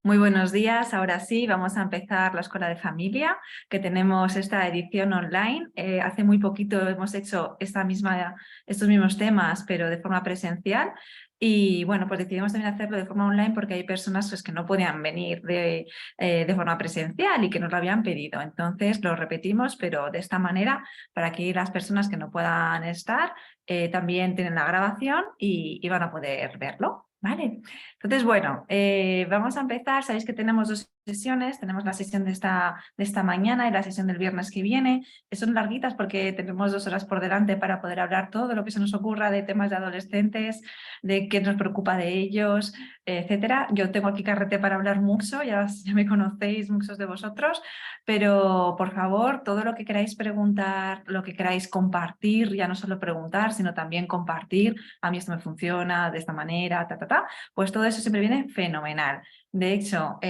Muy buenos días, ahora sí, vamos a empezar la Escuela de Familia, que tenemos esta edición online. Hace muy poquito hemos hecho estos mismos temas, pero de forma presencial. Y bueno, pues decidimos también hacerlo de forma online porque hay personas pues, que no podían venir de forma presencial y que nos lo habían pedido. Entonces lo repetimos, pero de esta manera, para que las personas que no puedan estar también tienen la grabación y van a poder verlo. ¿Vale? Entonces, bueno, vamos a empezar. Sabéis que tenemos dos sesiones. Tenemos la sesión de esta mañana y la sesión del viernes que viene. Son larguitas porque tenemos 2 horas por delante para poder hablar todo lo que se nos ocurra de temas de adolescentes, de qué nos preocupa de ellos, etcétera. Yo tengo aquí carrete para hablar mucho, ya me conocéis muchos de vosotros, pero por favor, todo lo que queráis preguntar, lo que queráis compartir, ya no solo preguntar, sino también compartir. A mí esto me funciona de esta manera, pues todo eso siempre viene fenomenal. De hecho,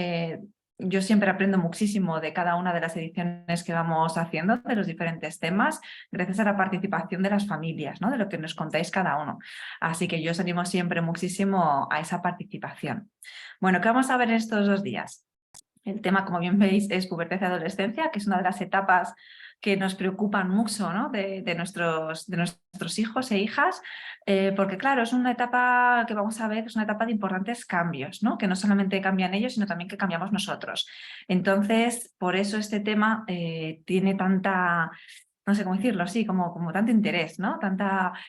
yo siempre aprendo muchísimo de cada una de las ediciones que vamos haciendo, de los diferentes temas, gracias a la participación de las familias, ¿no? De lo que nos contáis cada uno. Así que yo os animo siempre muchísimo a esa participación. Bueno, ¿qué vamos a ver estos 2 días? El tema, como bien veis, es pubertad y adolescencia, que es una de las etapas que nos preocupan mucho, ¿no? de nuestros hijos e hijas, porque claro, es una etapa que vamos a ver, es una etapa de importantes cambios, ¿no? Que no solamente cambian ellos, sino también que cambiamos nosotros. Entonces, por eso este tema tiene tanta, no sé cómo decirlo así, como tanto interés, ¿no?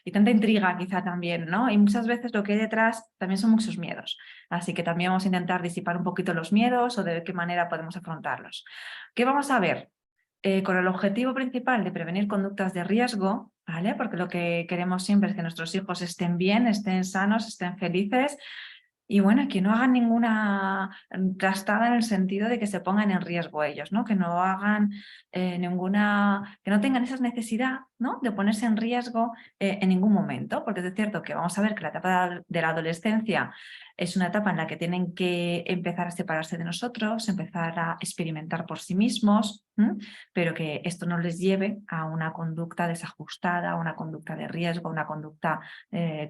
Y tanta intriga quizá también, ¿no? Y muchas veces lo que hay detrás también son muchos miedos. Así que también vamos a intentar disipar un poquito los miedos o de qué manera podemos afrontarlos. ¿Qué vamos a ver? Con el objetivo principal de prevenir conductas de riesgo, ¿vale? Porque lo que queremos siempre es que nuestros hijos estén bien, estén sanos, estén felices y bueno, que no hagan ninguna trastada en el sentido de que se pongan en riesgo ellos, ¿no? Que no hagan que no tengan esa necesidad, ¿no? De ponerse en riesgo en ningún momento, porque es cierto que vamos a ver que la etapa de la adolescencia es una etapa en la que tienen que empezar a separarse de nosotros, empezar a experimentar por sí mismos, pero que esto no les lleve a una conducta desajustada, a una conducta de riesgo, una conducta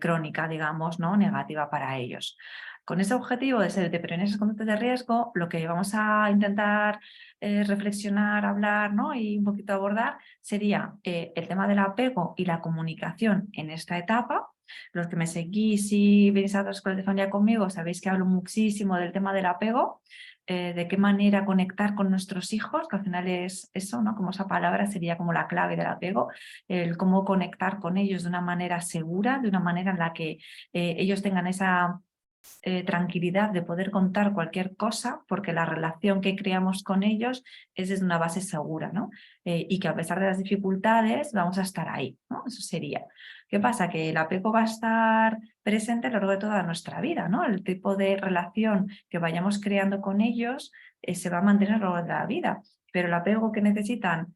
crónica, digamos, ¿no? Negativa para ellos. Con ese objetivo de prevenir esas conductas de riesgo, lo que vamos a intentar reflexionar, hablar, ¿no? Y un poquito abordar sería el tema del apego y la comunicación en esta etapa. Los que me seguís y venís a otras escuelas de familia conmigo sabéis que hablo muchísimo del tema del apego, de qué manera conectar con nuestros hijos, que al final es eso, ¿no? Como esa palabra sería como la clave del apego, el cómo conectar con ellos de una manera segura, de una manera en la que ellos tengan esa tranquilidad de poder contar cualquier cosa, porque la relación que creamos con ellos es desde una base segura, ¿no? Y que a pesar de las dificultades vamos a estar ahí, ¿no? Eso sería. ¿Qué pasa? Que el apego va a estar presente a lo largo de toda nuestra vida, ¿no? El tipo de relación que vayamos creando con ellos se va a mantener a lo largo de la vida, pero el apego que necesitan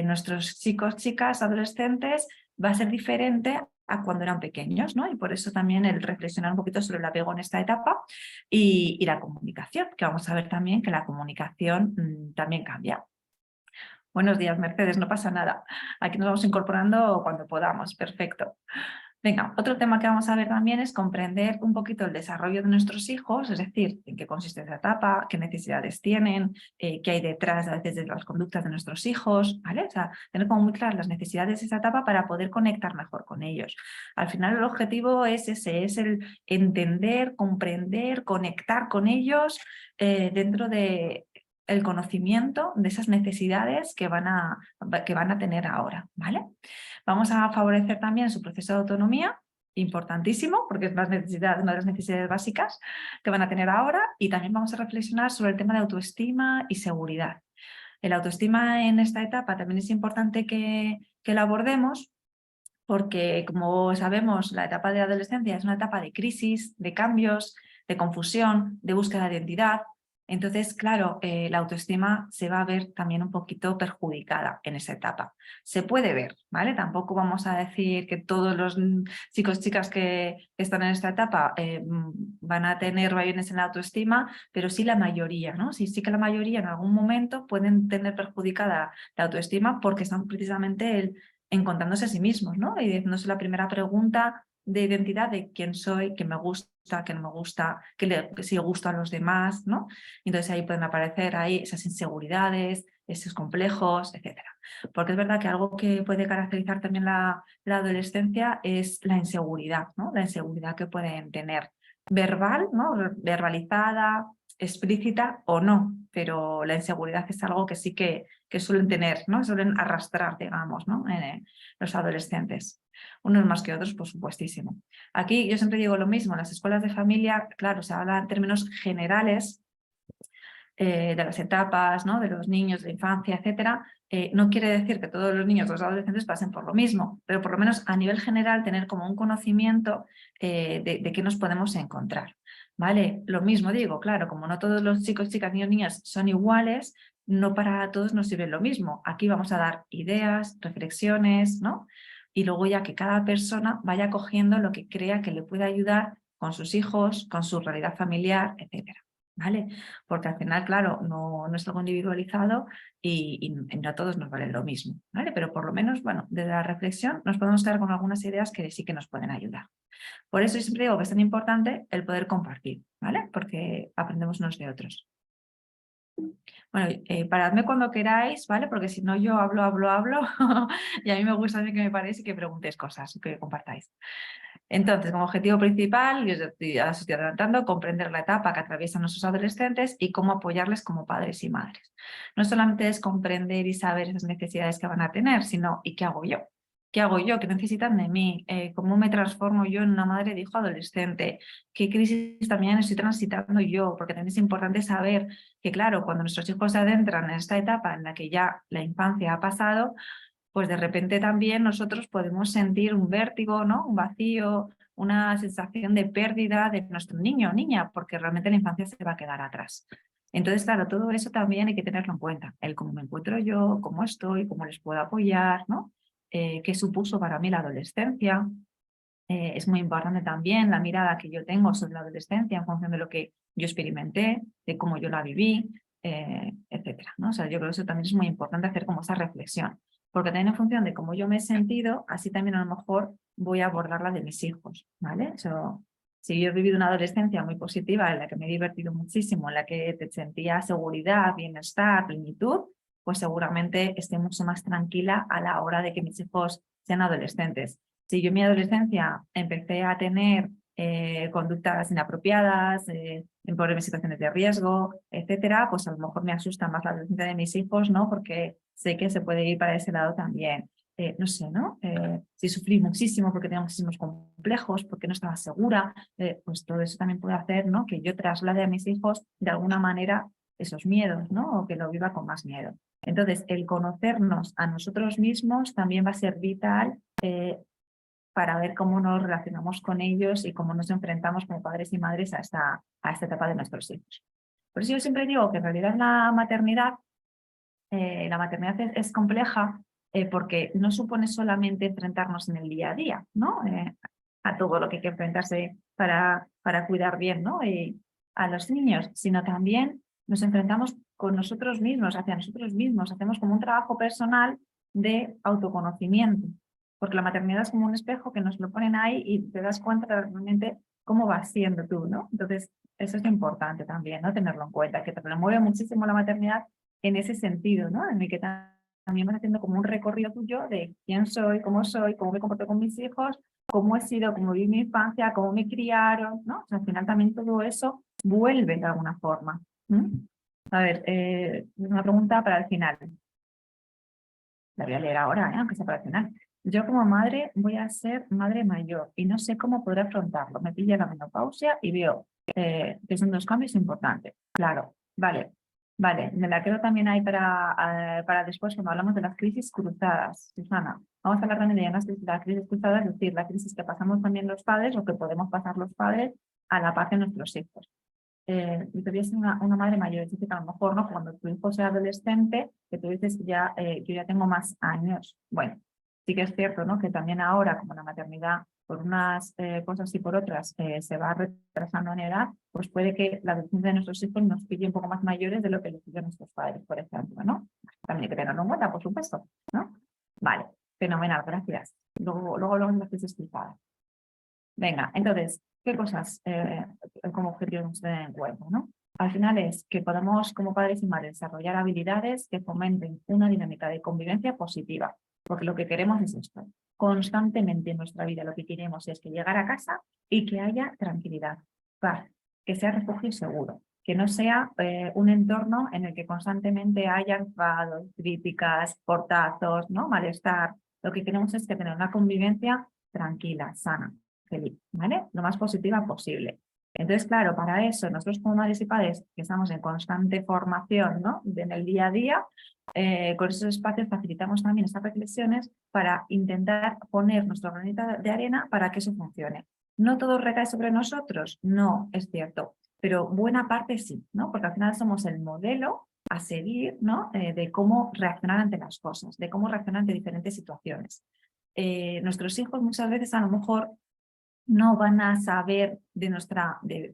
nuestros chicos, chicas, adolescentes va a ser diferente a cuando eran pequeños, ¿no? Y por eso también el reflexionar un poquito sobre el apego en esta etapa y la comunicación, que vamos a ver también que la comunicación también cambia. Buenos días, Mercedes, no pasa nada. Aquí nos vamos incorporando cuando podamos, perfecto. Venga, otro tema que vamos a ver también es comprender un poquito el desarrollo de nuestros hijos, es decir, en qué consiste esa etapa, qué necesidades tienen, qué hay detrás a veces de las conductas de nuestros hijos, ¿vale? O sea, tener como muy claras las necesidades de esa etapa para poder conectar mejor con ellos. Al final el objetivo es ese, es el entender, comprender, conectar con ellos dentro de el conocimiento de esas necesidades que van a tener ahora, ¿vale? Vamos a favorecer también su proceso de autonomía, importantísimo, porque es una de las necesidades básicas que van a tener ahora, y también vamos a reflexionar sobre el tema de autoestima y seguridad. El autoestima en esta etapa también es importante que la abordemos, porque como sabemos, la etapa de la adolescencia es una etapa de crisis, de cambios, de confusión, de búsqueda de identidad. Entonces, claro, la autoestima se va a ver también un poquito perjudicada en esa etapa. Se puede ver, ¿vale? Tampoco vamos a decir que todos los chicos, chicas que están en esta etapa van a tener varones en la autoestima, pero sí la mayoría, ¿no? Sí que la mayoría en algún momento pueden tener perjudicada la autoestima porque están precisamente encontrándose a sí mismos, ¿no? Y haciéndose la primera pregunta de identidad de quién soy, qué me gusta, que no me gusta, que sí gusto a los demás, ¿no? Entonces ahí pueden aparecer ahí esas inseguridades, esos complejos, etcétera. Porque es verdad que algo que puede caracterizar también la adolescencia es la inseguridad, ¿no? La inseguridad que pueden tener verbal, ¿no? Verbalizada, explícita o no, pero la inseguridad es algo que sí que suelen tener, ¿no? Suelen arrastrar, digamos, ¿no? Los adolescentes. Unos más que otros, por supuestísimo. Aquí yo siempre digo lo mismo, en las escuelas de familia, claro, se habla en términos generales de las etapas, ¿no? De los niños, de la infancia, etcétera. No quiere decir que todos los niños o los adolescentes pasen por lo mismo, pero por lo menos a nivel general tener como un conocimiento de qué nos podemos encontrar. ¿Vale? Lo mismo digo, claro, como no todos los chicos, chicas, niños, niñas son iguales, no para todos nos sirve lo mismo. Aquí vamos a dar ideas, reflexiones, ¿no? Y luego ya que cada persona vaya cogiendo lo que crea que le puede ayudar con sus hijos, con su realidad familiar, etcétera. ¿Vale? Porque al final, claro, no es algo individualizado y no a todos nos vale lo mismo, ¿vale? Pero por lo menos, bueno, desde la reflexión nos podemos quedar con algunas ideas que sí que nos pueden ayudar. Por eso yo siempre digo que es tan importante el poder compartir, ¿vale? Porque aprendemos unos de otros. Bueno, paradme cuando queráis, ¿vale? Porque si no yo hablo y a mí me gusta que me paréis y que preguntéis cosas, que compartáis. Entonces, como objetivo principal, ya os estoy adelantando, comprender la etapa que atraviesan nuestros adolescentes y cómo apoyarles como padres y madres. No solamente es comprender y saber esas necesidades que van a tener, sino ¿y qué hago yo? ¿Qué hago yo? ¿Qué necesitan de mí? ¿Cómo me transformo yo en una madre de hijo adolescente? ¿Qué crisis también estoy transitando yo? Porque también es importante saber que, claro, cuando nuestros hijos se adentran en esta etapa en la que ya la infancia ha pasado, pues de repente también nosotros podemos sentir un vértigo, ¿no? Un vacío, una sensación de pérdida de nuestro niño o niña, porque realmente la infancia se va a quedar atrás. Entonces, claro, todo eso también hay que tenerlo en cuenta, el cómo me encuentro yo, cómo estoy, cómo les puedo apoyar, ¿no? Qué supuso para mí la adolescencia. Es muy importante también la mirada que yo tengo sobre la adolescencia en función de lo que yo experimenté, de cómo yo la viví, etcétera, ¿no? O sea, yo creo que eso también es muy importante hacer como esa reflexión, porque también en función de cómo yo me he sentido, así también a lo mejor voy a abordar la de mis hijos, ¿vale? Si yo he vivido una adolescencia muy positiva, en la que me he divertido muchísimo, en la que te sentía seguridad, bienestar, plenitud, pues seguramente esté mucho más tranquila a la hora de que mis hijos sean adolescentes. Si yo en mi adolescencia empecé a tener conductas inapropiadas, en ponerme en situaciones de riesgo, etcétera, pues a lo mejor me asusta más la adolescencia de mis hijos, ¿no? Porque sé que se puede ir para ese lado también. No sé, ¿no? Si sufrí muchísimo porque tenía muchísimos complejos, porque no estaba segura, pues todo eso también puede hacer, ¿no? Que yo traslade a mis hijos de alguna manera esos miedos, ¿no? O que lo viva con más miedo. Entonces, el conocernos a nosotros mismos también va a ser vital para ver cómo nos relacionamos con ellos y cómo nos enfrentamos como padres y madres a esta etapa de nuestros hijos. Por eso yo siempre digo que en realidad la maternidad es compleja porque no supone solamente enfrentarnos en el día a día, ¿no? A todo lo que hay que enfrentarse para cuidar bien, ¿no? A los niños, sino también nos enfrentamos con nosotros mismos, hacia nosotros mismos, hacemos como un trabajo personal de autoconocimiento, porque la maternidad es como un espejo que nos lo ponen ahí y te das cuenta de realmente cómo vas siendo tú, ¿no? Entonces, eso es importante también, ¿no? Tenerlo en cuenta, que te promueve muchísimo la maternidad en ese sentido, ¿no? En el que también vas haciendo como un recorrido tuyo de quién soy, cómo me comporto con mis hijos, cómo he sido, cómo viví mi infancia, cómo me criaron, ¿no? O sea, al final también todo eso vuelve de alguna forma. A ver, una pregunta para el final. La voy a leer ahora, aunque sea para el final. Yo como madre voy a ser madre mayor y no sé cómo podré afrontarlo. Me pilla la menopausia y veo que son dos cambios importantes. Claro, vale, vale. Me la quedo también ahí para después cuando hablamos de las crisis cruzadas, Susana. Vamos a hablar también de las crisis cruzadas, es decir, la crisis que pasamos también los padres o que podemos pasar los padres a la par de nuestros hijos. Y te voy a ser una madre mayor, es decir, que a lo mejor no, cuando tu hijo sea adolescente, que tú dices ya, yo ya tengo más años. Bueno, sí que es cierto, ¿no? Que también ahora, como la maternidad, por unas cosas y por otras, se va retrasando en edad, pues puede que la adolescencia de nuestros hijos nos pille un poco más mayores de lo que les pilló a nuestros padres, por ejemplo, ¿no? También hay que tenerlo en cuenta, por supuesto, ¿no? Vale, fenomenal, gracias. Luego hablamos de las crisis cruzadas. Venga, entonces, ¿qué cosas como objetivo hemos de tener en cuenta, ¿no? Al final es que podamos, como padres y madres, desarrollar habilidades que fomenten una dinámica de convivencia positiva, porque lo que queremos es esto. Constantemente en nuestra vida lo que queremos es que llegar a casa y que haya tranquilidad, paz, que sea refugio seguro, que no sea un entorno en el que constantemente haya enfados, críticas, portazos, ¿no? Malestar. Lo que queremos es que tener una convivencia tranquila, sana, feliz, ¿vale? Lo más positiva posible. Entonces, claro, para eso nosotros como madres y padres que estamos en constante formación, ¿no? En el día a día, con esos espacios facilitamos también estas reflexiones para intentar poner nuestro granito de arena para que eso funcione. ¿No todo recae sobre nosotros? No, es cierto, pero buena parte sí, ¿no? Porque al final somos el modelo a seguir, ¿no? De cómo reaccionar ante las cosas, de cómo reaccionar ante diferentes situaciones. Nuestros hijos muchas veces a lo mejor no van a saber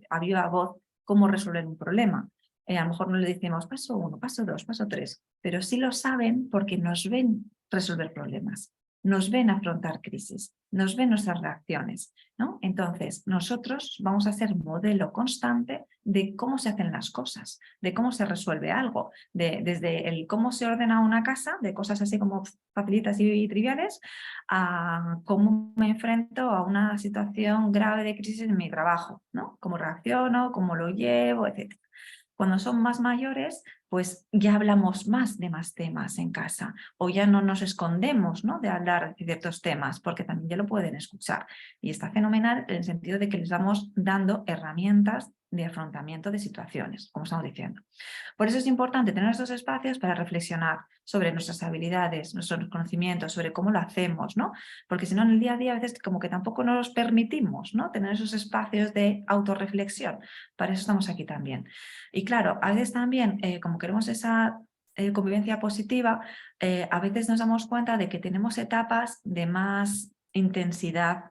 a viva voz cómo resolver un problema. A lo mejor no le decimos paso 1, paso 2, paso 3, pero sí lo saben porque nos ven resolver problemas, nos ven afrontar crisis, nos ven nuestras reacciones, ¿no? Entonces, nosotros vamos a ser modelo constante de cómo se hacen las cosas, de cómo se resuelve algo, desde el cómo se ordena una casa, de cosas así como facilitas y triviales, a cómo me enfrento a una situación grave de crisis en mi trabajo, ¿no? Cómo reacciono, cómo lo llevo, etc. Cuando son más mayores, pues ya hablamos más de más temas en casa o ya no nos escondemos, ¿no? De hablar de ciertos temas porque también ya lo pueden escuchar. Y está fenomenal en el sentido de que les vamos dando herramientas de afrontamiento de situaciones, como estamos diciendo. Por eso es importante tener estos espacios para reflexionar sobre nuestras habilidades, nuestros conocimientos, sobre cómo lo hacemos, ¿no? Porque si no, en el día a día a veces como que tampoco nos permitimos, ¿no? Tener esos espacios de autorreflexión. Para eso estamos aquí también. Y claro, a veces también, como queremos esa convivencia positiva, a veces nos damos cuenta de que tenemos etapas de más intensidad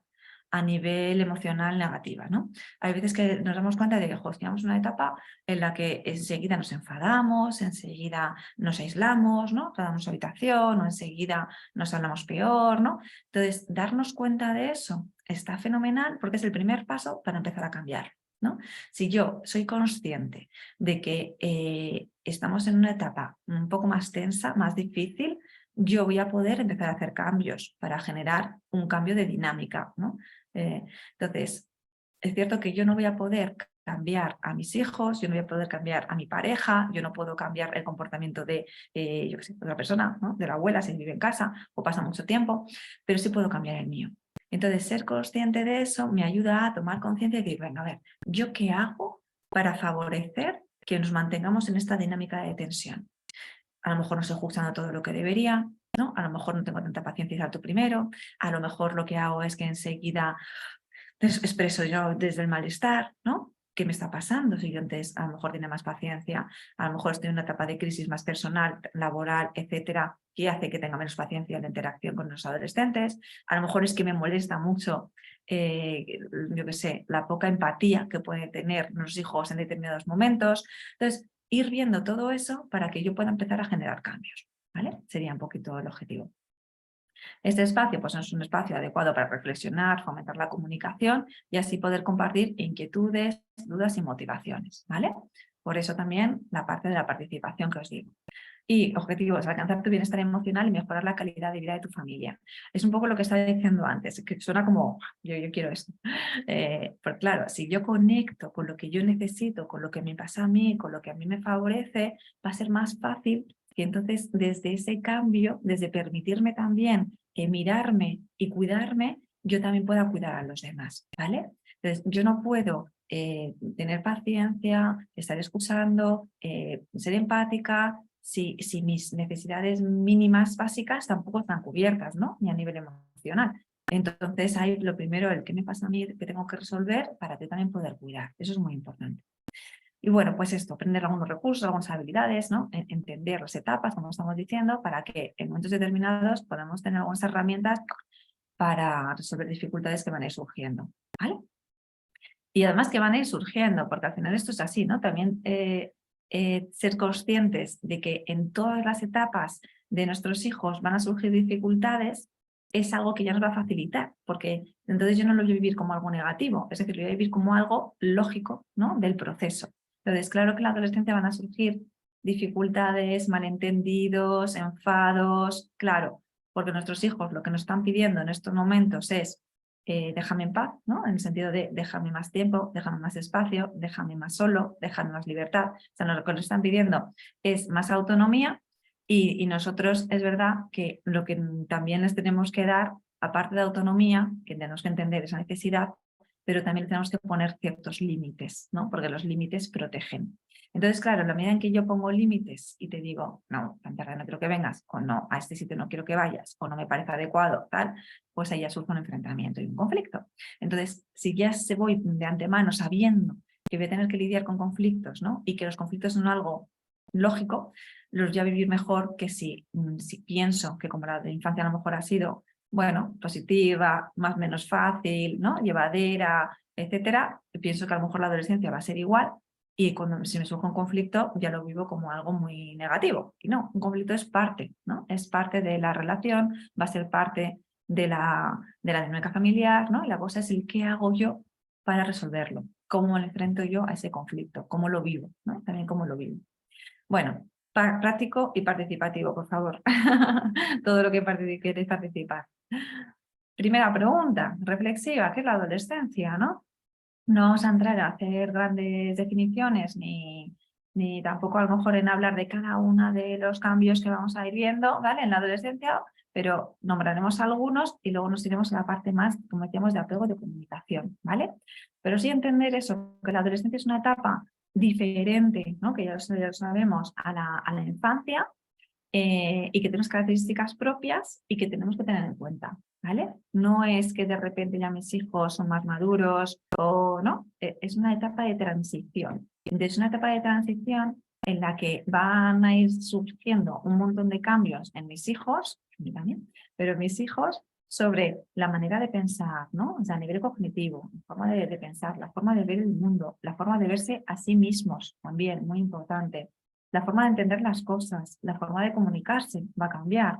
a nivel emocional negativa, ¿no? Hay veces que nos damos cuenta de que tenemos una etapa en la que enseguida nos enfadamos, enseguida nos aislamos, ¿no? Cada uno en su habitación, o enseguida nos hablamos peor, ¿no? Entonces, darnos cuenta de eso está fenomenal porque es el primer paso para empezar a cambiar, ¿no? Si yo soy consciente de que estamos en una etapa un poco más tensa, más difícil, yo voy a poder empezar a hacer cambios para generar un cambio de dinámica, ¿no? Entonces, es cierto que yo no voy a poder cambiar a mis hijos, yo no voy a poder cambiar a mi pareja, yo no puedo cambiar el comportamiento de, yo qué sé, de otra persona, ¿no? De la abuela si vive en casa o pasa mucho tiempo, pero sí puedo cambiar el mío. Entonces, ser consciente de eso me ayuda a tomar conciencia y decir, venga, a ver, ¿yo qué hago para favorecer que nos mantengamos en esta dinámica de tensión? A lo mejor no estoy ajustando todo lo que debería, ¿no? A lo mejor no tengo tanta paciencia y salto primero, a lo mejor lo que hago es que enseguida expreso yo desde el malestar, ¿no? ¿Qué me está pasando? Si yo antes a lo mejor tenía más paciencia, a lo mejor estoy en una etapa de crisis más personal, laboral, etcétera, que hace que tenga menos paciencia en la interacción con los adolescentes. A lo mejor es que me molesta mucho, yo qué sé, la poca empatía que pueden tener los hijos en determinados momentos. Entonces, ir viendo todo eso para que yo pueda empezar a generar cambios, ¿vale? Sería un poquito el objetivo. Este espacio pues, es un espacio adecuado para reflexionar, fomentar la comunicación y así poder compartir inquietudes, dudas y motivaciones, ¿vale? Por eso también la parte de la participación que os digo. Y objetivos, alcanzar tu bienestar emocional y mejorar la calidad de vida de tu familia. Es un poco lo que estaba diciendo antes, que suena como, yo quiero esto. Pues claro, si yo conecto con lo que yo necesito, con lo que me pasa a mí, con lo que a mí me favorece, va a ser más fácil que entonces desde ese cambio, desde permitirme también mirarme y cuidarme, yo también pueda cuidar a los demás, ¿vale? Entonces, yo no puedo tener paciencia, estar escuchando, ser empática, si mis necesidades mínimas básicas tampoco están cubiertas, ¿no? Ni a nivel emocional. Entonces, hay lo primero, el que me pasa a mí, que tengo que resolver para que también poder cuidar. Eso es muy importante. Y bueno, pues esto, aprender algunos recursos, algunas habilidades, ¿no? Entender las etapas, como estamos diciendo, para que en momentos determinados podamos tener algunas herramientas para resolver dificultades que van a ir surgiendo, ¿vale? Y además que van a ir surgiendo, porque al final esto es así, ¿no? También ser conscientes de que en todas las etapas de nuestros hijos van a surgir dificultades, es algo que ya nos va a facilitar, porque entonces yo no lo voy a vivir como algo negativo, es decir, lo voy a vivir como algo lógico, ¿no?, del proceso. Entonces, claro que en la adolescencia van a surgir dificultades, malentendidos, enfados, claro, porque nuestros hijos lo que nos están pidiendo en estos momentos es déjame en paz, ¿no?, en el sentido de déjame más tiempo, déjame más espacio, déjame más solo, déjame más libertad. O sea, lo que nos están pidiendo es más autonomía. Y nosotros es verdad que lo que también les tenemos que dar, aparte de autonomía, que tenemos que entender esa necesidad, pero también tenemos que poner ciertos límites, ¿no?, porque los límites protegen. Entonces, claro, en la medida en que yo pongo límites y te digo, no, tan tarde no quiero que vengas, o no, a este sitio no quiero que vayas, o no me parece adecuado, tal, pues ahí ya surge un enfrentamiento y un conflicto. Entonces, si ya se voy de antemano sabiendo que voy a tener que lidiar con conflictos, ¿no?, y que los conflictos son algo lógico, los voy a vivir mejor que si pienso que como la de infancia a lo mejor ha sido, bueno, positiva, más o menos fácil, ¿no?, llevadera, etcétera, pienso que a lo mejor la adolescencia va a ser igual y cuando se me surge un conflicto ya lo vivo como algo muy negativo. Y no, un conflicto es parte, ¿no?, es parte de la relación, va a ser parte de la dinámica familiar, ¿no? Y la cosa es el qué hago yo para resolverlo, cómo me enfrento yo a ese conflicto, cómo lo vivo, ¿no?, también cómo lo vivo. Bueno, práctico y participativo, por favor. Todo lo que queréis participar. Primera pregunta, reflexiva, ¿qué es la adolescencia, no? No vamos a entrar a hacer grandes definiciones ni tampoco a lo mejor en hablar de cada uno de los cambios que vamos a ir viendo, ¿vale?, en la adolescencia, pero nombraremos algunos y luego nos iremos a la parte más, como decíamos, de apego de comunicación, ¿vale? Pero sí entender eso, que la adolescencia es una etapa diferente, ¿no?, que ya lo sabemos, a la infancia, y que tenemos características propias y que tenemos que tener en cuenta, ¿vale? No es que de repente ya mis hijos son más maduros o no, es una etapa de transición. Entonces, es una etapa de transición en la que van a ir surgiendo un montón de cambios en mis hijos, en mí también, pero en mis hijos, sobre la manera de pensar, ¿no? O sea, a nivel cognitivo, la forma de pensar, la forma de ver el mundo, la forma de verse a sí mismos, también, muy importante. La forma de entender las cosas, la forma de comunicarse va a cambiar.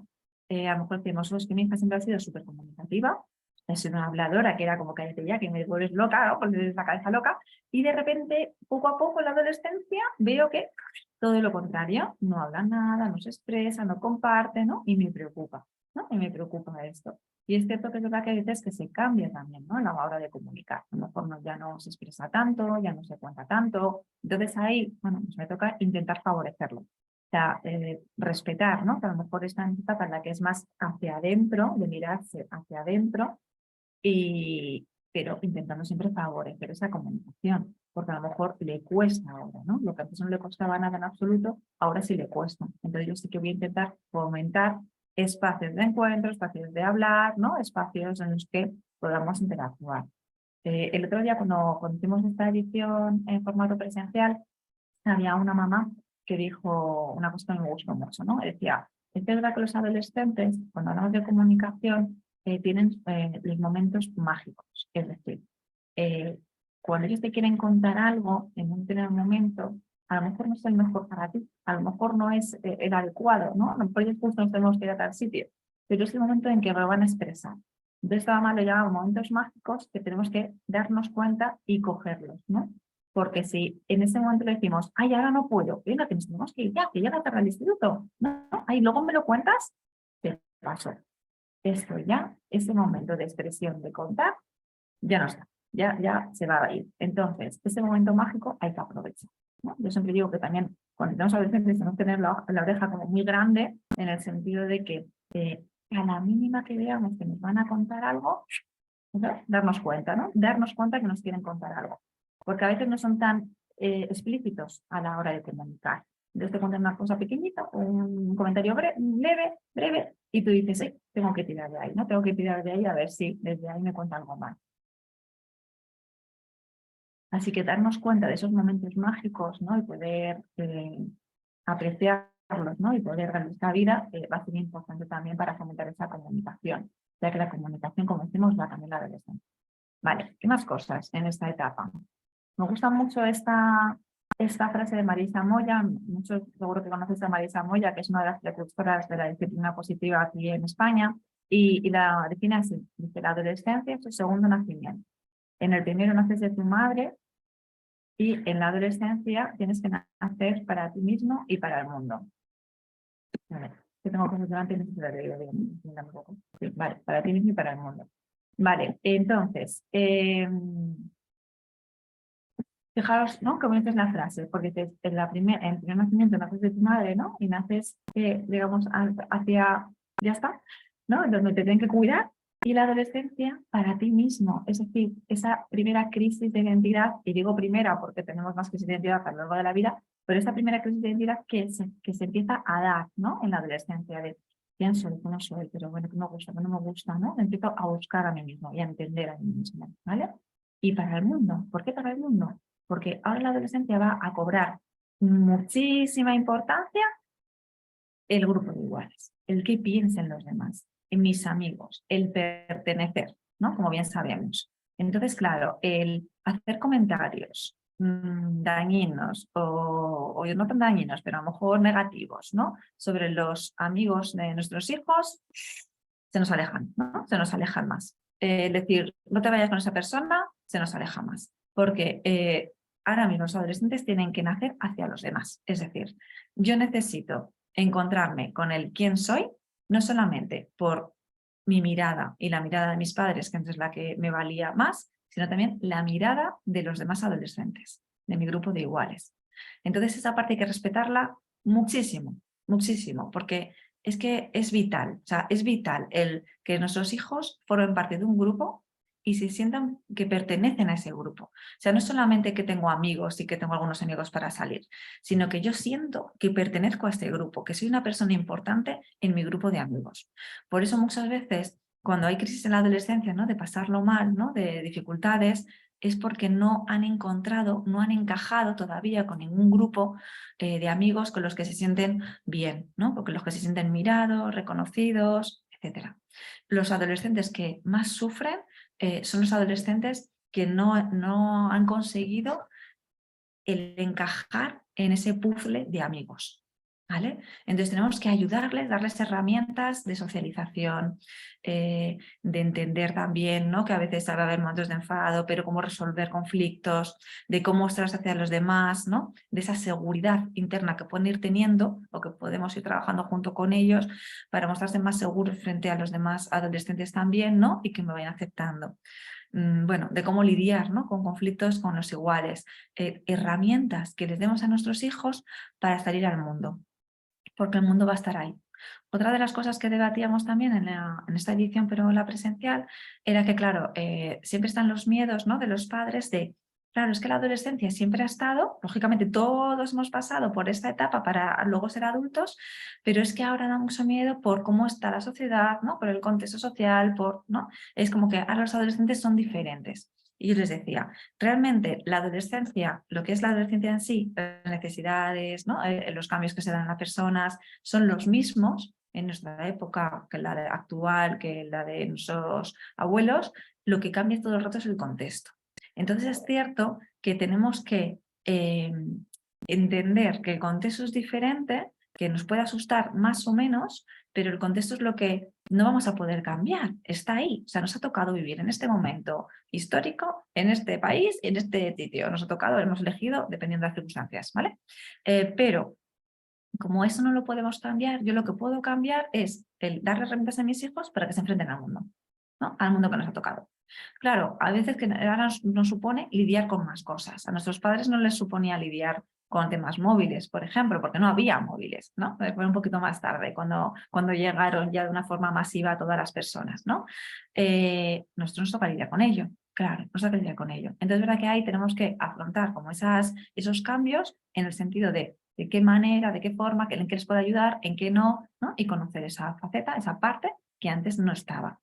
A lo mejor decimos, que mi hija siempre ha sido súper comunicativa, es una habladora que era como cállate ya, que me vuelves loca, ¿no?, porque la cabeza loca, y de repente, poco a poco en la adolescencia, veo que todo lo contrario, no habla nada, no se expresa, no comparte, ¿no?, y me preocupa, ¿no?, y me preocupa esto. Y es cierto que es verdad que hay veces que se cambia también, ¿no?, a la hora de comunicar. A lo mejor ya no se expresa tanto, ya no se cuenta tanto. Entonces ahí, bueno, pues me toca intentar favorecerlo. O sea, respetar, ¿no?, que a lo mejor está en etapa en la que es más hacia adentro, de mirarse hacia adentro, pero intentando siempre favorecer esa comunicación, porque a lo mejor le cuesta ahora, ¿no? Lo que antes no le costaba nada en absoluto, ahora sí le cuesta. Entonces yo sí que voy a intentar fomentar espacios de encuentro, espacios de hablar, ¿no?, espacios en los que podamos interactuar. El otro día cuando hicimos esta edición en formato presencial, había una mamá que dijo una cosa que me gustó mucho, ¿no? Decía, es verdad que los adolescentes, cuando hablamos de comunicación, tienen los momentos mágicos. Es decir, eh, cuando ellos te quieren contar algo en un determinado momento, a lo mejor no es el mejor para ti, a lo mejor no es el adecuado, ¿no? A lo mejor ellos justo nos tenemos que ir a tal sitio, pero es el momento en que lo van a expresar. Entonces, esta mamá lo llamaba momentos mágicos que tenemos que darnos cuenta y cogerlos, ¿no? Porque si en ese momento le decimos, ay, ahora no puedo, venga, que nos tenemos que ir ya, que llega tarde al instituto, no, ay, luego me lo cuentas, te paso. Esto ya, ese momento de expresión, de contar, ya no está, ya se va a ir. Entonces, ese momento mágico hay que aprovechar, ¿no? Yo siempre digo que también cuando tenemos adolescentes tenemos que tener la oreja como muy grande, en el sentido de que a la mínima que veamos que nos van a contar algo, ¿no?, darnos cuenta, ¿no? Darnos cuenta que nos quieren contar algo. Porque a veces no son tan explícitos a la hora de comunicar. Entonces te cuentan una cosa pequeñita, un comentario breve, y tú dices, tengo que tirar de ahí, ¿no? Tengo que tirar de ahí a ver si desde ahí me cuenta algo más. Así que darnos cuenta de esos momentos mágicos, ¿no?, y poder apreciarlos, ¿no?, y poder darles cabida, va a ser importante también para fomentar esa comunicación, ya que la comunicación, como decimos, va también la adolescencia. Vale, ¿qué más cosas en esta etapa? Me gusta mucho esta frase de Marisa Moya. Muchos seguro que conoces a Marisa Moya, que es una de las precursoras de la disciplina positiva aquí en España. Y la define así, dice, la adolescencia es tu segundo nacimiento. En el primero naces de tu madre y en la adolescencia tienes que nacer para ti mismo y para el mundo. Vale, que tengo cosas delante y necesito leer bien. Sí, vale, para ti mismo y para el mundo. Vale, entonces, fijaros, ¿no? Cómo dices la frase, porque en el primer nacimiento naces de tu madre, ¿no? Y naces, digamos, hacia, ya está, ¿no? Donde te tienen que cuidar. Y la adolescencia para ti mismo, es decir, esa primera crisis de identidad, y digo primera porque tenemos más crisis de identidad a lo largo de la vida, pero esa primera crisis de identidad que se empieza a dar, ¿no? En la adolescencia, de quién soy, qué no soy, pero bueno, qué me gusta, qué no me gusta, ¿no? Empiezo a buscar a mí mismo y a entender a mí mismo, ¿vale? Y para el mundo, ¿por qué para el mundo? Porque ahora la adolescencia va a cobrar muchísima importancia el grupo de iguales, el qué piensen los demás, en mis amigos, el pertenecer, ¿no? Como bien sabemos. Entonces, claro, el hacer comentarios dañinos o no tan dañinos, pero a lo mejor negativos, ¿no? Sobre los amigos de nuestros hijos, se nos alejan, ¿no? Se nos alejan más. Decir, no te vayas con esa persona, se nos aleja más. Porque ahora mismo los adolescentes tienen que nacer hacia los demás. Es decir, yo necesito encontrarme con el quién soy, no solamente por mi mirada y la mirada de mis padres, que es la que me valía más, sino también la mirada de los demás adolescentes, de mi grupo de iguales. Entonces esa parte hay que respetarla muchísimo, muchísimo, porque es que es vital, o sea, es vital el que nuestros hijos formen parte de un grupo y se sientan que pertenecen a ese grupo. O sea, no es solamente que tengo amigos y que tengo algunos amigos para salir, sino que yo siento que pertenezco a este grupo, que soy una persona importante en mi grupo de amigos. Por eso muchas veces, cuando hay crisis en la adolescencia, ¿no? De pasarlo mal, ¿no? De dificultades, es porque no han encontrado, no han encajado todavía con ningún grupo de amigos con los que se sienten bien, ¿no? Porque los que se sienten mirados, reconocidos, etc. Los adolescentes que más sufren son los adolescentes que no han conseguido el encajar en ese puzzle de amigos, ¿vale? Entonces tenemos que ayudarles, darles herramientas de socialización, de entender también, ¿no? Que a veces va a haber momentos de enfado, pero cómo resolver conflictos, de cómo mostrarse hacia los demás, ¿no? De esa seguridad interna que pueden ir teniendo o que podemos ir trabajando junto con ellos para mostrarse más seguros frente a los demás adolescentes también, ¿no? Y que me vayan aceptando. Bueno, de cómo lidiar, ¿no? Con conflictos con los iguales, herramientas que les demos a nuestros hijos para salir al mundo, porque el mundo va a estar ahí. Otra de las cosas que debatíamos también en esta edición, pero en la presencial, era que, claro, siempre están los miedos, ¿no? De los padres de, claro, es que la adolescencia siempre ha estado, lógicamente todos hemos pasado por esta etapa para luego ser adultos, pero es que ahora da mucho miedo por cómo está la sociedad, ¿no? Por el contexto social, ¿no? Es como que ahora los adolescentes son diferentes. Y yo les decía, realmente la adolescencia, lo que es la adolescencia en sí, las necesidades, ¿no? Los cambios que se dan en las personas, son los mismos en nuestra época que la actual, que la de nuestros abuelos. Lo que cambia todo el rato es el contexto. Entonces es cierto que tenemos que entender que el contexto es diferente, que nos puede asustar más o menos, pero el contexto es lo que no vamos a poder cambiar, está ahí. O sea, nos ha tocado vivir en este momento histórico, en este país, en este sitio. Nos ha tocado, hemos elegido dependiendo de las circunstancias, ¿vale? Pero como eso no lo podemos cambiar, yo lo que puedo cambiar es el darle herramientas a mis hijos para que se enfrenten al mundo, ¿no? Al mundo que nos ha tocado. Claro, a veces que ahora nos supone lidiar con más cosas. A nuestros padres no les suponía lidiar con temas móviles, por ejemplo, porque no había móviles, ¿no? Fue un poquito más tarde, cuando llegaron ya de una forma masiva a todas las personas, ¿no? Nosotros nos toca lidiar con ello, claro, nos toca lidiar con ello. Entonces, es verdad que ahí tenemos que afrontar como esos cambios en el sentido de qué manera, de qué forma, en qué les puede ayudar, en qué no, ¿no? Y conocer esa faceta, esa parte que antes no estaba.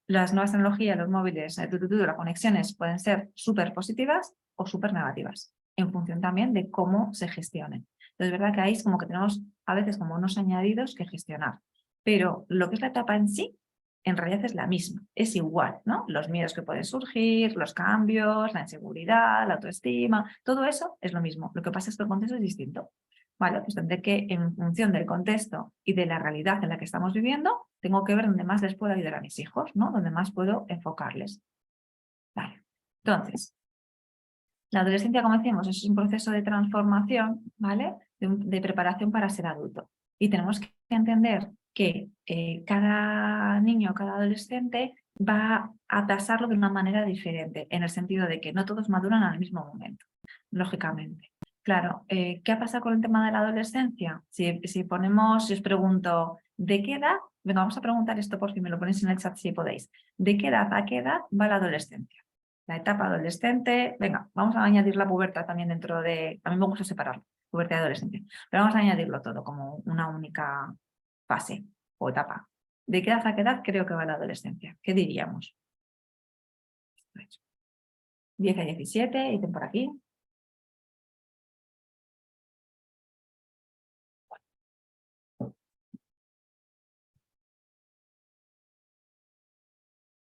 Las nuevas tecnologías, los móviles, las conexiones pueden ser súper positivas o súper negativas, en función también de cómo se gestionen. Entonces, es verdad que ahí es como que tenemos a veces como unos añadidos que gestionar, pero lo que es la etapa en sí, en realidad es la misma, es igual, ¿no? Los miedos que pueden surgir, los cambios, la inseguridad, la autoestima, todo eso es lo mismo. Lo que pasa es que el contexto es distinto. Vale, pues tendré que, en función del contexto y de la realidad en la que estamos viviendo, tengo que ver dónde más les puedo ayudar a mis hijos, ¿no? Dónde más puedo enfocarles. Vale. Entonces, la adolescencia, como decimos, es un proceso de transformación, ¿vale? De preparación para ser adulto. Y tenemos que entender que cada niño, cada adolescente va a tasarlo de una manera diferente, en el sentido de que no todos maduran al mismo momento, lógicamente. Claro, ¿qué ha pasado con el tema de la adolescencia? Si os pregunto, ¿de qué edad? Venga, vamos a preguntar esto por si me lo ponéis en el chat si podéis. ¿De qué edad a qué edad va la adolescencia? La etapa adolescente, venga, vamos a añadir la pubertad también dentro de, a mí me gusta separarlo, pubertad y adolescencia, pero vamos a añadirlo todo como una única fase o etapa. ¿De qué edad a qué edad creo que va la adolescencia? ¿Qué diríamos? 10 a 17, dicen por aquí.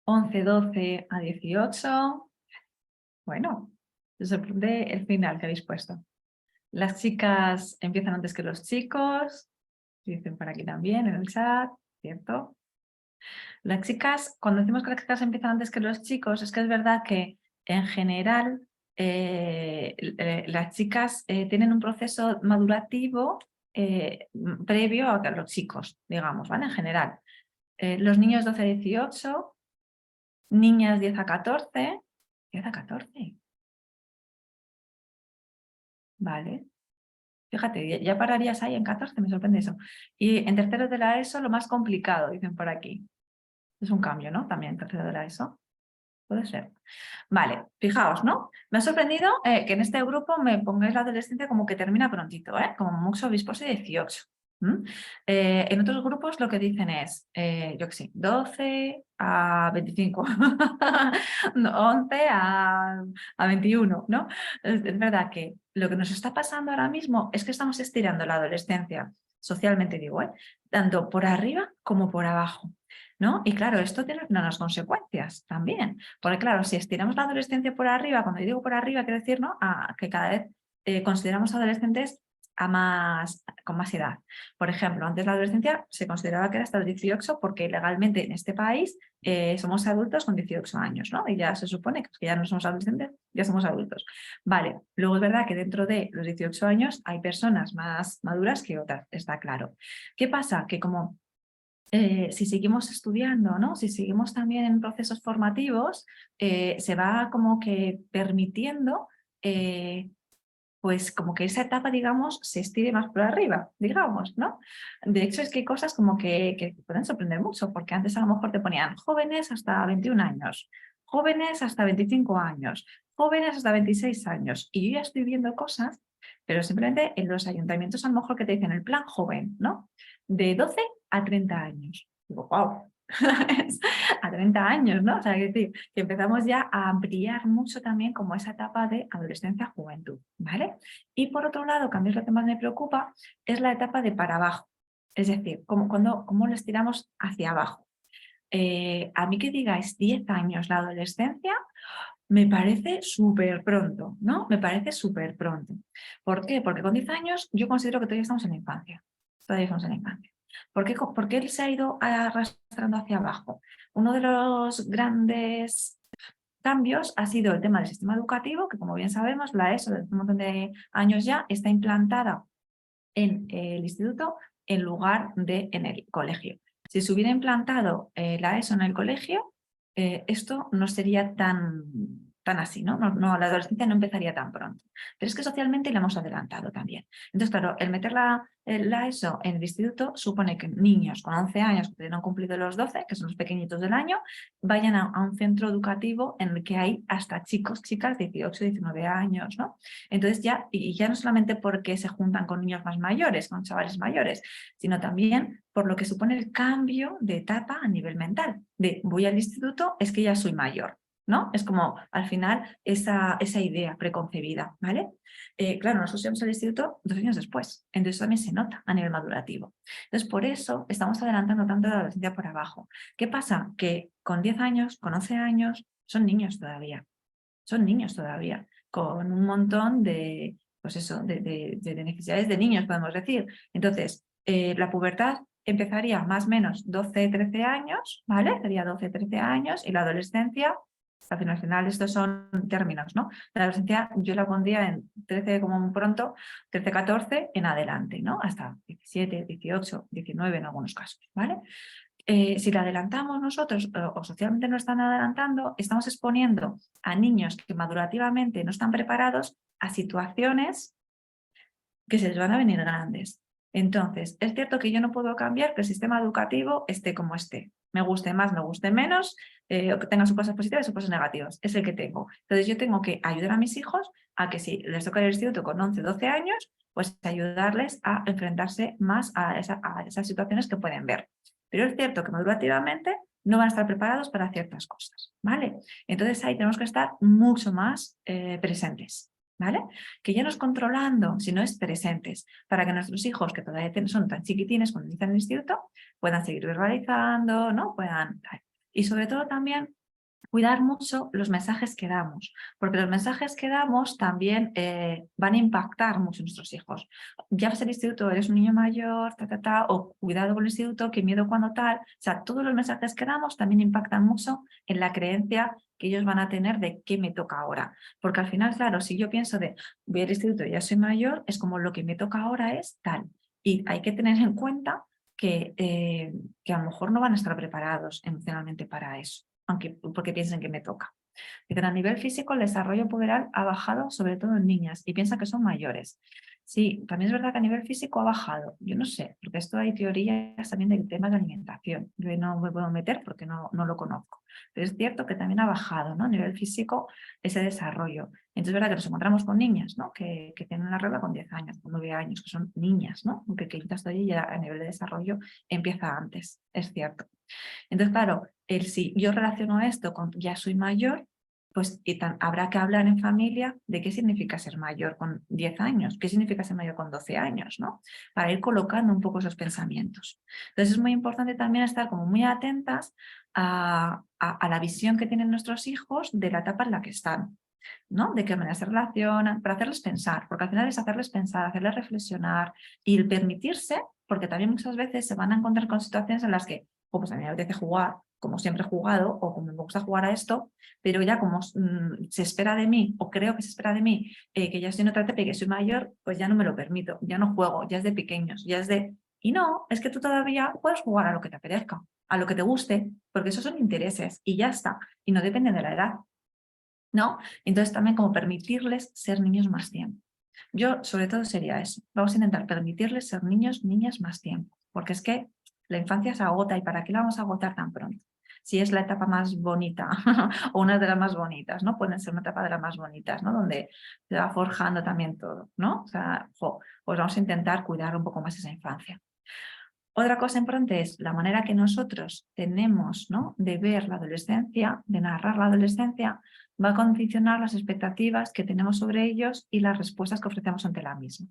11, 12 a 18. Bueno, se sorprende el final que habéis puesto. Las chicas empiezan antes que los chicos, dicen por aquí también en el chat, ¿cierto? Las chicas, cuando decimos que las chicas empiezan antes que los chicos, es que es verdad que en general las chicas tienen un proceso madurativo previo a los chicos, digamos, ¿vale? En general. Los niños 12 a 18, niñas 10 a 14, 10 a 14, ¿vale? Fíjate, ya pararías ahí en 14, me sorprende eso. Y en tercero de la ESO lo más complicado, dicen por aquí. Es un cambio, ¿no? También tercero de la ESO. Puede ser. Vale, fijaos, ¿no? Me ha sorprendido que en este grupo me pongáis la adolescencia como que termina prontito, ¿eh? Como mucho obispos y 18. En otros grupos lo que dicen es, yo qué sé, 12 a 25, 11 a 21, ¿no? Es verdad que lo que nos está pasando ahora mismo es que estamos estirando la adolescencia, socialmente digo, tanto por arriba como por abajo, ¿no? Y claro, esto tiene unas consecuencias también, porque claro, si estiramos la adolescencia por arriba, cuando yo digo por arriba, quiero decir, ¿no? Que cada vez consideramos adolescentes con más edad. Por ejemplo, antes la adolescencia se consideraba que era hasta los 18 porque legalmente en este país somos adultos con 18 años, ¿no? Y ya se supone que ya no somos adolescentes, ya somos adultos. Vale, luego es verdad que dentro de los 18 años hay personas más maduras que otras, está claro. ¿Qué pasa? Que como si seguimos estudiando, ¿no? Si seguimos también en procesos formativos, se va como que permitiendo pues como que esa etapa, digamos, se estire más por arriba, digamos, ¿no? De hecho, es que hay cosas como que pueden sorprender mucho, porque antes a lo mejor te ponían jóvenes hasta 21 años, jóvenes hasta 25 años, jóvenes hasta 26 años, y yo ya estoy viendo cosas, pero simplemente en los ayuntamientos a lo mejor que te dicen el plan joven, ¿no? De 12 a 30 años. Digo, wow, a 30 años, ¿no? O sea, es decir, que empezamos ya a ampliar mucho también como esa etapa de adolescencia-juventud, ¿vale? Y por otro lado, que a mí es lo que más me preocupa, es la etapa de para abajo. Es decir, cómo lo estiramos hacia abajo. A mí que digáis 10 años la adolescencia, me parece súper pronto, ¿no? Me parece súper pronto. ¿Por qué? Porque con 10 años yo considero que todavía estamos en la infancia. Todavía estamos en la infancia. ¿Por qué él se ha ido arrastrando hacia abajo? Uno de los grandes cambios ha sido el tema del sistema educativo, que como bien sabemos, la ESO desde un montón de años ya está implantada en el instituto en lugar de en el colegio. Si se hubiera implantado la ESO en el colegio, esto no sería tan así, ¿no? No, la adolescencia no empezaría tan pronto. Pero es que socialmente la hemos adelantado también. Entonces, claro, el meter la ESO en el instituto supone que niños con 11 años que no han cumplido los 12, que son los pequeñitos del año, vayan a un centro educativo en el que hay hasta chicos, chicas de 18, 19 años, ¿no? Entonces ya no solamente porque se juntan con niños más mayores, con chavales mayores, sino también por lo que supone el cambio de etapa a nivel mental. De voy al instituto, es que ya soy mayor, ¿no? Es como al final esa idea preconcebida, ¿vale? Claro, nosotros llegamos al instituto 2 años después, entonces también se nota a nivel madurativo. Entonces por eso estamos adelantando tanto la adolescencia por abajo. ¿Qué pasa? Que con 10 años, con 11 años, son niños todavía, con un montón pues eso, de necesidades de niños, podemos decir. Entonces, la pubertad empezaría más o menos 12, 13 años, ¿vale? Sería 12, 13 años, y la adolescencia, al final estos son términos, ¿no? La adolescencia yo la pondría en 13 como muy pronto, 13, 14 en adelante, ¿no? Hasta 17, 18, 19 en algunos casos, ¿vale? Si la adelantamos nosotros o socialmente no están adelantando, estamos exponiendo a niños que madurativamente no están preparados a situaciones que se les van a venir grandes. Entonces, es cierto que yo no puedo cambiar que el sistema educativo esté como esté. Me guste más, me guste menos, o que tenga sus cosas positivas y sus cosas negativas. Es el que tengo. Entonces, yo tengo que ayudar a mis hijos a que si les toca el instituto con 11, 12 años, pues ayudarles a enfrentarse más a esas situaciones que pueden ver. Pero es cierto que madurativamente no van a estar preparados para ciertas cosas, ¿vale? Entonces, ahí tenemos que estar mucho más presentes. ¿Vale? Que ya no es controlando, sino es presentes, para que nuestros hijos, que todavía son tan chiquitines cuando inician el instituto, puedan seguir verbalizando, ¿no? Y sobre todo también cuidar mucho los mensajes que damos, porque los mensajes que damos también van a impactar mucho en nuestros hijos. Ya vas al instituto, eres un niño mayor, o cuidado con el instituto, qué miedo cuando tal. O sea, todos los mensajes que damos también impactan mucho en la creencia que ellos van a tener de qué me toca ahora. Porque al final, claro, si yo pienso de voy al instituto y ya soy mayor, es como lo que me toca ahora es tal. Y hay que tener en cuenta que a lo mejor no van a estar preparados emocionalmente para eso, aunque porque piensen que me toca. Dicen, a nivel físico el desarrollo puberal ha bajado sobre todo en niñas y piensan que son mayores. Sí, también es verdad que a nivel físico ha bajado. Yo no sé, porque esto hay teorías también del tema de alimentación. Yo no me puedo meter porque no lo conozco. Pero es cierto que también ha bajado, ¿no? A nivel físico ese desarrollo. Entonces es verdad que nos encontramos con niñas, ¿no? Que tienen una regla con 10 años, con 9 años, que son niñas, ¿no? Aunque quizás todavía ya a nivel de desarrollo empieza antes, es cierto. Entonces, claro, si yo relaciono esto con ya soy mayor, pues habrá que hablar en familia de qué significa ser mayor con 10 años, qué significa ser mayor con 12 años, ¿no? Para ir colocando un poco esos pensamientos. Entonces es muy importante también estar como muy atentas a la visión que tienen nuestros hijos de la etapa en la que están, ¿no? De qué manera se relacionan, para hacerles pensar, porque al final es hacerles pensar, hacerles reflexionar y el permitirse, porque también muchas veces se van a encontrar con situaciones en las que, pues a mí me apetece jugar, como siempre he jugado, o como me gusta jugar a esto, pero ya como se espera de mí, o creo que se espera de mí, que ya estoy en otra etapa y que soy mayor, pues ya no me lo permito, ya no juego, ya es de pequeños, ya es de... Y no, es que tú todavía puedes jugar a lo que te apetezca, a lo que te guste, porque esos son intereses y ya está, y no depende de la edad, ¿no? Entonces también como permitirles ser niños más tiempo. Yo sobre todo sería eso, vamos a intentar permitirles ser niños, niñas más tiempo, porque es que la infancia se agota y ¿para qué la vamos a agotar tan pronto? Si es la etapa más bonita o una de las más bonitas, ¿no? Pueden ser una etapa de las más bonitas, ¿no? Donde se va forjando también todo, ¿no? O sea, pues vamos a intentar cuidar un poco más esa infancia. Otra cosa importante es la manera que nosotros tenemos, ¿no? De ver la adolescencia, de narrar la adolescencia, va a condicionar las expectativas que tenemos sobre ellos y las respuestas que ofrecemos ante la misma.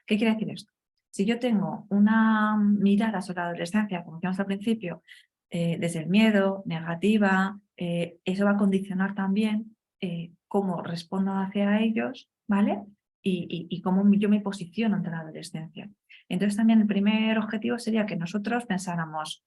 ¿Qué quiere decir esto? Si yo tengo una mirada sobre la adolescencia, como decíamos al principio, desde el miedo, negativa, eso va a condicionar también cómo respondo hacia ellos, ¿vale? Y cómo yo me posiciono ante la adolescencia. Entonces también el primer objetivo sería que nosotros pensáramos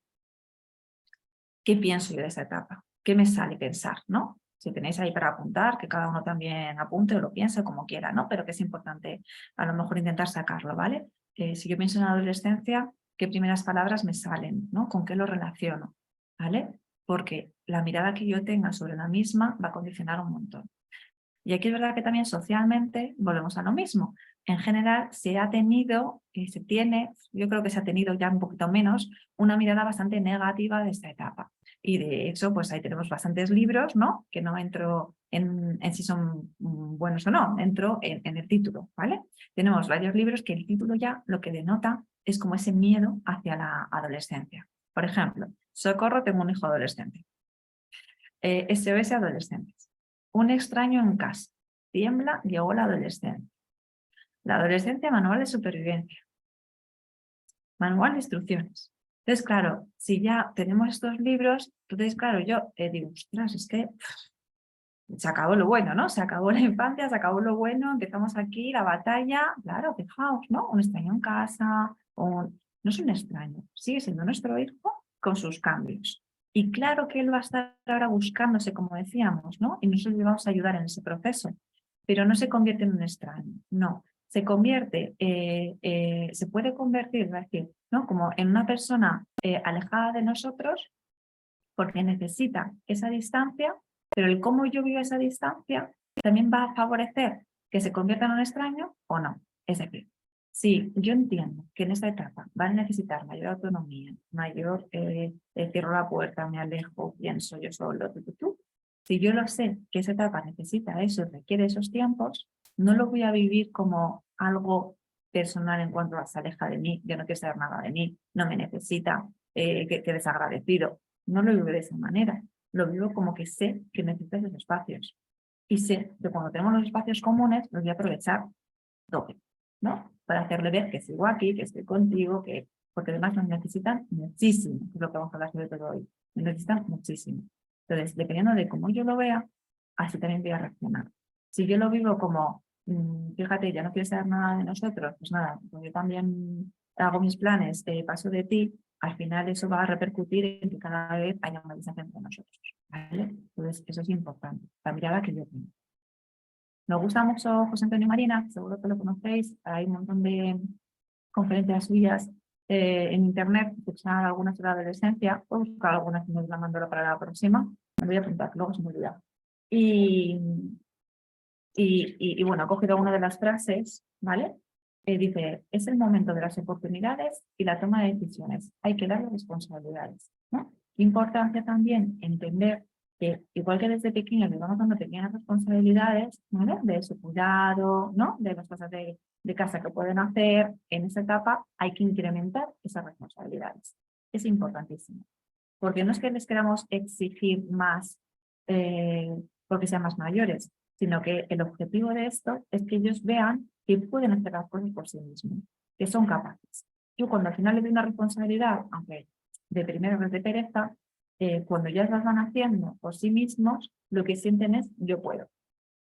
qué pienso yo de esa etapa, qué me sale pensar, ¿no? Si tenéis ahí para apuntar, que cada uno también apunte o lo piense como quiera, ¿no? Pero que es importante a lo mejor intentar sacarlo, ¿vale? Si yo pienso en la adolescencia, ¿qué primeras palabras me salen, ¿no? ¿Con qué lo relaciono? ¿Vale? Porque la mirada que yo tenga sobre la misma va a condicionar un montón. Y aquí es verdad que también socialmente volvemos a lo mismo. En general se ha tenido, se tiene, yo creo que se ha tenido ya un poquito menos, una mirada bastante negativa de esta etapa. Y de hecho, pues ahí tenemos bastantes libros, ¿no? Que no entro en si son buenos o no, entro en el título, ¿vale? Tenemos varios libros que el título ya lo que denota es como ese miedo hacia la adolescencia. Por ejemplo, Socorro, tengo un hijo adolescente. SOS Adolescentes. Un extraño en casa. Tiembla, llegó la adolescencia. La adolescencia, manual de supervivencia. Manual de instrucciones. Entonces, claro, si ya tenemos estos libros, entonces, claro, yo digo, ostras, es que se acabó lo bueno, ¿no? Se acabó la infancia, se acabó lo bueno, empezamos aquí la batalla. Claro, fijaos, ¿no? Un extraño en casa, no es un extraño, sigue siendo nuestro hijo con sus cambios. Y claro que él va a estar ahora buscándose, como decíamos, ¿no? Y nosotros le vamos a ayudar en ese proceso, pero no se convierte en un extraño, no. Se convierte, se puede convertir, es decir, ¿no? Como en una persona alejada de nosotros porque necesita esa distancia, pero el cómo yo vivo esa distancia también va a favorecer que se convierta en un extraño o no. Es decir, si yo entiendo que en esta etapa van a necesitar mayor autonomía, mayor cierro la puerta, me alejo, pienso yo solo, si yo lo sé que esa etapa necesita eso, requiere esos tiempos, no lo voy a vivir como algo personal en cuanto a se aleja de mí, yo no quiero saber nada de mí, no me necesita, que desagradecido. No lo vivo de esa manera, lo vivo como que sé que necesito esos espacios. Y sé que cuando tenemos los espacios comunes, los voy a aprovechar doble, ¿no? Para hacerle ver que sigo aquí, que estoy contigo, que porque además nos necesitan muchísimo, que es lo que vamos a hablar sobre todo hoy. Nos necesitan muchísimo. Entonces, dependiendo de cómo yo lo vea, así también voy a reaccionar. Si yo lo vivo como, fíjate, ya no quieres saber nada de nosotros, pues nada, pues yo también hago mis planes, paso de ti, al final eso va a repercutir en que cada vez haya una distancia entre nosotros, ¿vale? Entonces, eso es importante, la mirada que yo tengo. Nos gusta mucho José Antonio Marina, seguro que lo conocéis, hay un montón de conferencias suyas en internet, que son algunas de la adolescencia, puedo buscar algunas y nos la mando para la próxima, me voy a apuntar, luego se me olvida. Y bueno, he cogido una de las frases, ¿vale? Dice, es el momento de las oportunidades y la toma de decisiones. Hay que darle responsabilidades, ¿no? Importancia también entender que, igual que desde pequeños le vamos dando pequeñas responsabilidades, ¿vale? De su cuidado, ¿no? De las cosas de casa que pueden hacer, en esa etapa hay que incrementar esas responsabilidades. Es importantísimo. Porque no es que les queramos exigir más porque sean más mayores, sino que el objetivo de esto es que ellos vean que pueden hacer las cosas por sí mismos, que son capaces. Yo cuando al final les doy una responsabilidad, aunque de primero les de pereza, cuando ya las van haciendo por sí mismos, lo que sienten es yo puedo.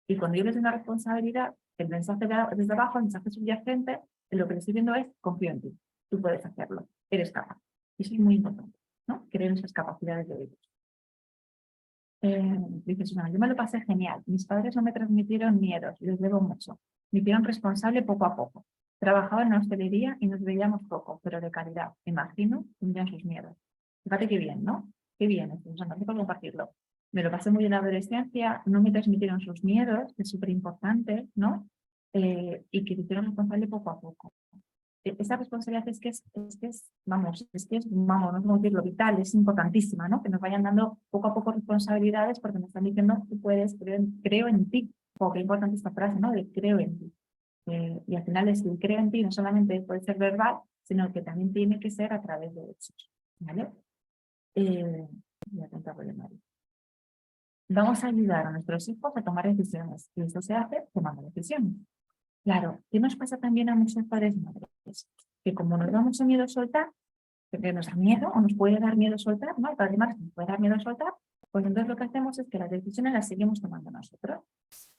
Y cuando yo les doy una responsabilidad, el mensaje desde abajo, el mensaje subyacente, lo que les estoy viendo es confío en ti, tú puedes hacerlo, eres capaz. Y eso es muy importante, ¿no? Creer esas capacidades de ellos. Dice Susana, yo me lo pasé genial. Mis padres no me transmitieron miedos, les debo mucho. Me hicieron responsable poco a poco. Trabajaba en la hostelería y nos veíamos poco, pero de calidad. Imagino, tendrían sus miedos. Fíjate qué bien, ¿no? Qué bien, Susana, gracias por compartirlo. Me lo pasé muy bien en la adolescencia, no me transmitieron sus miedos, que es súper importante, ¿no? Y que me hicieron responsable poco a poco. Esa responsabilidad vamos, no podemos decirlo, vital, es importantísima, ¿no? Que nos vayan dando poco a poco responsabilidades porque nos están diciendo, tú puedes, creo en ti. O qué importante esta frase, ¿no? De creo en ti. Y al final es el creo en ti no solamente puede ser verbal, sino que también tiene que ser a través de hechos, ¿vale? Vamos a ayudar a nuestros hijos a tomar decisiones y eso se hace tomando decisiones. Claro, ¿qué nos pasa también a muchos padres y madres? Que como nos da mucho miedo soltar, porque nos da miedo o nos puede dar miedo soltar, ¿no? Al padre y madre nos puede dar miedo soltar, pues entonces lo que hacemos es que las decisiones las seguimos tomando nosotros.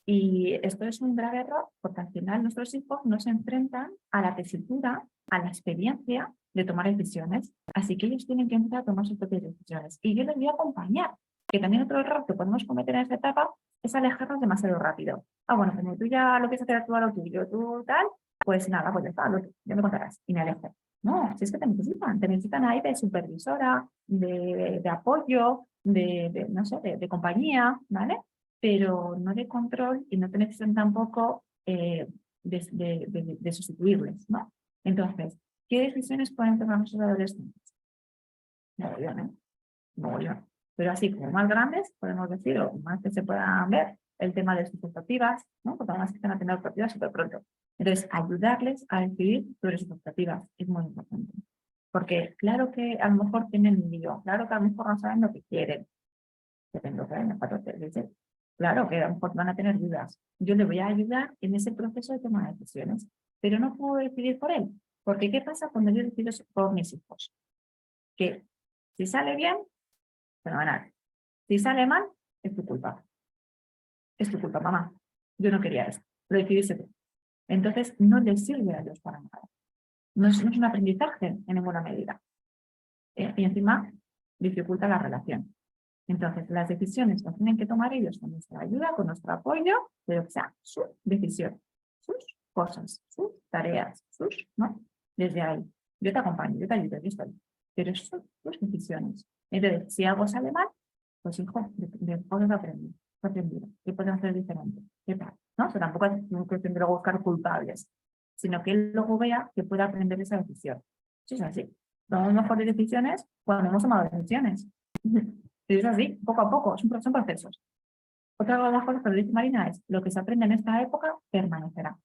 Y esto es un grave error porque al final nuestros hijos no se enfrentan a la tesitura, a la experiencia de tomar decisiones. Así que ellos tienen que empezar a tomar sus propias decisiones. Y yo les voy a acompañar, que también otro error que podemos cometer en esta etapa es alejarnos demasiado rápido. Bueno, como tú ya lo quieres hacer tú a lo tuyo, tú tal, pues nada, pues ya está, ya me contarás. Y me alejo. No, si es que te necesitan ahí de supervisora, de apoyo, no sé, de compañía, ¿vale? Pero no de control y no te necesitan tampoco de sustituirles, ¿no? Entonces, ¿qué decisiones pueden tomar nuestros adolescentes? Mogollón. Pero así como más grandes, podemos decir, o más que se puedan ver, el tema de sus expectativas, ¿no? Porque además están haciendo expectativas súper pronto. Entonces, ayudarles a decidir sobre sus expectativas es muy importante. Porque claro que a lo mejor tienen un lío, claro que a lo mejor no saben lo que quieren. Depende de los 14 veces. Claro que a lo mejor van a tener dudas. Yo le voy a ayudar en ese proceso de toma de decisiones, pero no puedo decidir por él. Porque ¿qué pasa cuando yo decido por mis hijos? Que si sale bien, fenomenal. Si sale mal, es tu culpa. es tu culpa, mamá. Yo no quería esto, lo decidiste tú. Entonces, no les sirve a ellos para nada. No es un aprendizaje en ninguna medida. Y encima, dificulta la relación. Entonces, las decisiones las tienen que tomar ellos con nuestra ayuda, con nuestro apoyo, pero que sea su decisión, sus cosas, sus tareas, ¿no? Desde ahí. Yo te acompaño, yo te ayudo, yo estoy. Pero son tus decisiones. Entonces, si algo sale mal, pues hijo, de cosas aprendido. ¿Qué podemos hacer diferente? ¿Qué tal? ¿No? O sea, tampoco es cuestión de luego buscar culpables, sino que él luego vea que puede aprender esa decisión. Eso es así. Tomamos mejores decisiones cuando hemos tomado decisiones. Y es así, poco a poco, son procesos. Otra de las cosas que dice Marina es, lo que se aprende en esta época permanecerá.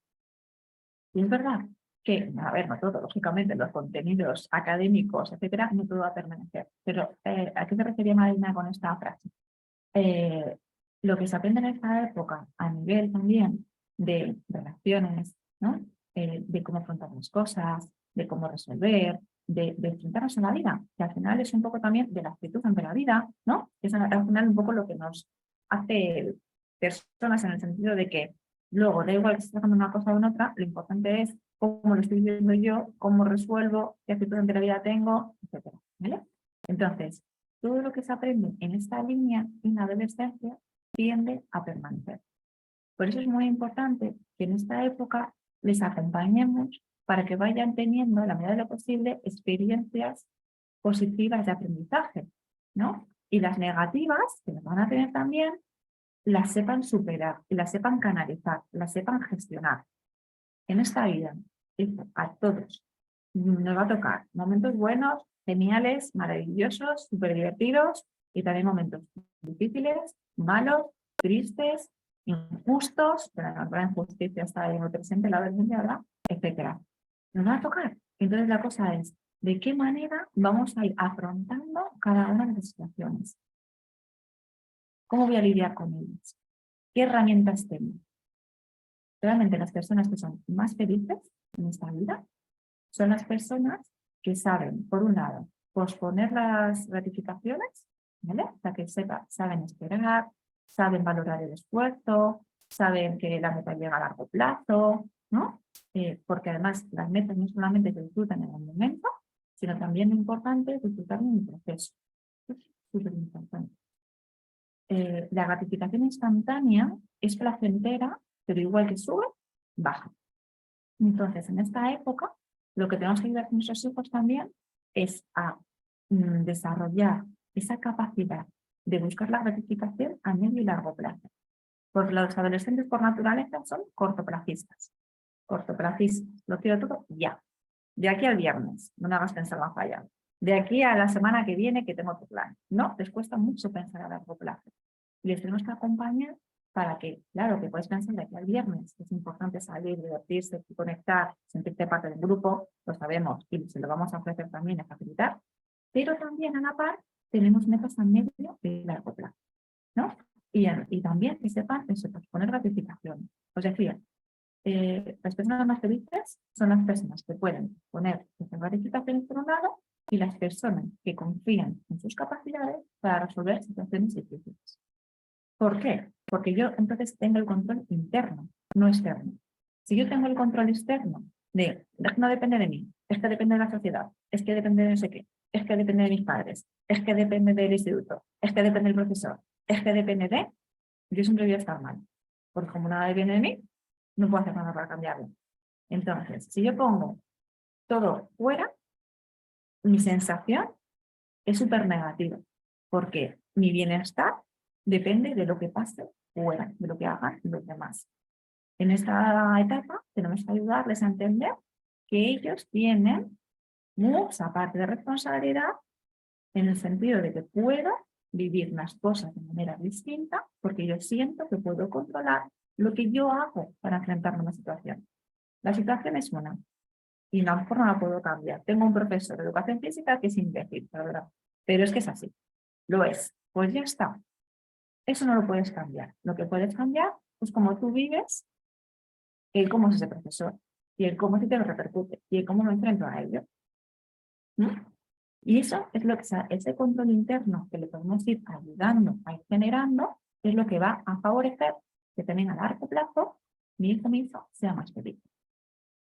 Y es verdad que, a ver, no todo, lógicamente, los contenidos académicos, etcétera, no todo va a permanecer. Pero, ¿a qué se refería Marina con esta frase? Lo que se aprende en esta época, a nivel también de relaciones, ¿no? De cómo afrontar las cosas, de cómo resolver, de enfrentarnos a la vida, que al final es un poco también de la actitud ante la vida, ¿no? Es al final un poco lo que nos hace personas en el sentido de que luego da igual que esté haciendo una cosa o en otra, lo importante es cómo lo estoy viviendo yo, cómo resuelvo, qué actitud ante la vida tengo, etcétera, ¿vale? Entonces, todo lo que se aprende en esta línea en la adolescencia tiende a permanecer. Por eso es muy importante que en esta época les acompañemos para que vayan teniendo, a la medida de lo posible, experiencias positivas de aprendizaje, ¿no? Y las negativas, que las van a tener también, las sepan superar, y las sepan canalizar, las sepan gestionar. En esta vida, a todos, nos va a tocar momentos buenos, geniales, maravillosos, súper divertidos, y también momentos difíciles, malos, tristes, injustos, pero la injusticia está ahí muy presente, la verdad, etcétera. Nos va a tocar. Entonces la cosa es, ¿de qué manera vamos a ir afrontando cada una de las situaciones? ¿Cómo voy a lidiar con ellas? ¿Qué herramientas tengo? Realmente las personas que son más felices en esta vida son las personas que saben, por un lado, posponer las gratificaciones, ¿vale? O sea, que saben esperar, saben valorar el esfuerzo, saben que la meta llega a largo plazo, ¿no? Porque además las metas no solamente se disfrutan en el momento, sino también lo importante es disfrutar en el proceso. Es súper importante. La gratificación instantánea es placentera, pero igual que sube, baja. Entonces, en esta época, lo que tenemos que ayudar con nuestros hijos también es a desarrollar esa capacidad de buscar la gratificación a medio y largo plazo. Porque los adolescentes por naturaleza son cortoplacistas. Cortoplacistas, lo quiero todo ya. De aquí al viernes, no me hagas pensar más allá. De aquí a la semana que viene que tengo otro plan. No, les cuesta mucho pensar a largo plazo. Les tenemos que acompañar para que, claro, que puedes pensar de aquí al viernes, que es importante salir, divertirse, conectar, sentirte parte del grupo, lo sabemos y se lo vamos a ofrecer también a facilitar, pero también a la par tenemos metas a medio y largo plazo, ¿no? Y también que sepan eso, pues, poner gratificación. Os decía, las personas más felices son las personas que pueden poner esas gratificaciones por un lado y las personas que confían en sus capacidades para resolver situaciones difíciles. ¿Por qué? Porque yo entonces tengo el control interno, no externo. Si yo tengo el control externo de no depende de mí, es que depende de la sociedad, es que depende de no sé qué, es que depende de mis padres, es que depende del instituto, es que depende del profesor, es que depende de... Yo siempre voy a estar mal, porque como nada depende de mí, no puedo hacer nada para cambiarlo. Entonces, si yo pongo todo fuera, mi sensación es súper negativa, porque mi bienestar depende de lo que pase fuera, de lo que hagan los demás. En esta etapa tenemos que ayudarles a entender que ellos tienen mucha parte de responsabilidad en el sentido de que puedo vivir las cosas de manera distinta porque yo siento que puedo controlar lo que yo hago para enfrentarme a una situación. La situación es una y a lo mejor no la puedo cambiar. Tengo un profesor de educación física que es imbécil, la verdad, pero es que es así. Lo es. Pues ya está. Eso no lo puedes cambiar. Lo que puedes cambiar es cómo tú vives, el cómo es ese profesor, y el cómo se te lo repercute, y el cómo me enfrento a ello. ¿No? Y eso es lo que ese control interno que le podemos ir ayudando a ir generando, es lo que va a favorecer que también a largo plazo mi hijo o mi hija sea más feliz.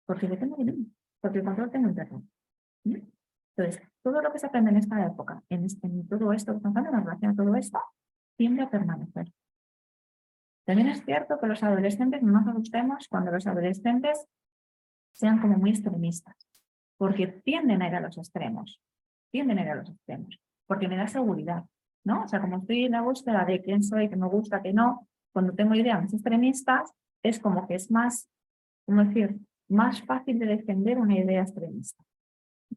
Porque depende de mí, porque el control tengo interno. Entonces, todo lo que se aprende en esta época, en todo esto que estamos hablando, en relación a todo esto, tiende a permanecer. También es cierto que los adolescentes, no nos asustemos cuando los adolescentes sean como muy extremistas, porque tienden a ir a los extremos, porque me da seguridad, ¿no? O sea, como estoy en la búsqueda de quién soy, que me gusta, que no, cuando tengo ideas más extremistas, es como que es más, ¿cómo decir?, más fácil de defender una idea extremista.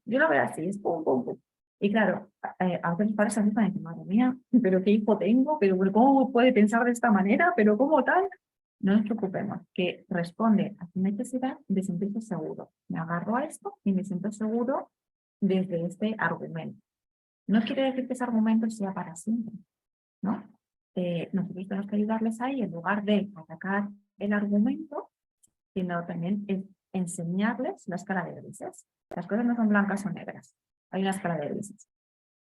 Yo lo veo así, es pum, pum, pum. Y claro, a veces los padres así dicen, madre mía, pero qué hijo tengo, pero cómo puede pensar de esta manera, pero cómo tal. No nos preocupemos, que responde a su necesidad de sentirse seguro. Me agarro a esto y me siento seguro desde este argumento. No quiere decir que ese argumento sea para siempre, ¿no? Nosotros tenemos que ayudarles ahí en lugar de atacar el argumento, sino también enseñarles la escala de grises. Las cosas no son blancas o negras, hay una escala de grises.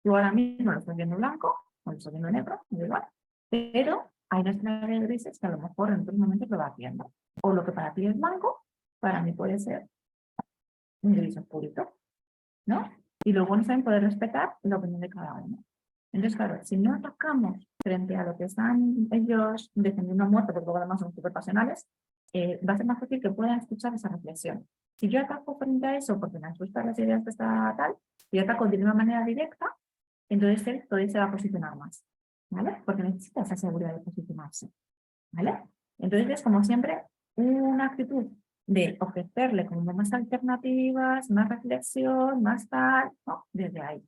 Tú ahora mismo lo estás viendo blanco, o lo estás viendo negro, da igual, pero hay una escala de grises que a lo mejor en otros momentos lo vas viendo. O lo que para ti es blanco, para mí puede ser un gris oscurito, ¿no? Y lo bueno es también poder respetar la opinión de cada uno. Entonces, claro, si no atacamos frente a lo que están ellos defendiendo a muerte, porque luego además son súper pasionales, va a ser más fácil que puedan escuchar esa reflexión. Si yo ataco frente a eso porque me gustan las ideas de esta tal, y ataco de una manera directa, entonces él todavía se va a posicionar más, ¿vale? Porque necesita esa seguridad de posicionarse, ¿vale? Entonces es como siempre una actitud de ofrecerle como más alternativas, más reflexión, más tal, ¿no? Desde ahí,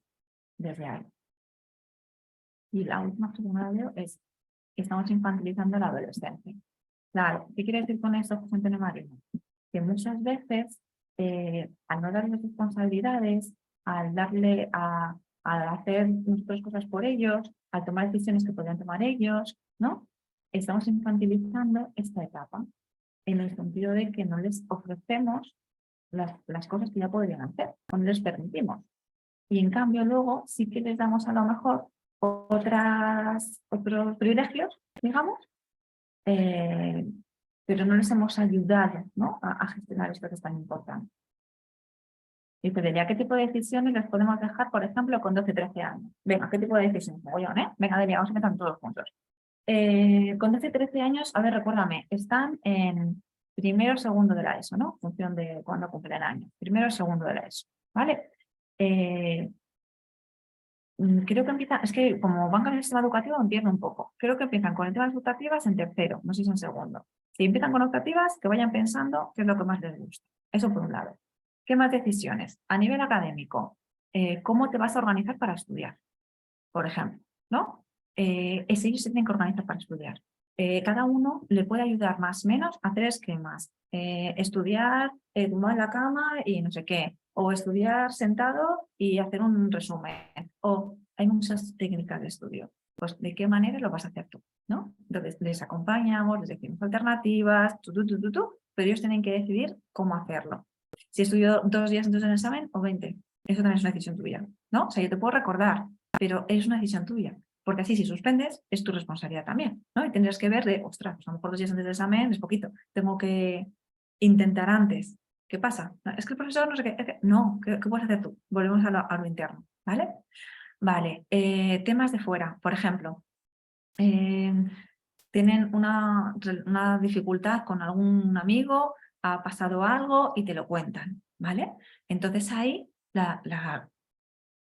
desde ahí. Y la última pregunta que veo es que estamos infantilizando a la adolescencia. Claro, ¿qué quiere decir con eso, José Antonio Marino? Que muchas veces, al no darles responsabilidades, al darle a hacer nuestras cosas por ellos, al tomar decisiones que podrían tomar ellos, ¿no? Estamos infantilizando esta etapa, en el sentido de que no les ofrecemos las cosas que ya podrían hacer, o no les permitimos. Y en cambio luego sí que les damos a lo mejor otros privilegios, digamos, pero no les hemos ayudado, ¿no?, a gestionar esto que es tan importante. Y te diría, ¿qué tipo de decisiones les podemos dejar, por ejemplo, con 12, 13 años? Venga, ¿qué tipo de decisiones? Venga, Delia, vamos a meter todos juntos. Con 12, 13 años, a ver, recuérdame, están en primero o segundo de la ESO, ¿no? En función de cuándo cumple el año. Primero o segundo de la ESO, ¿vale? Creo que empiezan, es que como van con el sistema educativo entiendo un poco. Creo que empiezan con el tema de optativas en tercero, no sé si en segundo. Si empiezan con optativas, que vayan pensando qué es lo que más les gusta. Eso por un lado. ¿Qué más decisiones? A nivel académico, ¿cómo te vas a organizar para estudiar? Por ejemplo, ¿no? Ellos se tienen que organizar para estudiar. Cada uno le puede ayudar más o menos a hacer esquemas. Estudiar tumbado en la cama y no sé qué. O estudiar sentado y hacer un resumen. O hay muchas técnicas de estudio. Pues de qué manera lo vas a hacer tú, ¿no? Entonces les acompañamos, les decimos alternativas, pero ellos tienen que decidir cómo hacerlo. Si estudio 2 días antes del examen o 20, eso también es una decisión tuya, ¿no? O sea, yo te puedo recordar, pero es una decisión tuya. Porque así, si suspendes, es tu responsabilidad también, ¿no? Y tendrás que ver de, ostras, pues a lo mejor 2 días antes del examen es poquito. Tengo que intentar antes. ¿Qué pasa? Es que el profesor no sé qué. No, ¿qué puedes hacer tú? Volvemos a lo interno, ¿vale? Vale, temas de fuera, por ejemplo. Tienen una dificultad con algún amigo, ha pasado algo y te lo cuentan, ¿vale? Entonces ahí la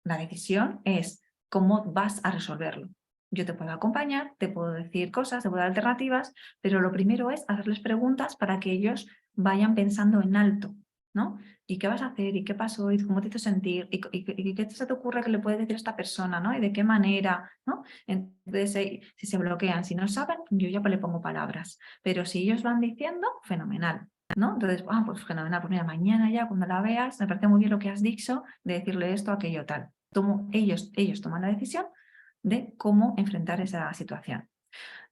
decisión es cómo vas a resolverlo. Yo te puedo acompañar, te puedo decir cosas, te puedo dar alternativas, pero lo primero es hacerles preguntas para que ellos vayan pensando en alto, ¿no? ¿Y qué vas a hacer? ¿Y qué pasó? ¿Y cómo te hizo sentir? ¿Y qué se te ocurre que le puede decir a esta persona? ¿No? ¿Y de qué manera? ¿No? Entonces, si se bloquean, si no saben, yo ya le pongo palabras. Pero si ellos van diciendo, fenomenal, ¿no? Entonces, pues fenomenal, pues mira, mañana ya cuando la veas, me parece muy bien lo que has dicho de decirle esto, aquello, tal. Ellos toman la decisión de cómo enfrentar esa situación.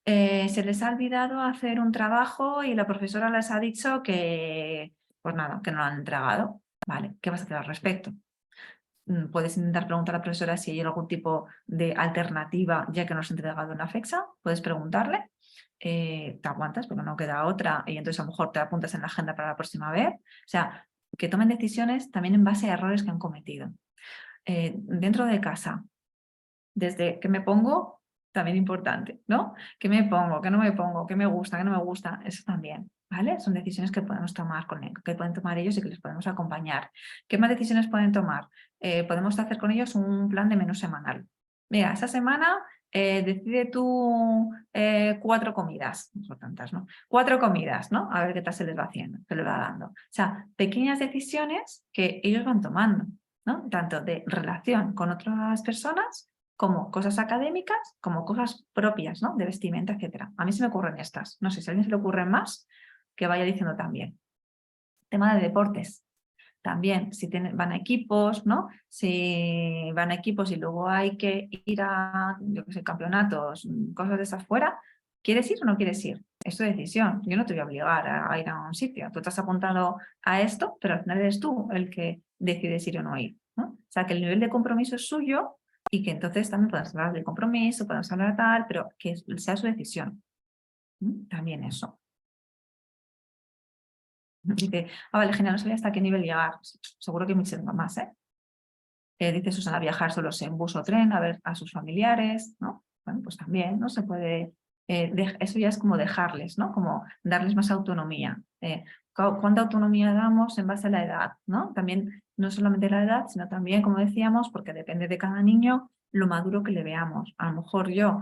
Se les ha olvidado hacer un trabajo y la profesora les ha dicho que, pues nada, que no lo han entregado. Vale, ¿qué vas a hacer al respecto? Puedes intentar preguntar a la profesora si hay algún tipo de alternativa ya que no se ha entregado en la fecha. Puedes preguntarle. te aguantas porque no queda otra y entonces a lo mejor te apuntas en la agenda para la próxima vez. O sea, que tomen decisiones también en base a errores que han cometido. Dentro de casa, desde que me pongo, también importante, ¿no? ¿Qué me pongo? ¿Qué no me pongo? ¿Qué me gusta? ¿Qué no me gusta? Eso también, ¿vale? Son decisiones que podemos tomar que pueden tomar ellos y que les podemos acompañar. ¿Qué más decisiones pueden tomar? Podemos hacer con ellos un plan de menú semanal. Mira, esa semana decide tú 4 comidas, no son tantas, ¿no? 4 comidas, ¿no? A ver qué tal se les va haciendo, se les va dando. O sea, pequeñas decisiones que ellos van tomando, ¿no? Tanto de relación con otras personas como cosas académicas, como cosas propias, ¿no? De vestimenta, etcétera. A mí se me ocurren estas. No sé si a alguien se le ocurren más, que vaya diciendo también. Tema de deportes. También, si van a equipos, ¿no? Si van a equipos y luego hay que ir a, yo qué sé, campeonatos, cosas de esas fuera, ¿quieres ir o no quieres ir? Es tu decisión. Yo no te voy a obligar a ir a un sitio. Tú te has apuntado a esto, pero al final eres tú el que decides ir o no ir, ¿no? O sea, que el nivel de compromiso es suyo y que entonces también podemos hablar del compromiso, podemos hablar tal, pero que sea su decisión. También eso. Dice, vale, genial, no sabía hasta qué nivel llegar. Seguro que muchísimo más, ¿eh? Dice Susana, viajar solo en bus o tren, a ver a sus familiares, ¿no? Bueno, pues también, ¿no? Se puede, eso ya es como dejarles, ¿no? Como darles más autonomía. ¿Cuánta autonomía damos en base a la edad, ¿no? También, no solamente la edad, sino también, como decíamos, porque depende de cada niño, lo maduro que le veamos. A lo mejor yo,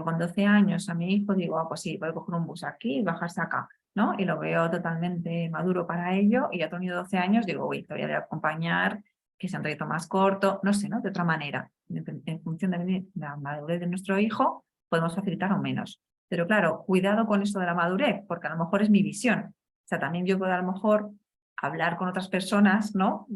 con 12 años, a mi hijo digo, pues sí, voy a coger un bus aquí y bajarse acá, ¿no? Y lo veo totalmente maduro para ello, y ya tenido 12 años, digo, uy, te voy a acompañar, que sea un trayecto más corto, no sé, ¿no? De otra manera, en función de la madurez de nuestro hijo, podemos facilitar o menos. Pero claro, cuidado con esto de la madurez, porque a lo mejor es mi visión. O sea, también yo puedo a lo mejor hablar con otras personas, ¿no?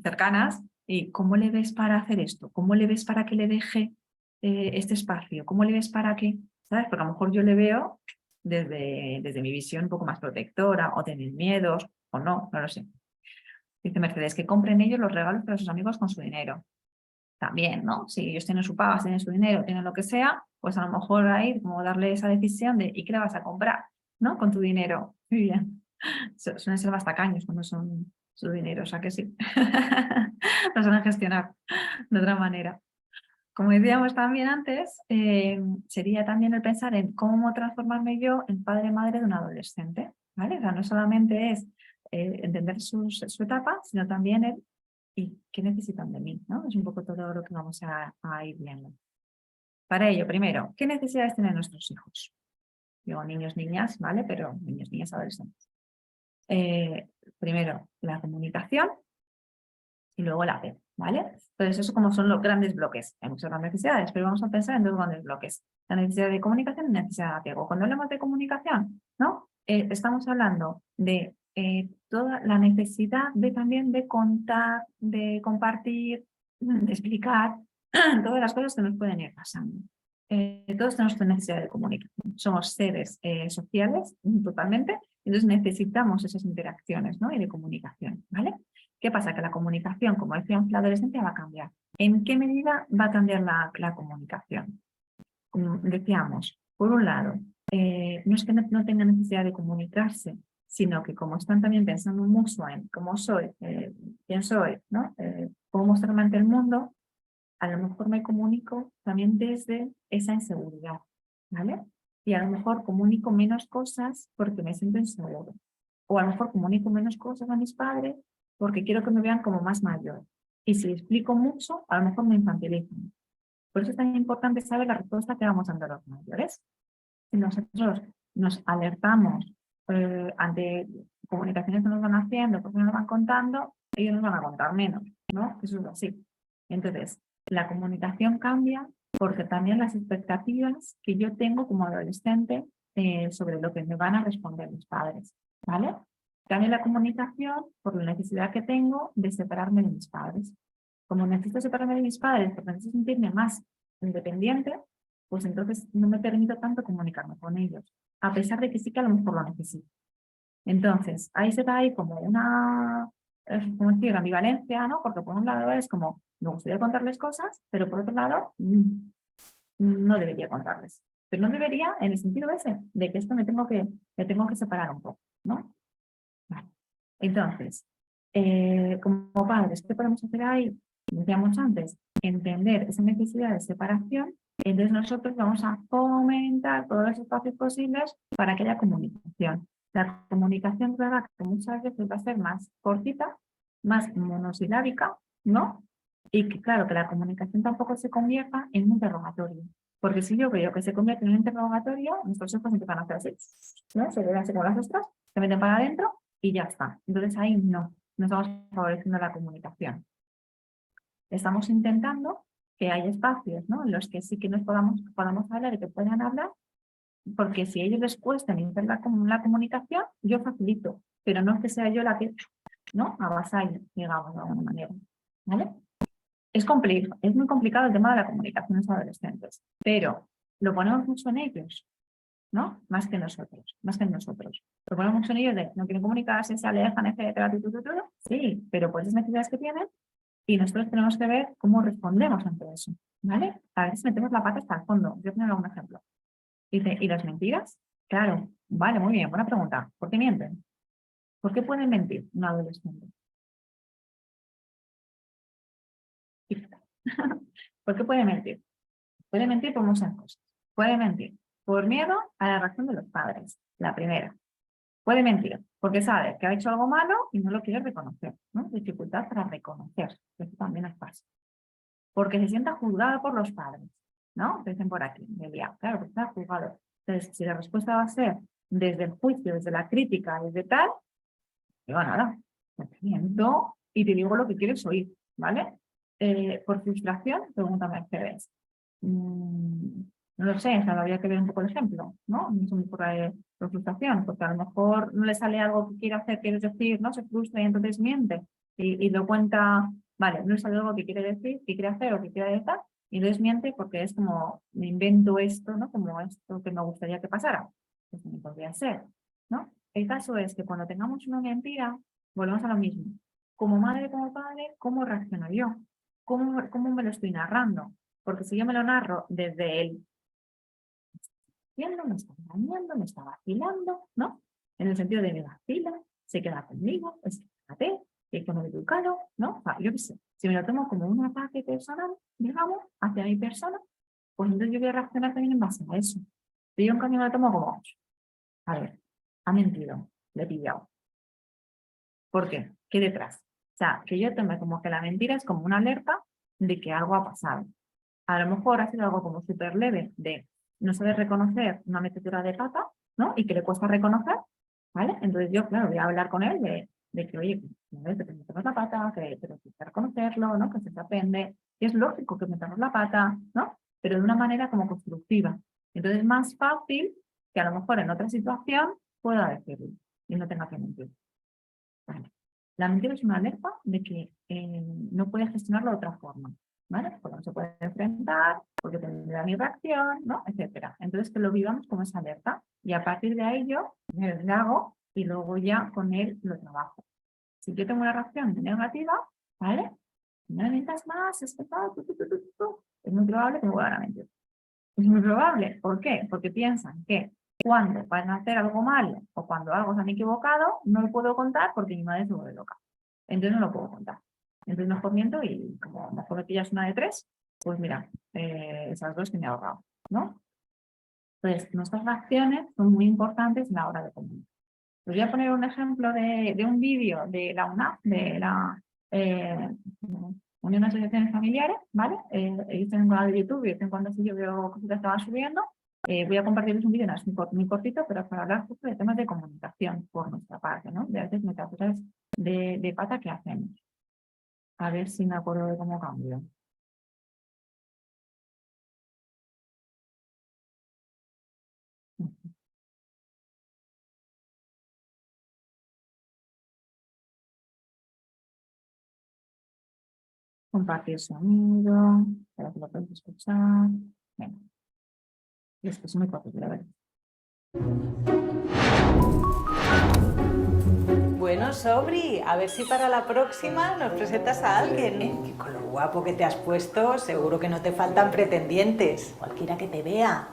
Cercanas, y ¿cómo le ves para hacer esto? ¿Cómo le ves para que le deje este espacio? ¿Cómo le ves para que, ¿sabes? Porque a lo mejor yo le veo desde mi visión un poco más protectora, o tener miedos, o no, no lo sé. Dice Mercedes, que compren ellos los regalos para sus amigos con su dinero. También, ¿no? Si ellos tienen su paga, tienen su dinero, tienen lo que sea, pues a lo mejor ahí como darle esa decisión de ¿y qué le vas a comprar? ¿No? Con tu dinero. Muy bien. Suelen ser más tacaños cuando son su dinero, o sea que sí. Lo saben gestionar de otra manera. Como decíamos también antes, sería también el pensar en cómo transformarme yo en padre-madre de un adolescente, ¿vale? O sea, no solamente es entender su etapa, sino también el y qué necesitan de mí, ¿no? Es un poco todo lo que vamos a ir viendo. Para ello, primero, ¿qué necesidades tienen nuestros hijos? Digo niños, niñas, ¿vale? Pero niños, niñas, adolescentes. Primero, la comunicación y luego el apego, ¿vale? Entonces, eso como son los grandes bloques. Hay muchas grandes necesidades, pero vamos a pensar en 2 grandes bloques. La necesidad de comunicación y la necesidad de apego. Cuando hablamos de comunicación, ¿no? Estamos hablando de toda la necesidad de también de contar, de compartir, de explicar todas las cosas que nos pueden ir pasando. Todos tenemos necesidad de comunicación. Somos seres sociales totalmente, entonces necesitamos esas interacciones, ¿no? Y de comunicación, ¿vale? ¿Qué pasa? Que la comunicación, como decíamos, la adolescencia va a cambiar. ¿En qué medida va a cambiar la comunicación? Como decíamos, por un lado, no es que no tengan necesidad de comunicarse, sino que como están también pensando mucho en cómo soy, quién soy, ¿no? Cómo mostrarme ante el mundo, a lo mejor me comunico también desde esa inseguridad, ¿vale? Y a lo mejor comunico menos cosas porque me siento inseguro. O a lo mejor comunico menos cosas a mis padres porque quiero que me vean como más mayor. Y si explico mucho, a lo mejor me infantilizan. Por eso es tan importante saber la respuesta que vamos dando a los mayores. Si nosotros nos alertamos ante comunicaciones que nos van haciendo, cosas que nos van contando, ellos nos van a contar menos, ¿no? Eso es así. Entonces, la comunicación cambia porque también las expectativas que yo tengo como adolescente sobre lo que me van a responder mis padres, ¿vale? Cambia la comunicación por la necesidad que tengo de separarme de mis padres. Como necesito separarme de mis padres porque necesito sentirme más independiente, pues entonces no me permito tanto comunicarme con ellos, a pesar de que sí que a lo mejor lo necesito. Entonces, ahí se da ahí como una, como decir, ambivalencia, ¿no? Porque por un lado es como, me gustaría contarles cosas, pero por otro lado, no debería contarles. pero no debería en el sentido ese, de que esto me tengo que separar un poco, ¿no? Vale. Entonces, como padres, ¿qué podemos hacer ahí? Como decíamos antes, entender esa necesidad de separación, entonces nosotros vamos a fomentar todos los espacios posibles para que haya comunicación. La comunicación, ¿verdad?, que muchas veces va a ser más cortita, más monosilábica, ¿no? Y que claro, que la comunicación tampoco se convierta en un interrogatorio. Porque si yo veo que se convierte en un interrogatorio, nuestros hijos empiezan a hacer así, ¿no? Se ven así como las ostras, se meten para adentro y ya está. Entonces ahí no estamos favoreciendo la comunicación. Estamos intentando que haya espacios, ¿no?, en los que sí que nos podamos hablar y que puedan hablar, porque si a ellos les cuesta iniciar la comunicación, yo facilito, pero no es que sea yo la que, ¿no?, avasalle, digamos, de alguna manera. ¿Vale? Es muy complicado el tema de la comunicación en los adolescentes, pero lo ponemos mucho en ellos, ¿no? Más que nosotros. Lo ponemos mucho en ellos de no quieren comunicarse, se alejan, etcétera, todo. Sí, pero por esas necesidades que tienen, y nosotros tenemos que ver cómo respondemos ante eso, ¿vale? A ver si metemos la pata hasta el fondo. Voy a poner algún ejemplo. Dice, ¿y las mentiras? Claro, vale, muy bien, buena pregunta. ¿Por qué mienten? ¿Por qué pueden mentir un adolescente? ¿Por qué puede mentir? Puede mentir por muchas cosas. Puede mentir por miedo a la reacción de los padres, la primera. Puede mentir porque sabe que ha hecho algo malo y no lo quiere reconocer, ¿no? Dificultad para reconocer, eso también es fácil. Porque se sienta juzgado por los padres, ¿no? Dicen por aquí, claro, porque está juzgado. Entonces, si la respuesta va a ser desde el juicio, desde la crítica, desde tal, digo, nada, te miento y te digo lo que quieres oír, ¿vale? Por frustración, pregúntame, Mercedes. No lo sé, o sea, habría que ver un poco el ejemplo, ¿no? No se me ocurre por frustración, porque a lo mejor no le sale algo que quiere hacer, quiere decir, ¿no? Se frustra y entonces miente y lo cuenta, vale, no le sale algo que quiere decir, que quiere hacer o que quiere decir, y entonces miente porque es como, me invento esto, ¿no? Como esto que me gustaría que pasara. Pues no podría ser, ¿no? El caso es que cuando tengamos una mentira, volvemos a lo mismo. Como madre, como padre, ¿cómo reacciono yo? ¿Cómo me lo estoy narrando? Porque si yo me lo narro desde el me está engañando, me está vacilando, ¿no? En el sentido de me vacila, se queda conmigo, es que fíjate, que no me he educado, ¿no? O sea, yo qué sé, si me lo tomo como un ataque personal, digamos, hacia mi persona, pues entonces yo voy a reaccionar también en base a eso. Si yo en cambio me lo tomo como, a ver, ha mentido, le he pillado. ¿Por qué? ¿Qué detrás? O sea, que yo tome como que la mentira es como una alerta de que algo ha pasado. A lo mejor ha sido algo como súper leve de no saber reconocer una metedura de pata, ¿no? Y que le cuesta reconocer, ¿vale? Entonces yo, claro, voy a hablar con él de que, oye, que te metemos la pata, que te cuesta reconocerlo, ¿no? Que se te aprende. Y es lógico que metamos la pata, ¿no? Pero de una manera como constructiva. Entonces es más fácil que a lo mejor en otra situación pueda decirlo y no tenga que mentir. Vale. La mentira es una alerta de que no puede gestionarlo de otra forma, ¿vale? Porque no se puede enfrentar, porque tendrá mi reacción, ¿no? Etcétera. Entonces que lo vivamos como esa alerta y a partir de ahí yo me lo hago y luego ya con él lo trabajo. Si yo tengo una reacción negativa, ¿vale? No me mientas más, es que es muy probable que me vuelvan a mentir. Es muy probable. ¿Por qué? Porque piensan que cuando van a hacer algo malo o cuando algo se han equivocado, no lo puedo contar porque mi madre se vuelve loca. Entonces no lo puedo contar. Entonces mejor miento y como mejor me pillas una de tres, pues mira, esas dos que me he ahorrado, ¿no? Entonces nuestras reacciones son muy importantes a la hora de comunicar. Les voy a poner un ejemplo de un vídeo de la UNAF, de la Unión de Asociaciones Familiares, ¿vale? Ellos tienen un canal de YouTube y de vez en cuando sí yo veo cositas que van subiendo. Voy a compartirles un vídeo, no es muy cortito, pero para hablar justo de temas de comunicación por nuestra parte, ¿no? De a veces metáforas de pata que hacemos. A ver si me acuerdo de cómo cambio. Compartir sonido, para que lo podáis escuchar. Venga. Esto es muy cortito, la verdad. Bueno, Sobri, a ver si para la próxima nos presentas a alguien. Que con lo guapo que te has puesto, seguro que no te faltan pretendientes. Cualquiera que te vea.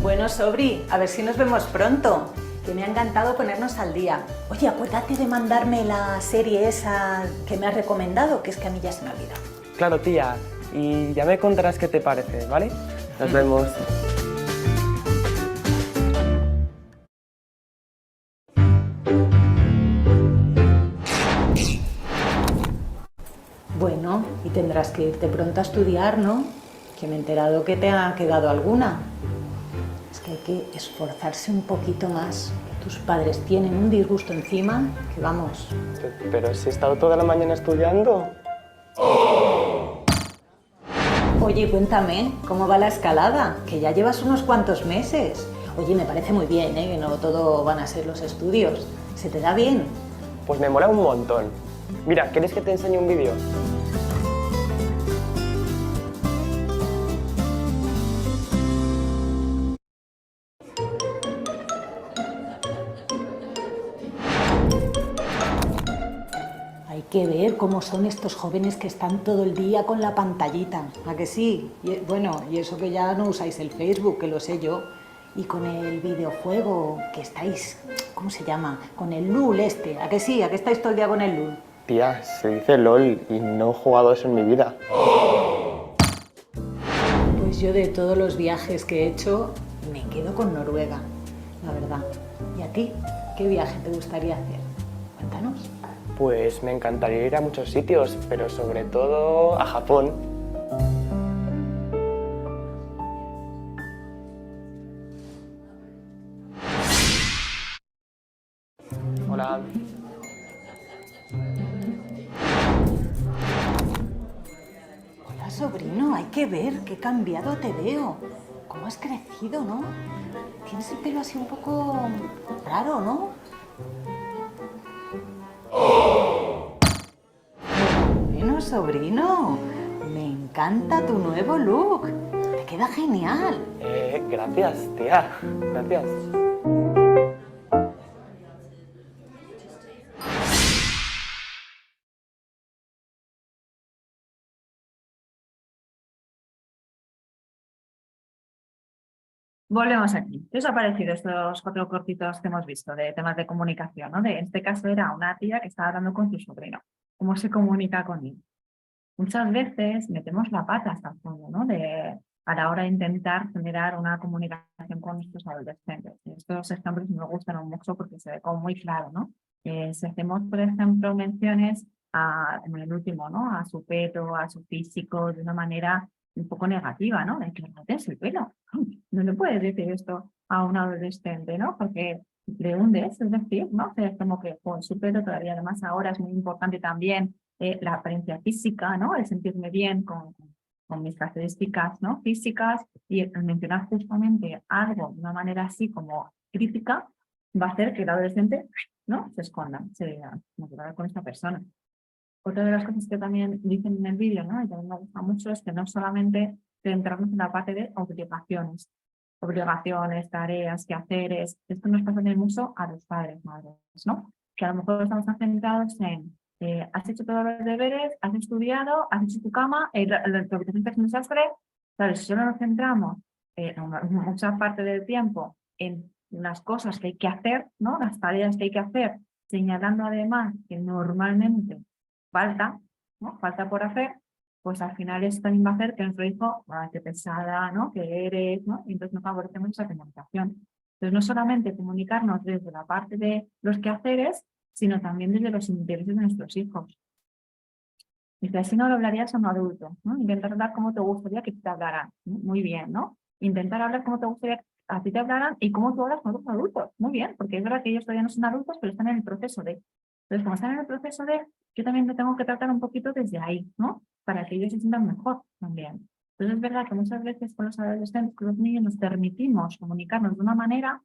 Bueno, Sobri, a ver si nos vemos pronto, que me ha encantado ponernos al día. Oye, acuérdate de mandarme la serie esa que me has recomendado, que es que a mí ya se me ha olvidado. Claro, tía, y ya me contarás qué te parece, ¿vale? Nos vemos. Bueno, y tendrás que irte pronto a estudiar, ¿no? Que me he enterado que te ha quedado alguna. Es que hay que esforzarse un poquito más. Tus padres tienen un disgusto encima que vamos. Pero si he estado toda la mañana estudiando. Oye, cuéntame, ¿cómo va la escalada? Que ya llevas unos cuantos meses. Oye, me parece muy bien, ¿eh? Que no todo van a ser los estudios. ¿Se te da bien? Pues me mola un montón. Mira, ¿quieres que te enseñe un vídeo? Hay que ver cómo son estos jóvenes que están todo el día con la pantallita. ¿A que sí? Bueno, y eso que ya no usáis el Facebook, que lo sé yo. Y con el videojuego que estáis, ¿cómo se llama? Con el LUL este. ¿A que sí? ¿A que estáis todo el día con el LUL? Tía, se dice LOL y no he jugado eso en mi vida. Pues yo de todos los viajes que he hecho, me quedo con Noruega, la verdad. ¿Y a ti? ¿Qué viaje te gustaría hacer? Cuéntanos. Pues me encantaría ir a muchos sitios, pero sobre todo a Japón. Hola. Hola, sobrino, hay que ver qué cambiado te veo. ¿Cómo has crecido, no? Tienes el pelo así un poco raro, ¿no? Bueno, sobrino, me encanta tu nuevo look. Te queda genial. Gracias, tía. Gracias. Volvemos aquí. ¿Qué os ha parecido estos 4 cortitos que hemos visto de temas de comunicación, ¿no? En este caso era una tía que estaba hablando con su sobrino. ¿Cómo se comunica con él? Muchas veces metemos la pata hasta el fondo, ¿no? A la hora de intentar generar una comunicación con nuestros adolescentes. Estos ejemplos me gustan mucho porque se ve como muy claro, ¿no? Si hacemos, por ejemplo, menciones en el último, ¿no? A su pelo, a su físico, de una manera un poco negativa, ¿no? De que no tienes el pelo. No le puedes decir esto a un adolescente, ¿no? Porque le hundes, es decir, ¿no? O sea, es como que con su pelo todavía, además ahora es muy importante también la apariencia física, ¿no? El sentirme bien con mis características, ¿no? Físicas, y el mencionar justamente algo de una manera así como crítica va a hacer que el adolescente, ¿no? Se esconda, se motivará con esta persona. Otra de las cosas que también dicen en el vídeo, ¿no? Y también me gusta mucho, es que no solamente centrarnos en la parte de obligaciones, tareas, quehaceres. Esto nos pasa también mucho a los padres, madres, ¿no? Que a lo mejor estamos centrados en has hecho todos los deberes, has estudiado, has hecho tu cama, lo que te sientes un desastre. Claro, si solo nos centramos mucha parte del tiempo en las cosas que hay que hacer, ¿no? Las tareas que hay que hacer, señalando además que normalmente falta, ¿no? Falta por hacer, pues al final esto también va a hacer que nuestro hijo, qué pesada, ¿no? Que eres, ¿no? Y entonces no favorecemos esa comunicación. Entonces no solamente comunicarnos desde la parte de los quehaceres, sino también desde los intereses de nuestros hijos. Dice, así no lo hablarías a un adulto, ¿no? Intentar hablar como te gustaría que te hablaran, ¿no? Muy bien, ¿no? Intentar hablar como te gustaría que a ti te hablaran y cómo tú hablas con otros adultos, muy bien, porque es verdad que ellos todavía no son adultos, pero están en el proceso de. Entonces, como están en el proceso de, yo también me tengo que tratar un poquito desde ahí, ¿no? Para que ellos se sientan mejor también. Entonces, es verdad que muchas veces con los adolescentes, con los niños, nos permitimos comunicarnos de una manera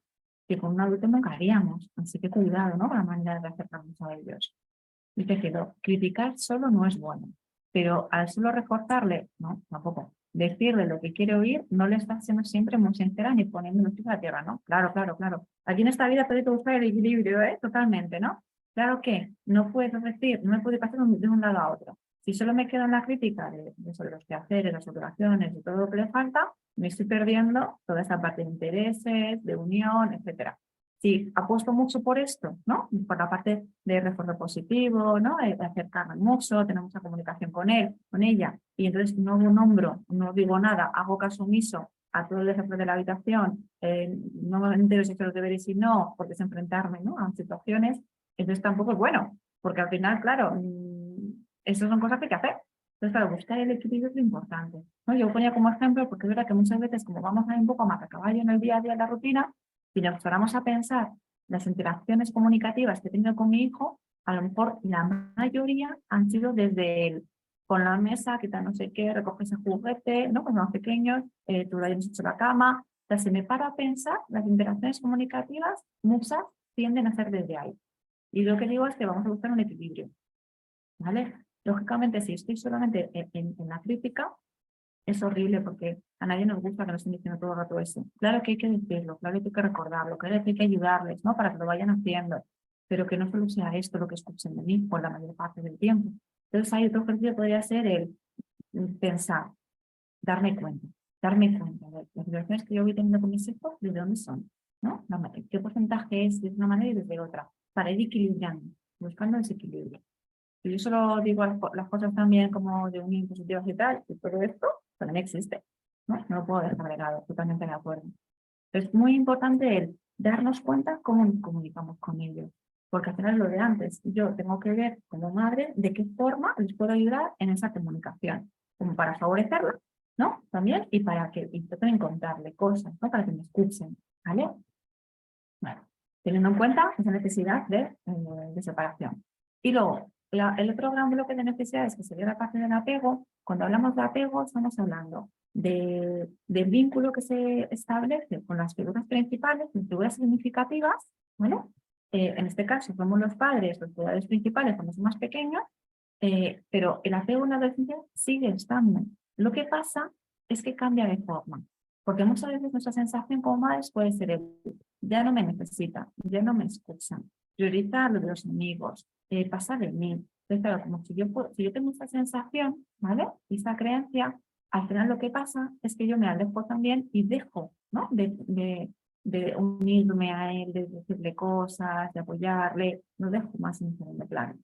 que con un adulto nunca haríamos. Así que cuidado, ¿no? Con la manera de acercarnos a ellos. Dice que criticar solo no es bueno, pero al solo reforzarle, no, tampoco. Decirle lo que quiere oír no le está siendo siempre muy sincera ni poniendo los pies a la tierra, ¿no? Claro, claro, claro. Aquí en esta vida puede buscar el equilibrio, ¿eh? Totalmente, ¿no? Claro que no puedo decir, no me puede pasar de un lado a otro. Si solo me quedo en la crítica sobre los quehaceres, las obligaciones y todo lo que le falta, me estoy perdiendo toda esa parte de intereses, de unión, etcétera. Si apuesto mucho por esto, ¿no? Por la parte de refuerzo positivo, ¿no? De acercarme mucho, tener mucha comunicación con él, con ella, y entonces no nombro, no digo nada, hago caso omiso a todo el desastre de la habitación, no me entero si es los deberes y no, porque es enfrentarme, ¿no? A situaciones, entonces tampoco es bueno, porque al final, claro, eso son cosas que hay que hacer. Entonces, claro, buscar el equilibrio es lo importante, ¿no? Yo ponía como ejemplo, porque es verdad que muchas veces, como vamos a ir un poco más a caballo en el día a día de la rutina, si nos paramos a pensar las interacciones comunicativas que he tenido con mi hijo, a lo mejor la mayoría han sido desde el con la mesa, quita no sé qué, recoges el juguete, ¿no? Cuando más pequeños, tú lo hayas hecho la cama. O sea, si me paro a pensar, las interacciones comunicativas, muchas tienden a ser desde ahí. Y lo que digo es que vamos a buscar un equilibrio, ¿vale? Lógicamente, si estoy solamente en la crítica, es horrible porque a nadie nos gusta que nos estén diciendo todo el rato eso. Claro que hay que decirlo, claro que hay que recordarlo, claro que hay que ayudarles, ¿no? Para que lo vayan haciendo, pero que no solo sea esto lo que escuchen de mí por la mayor parte del tiempo. Entonces, hay otro ejercicio que podría ser el pensar, darme cuenta de las relaciones que yo voy teniendo con mis hijos, de dónde son, ¿no? ¿Qué porcentaje es de una manera y desde otra? Para ir equilibrando, buscando ese equilibrio. Si yo solo digo las cosas también como de unión positivas y tal, y todo esto también existe, ¿no? No lo puedo dejar de lado, totalmente de acuerdo. Es muy importante el darnos cuenta cómo comunicamos con ellos, porque al final es lo de antes. Yo tengo que ver como madre de qué forma les puedo ayudar en esa comunicación, como para favorecerla, ¿no? También, y para que intenten contarle cosas, ¿no? Para que me escuchen, ¿vale? Bueno, teniendo en cuenta esa necesidad de separación. Y luego, el otro gran bloque de necesidades, que sería la parte del apego, cuando hablamos de apego, estamos hablando del vínculo que se establece con las figuras principales, las figuras significativas, ¿vale? En este caso, somos los padres, los cuidadores principales cuando son más pequeños, pero el apego en la adolescencia sigue estando. Lo que pasa es que cambia de forma, porque muchas veces nuestra sensación como madres puede ser ya no me necesitan, ya no me escuchan, priorizar lo de los amigos, pasa de mí. Entonces, claro, como si yo tengo esa sensación, ¿vale? Y esa creencia, al final lo que pasa es que yo me alejo también y dejo, ¿no? De unirme a él, de decirle cosas, de apoyarle, lo dejo más en segundo plano.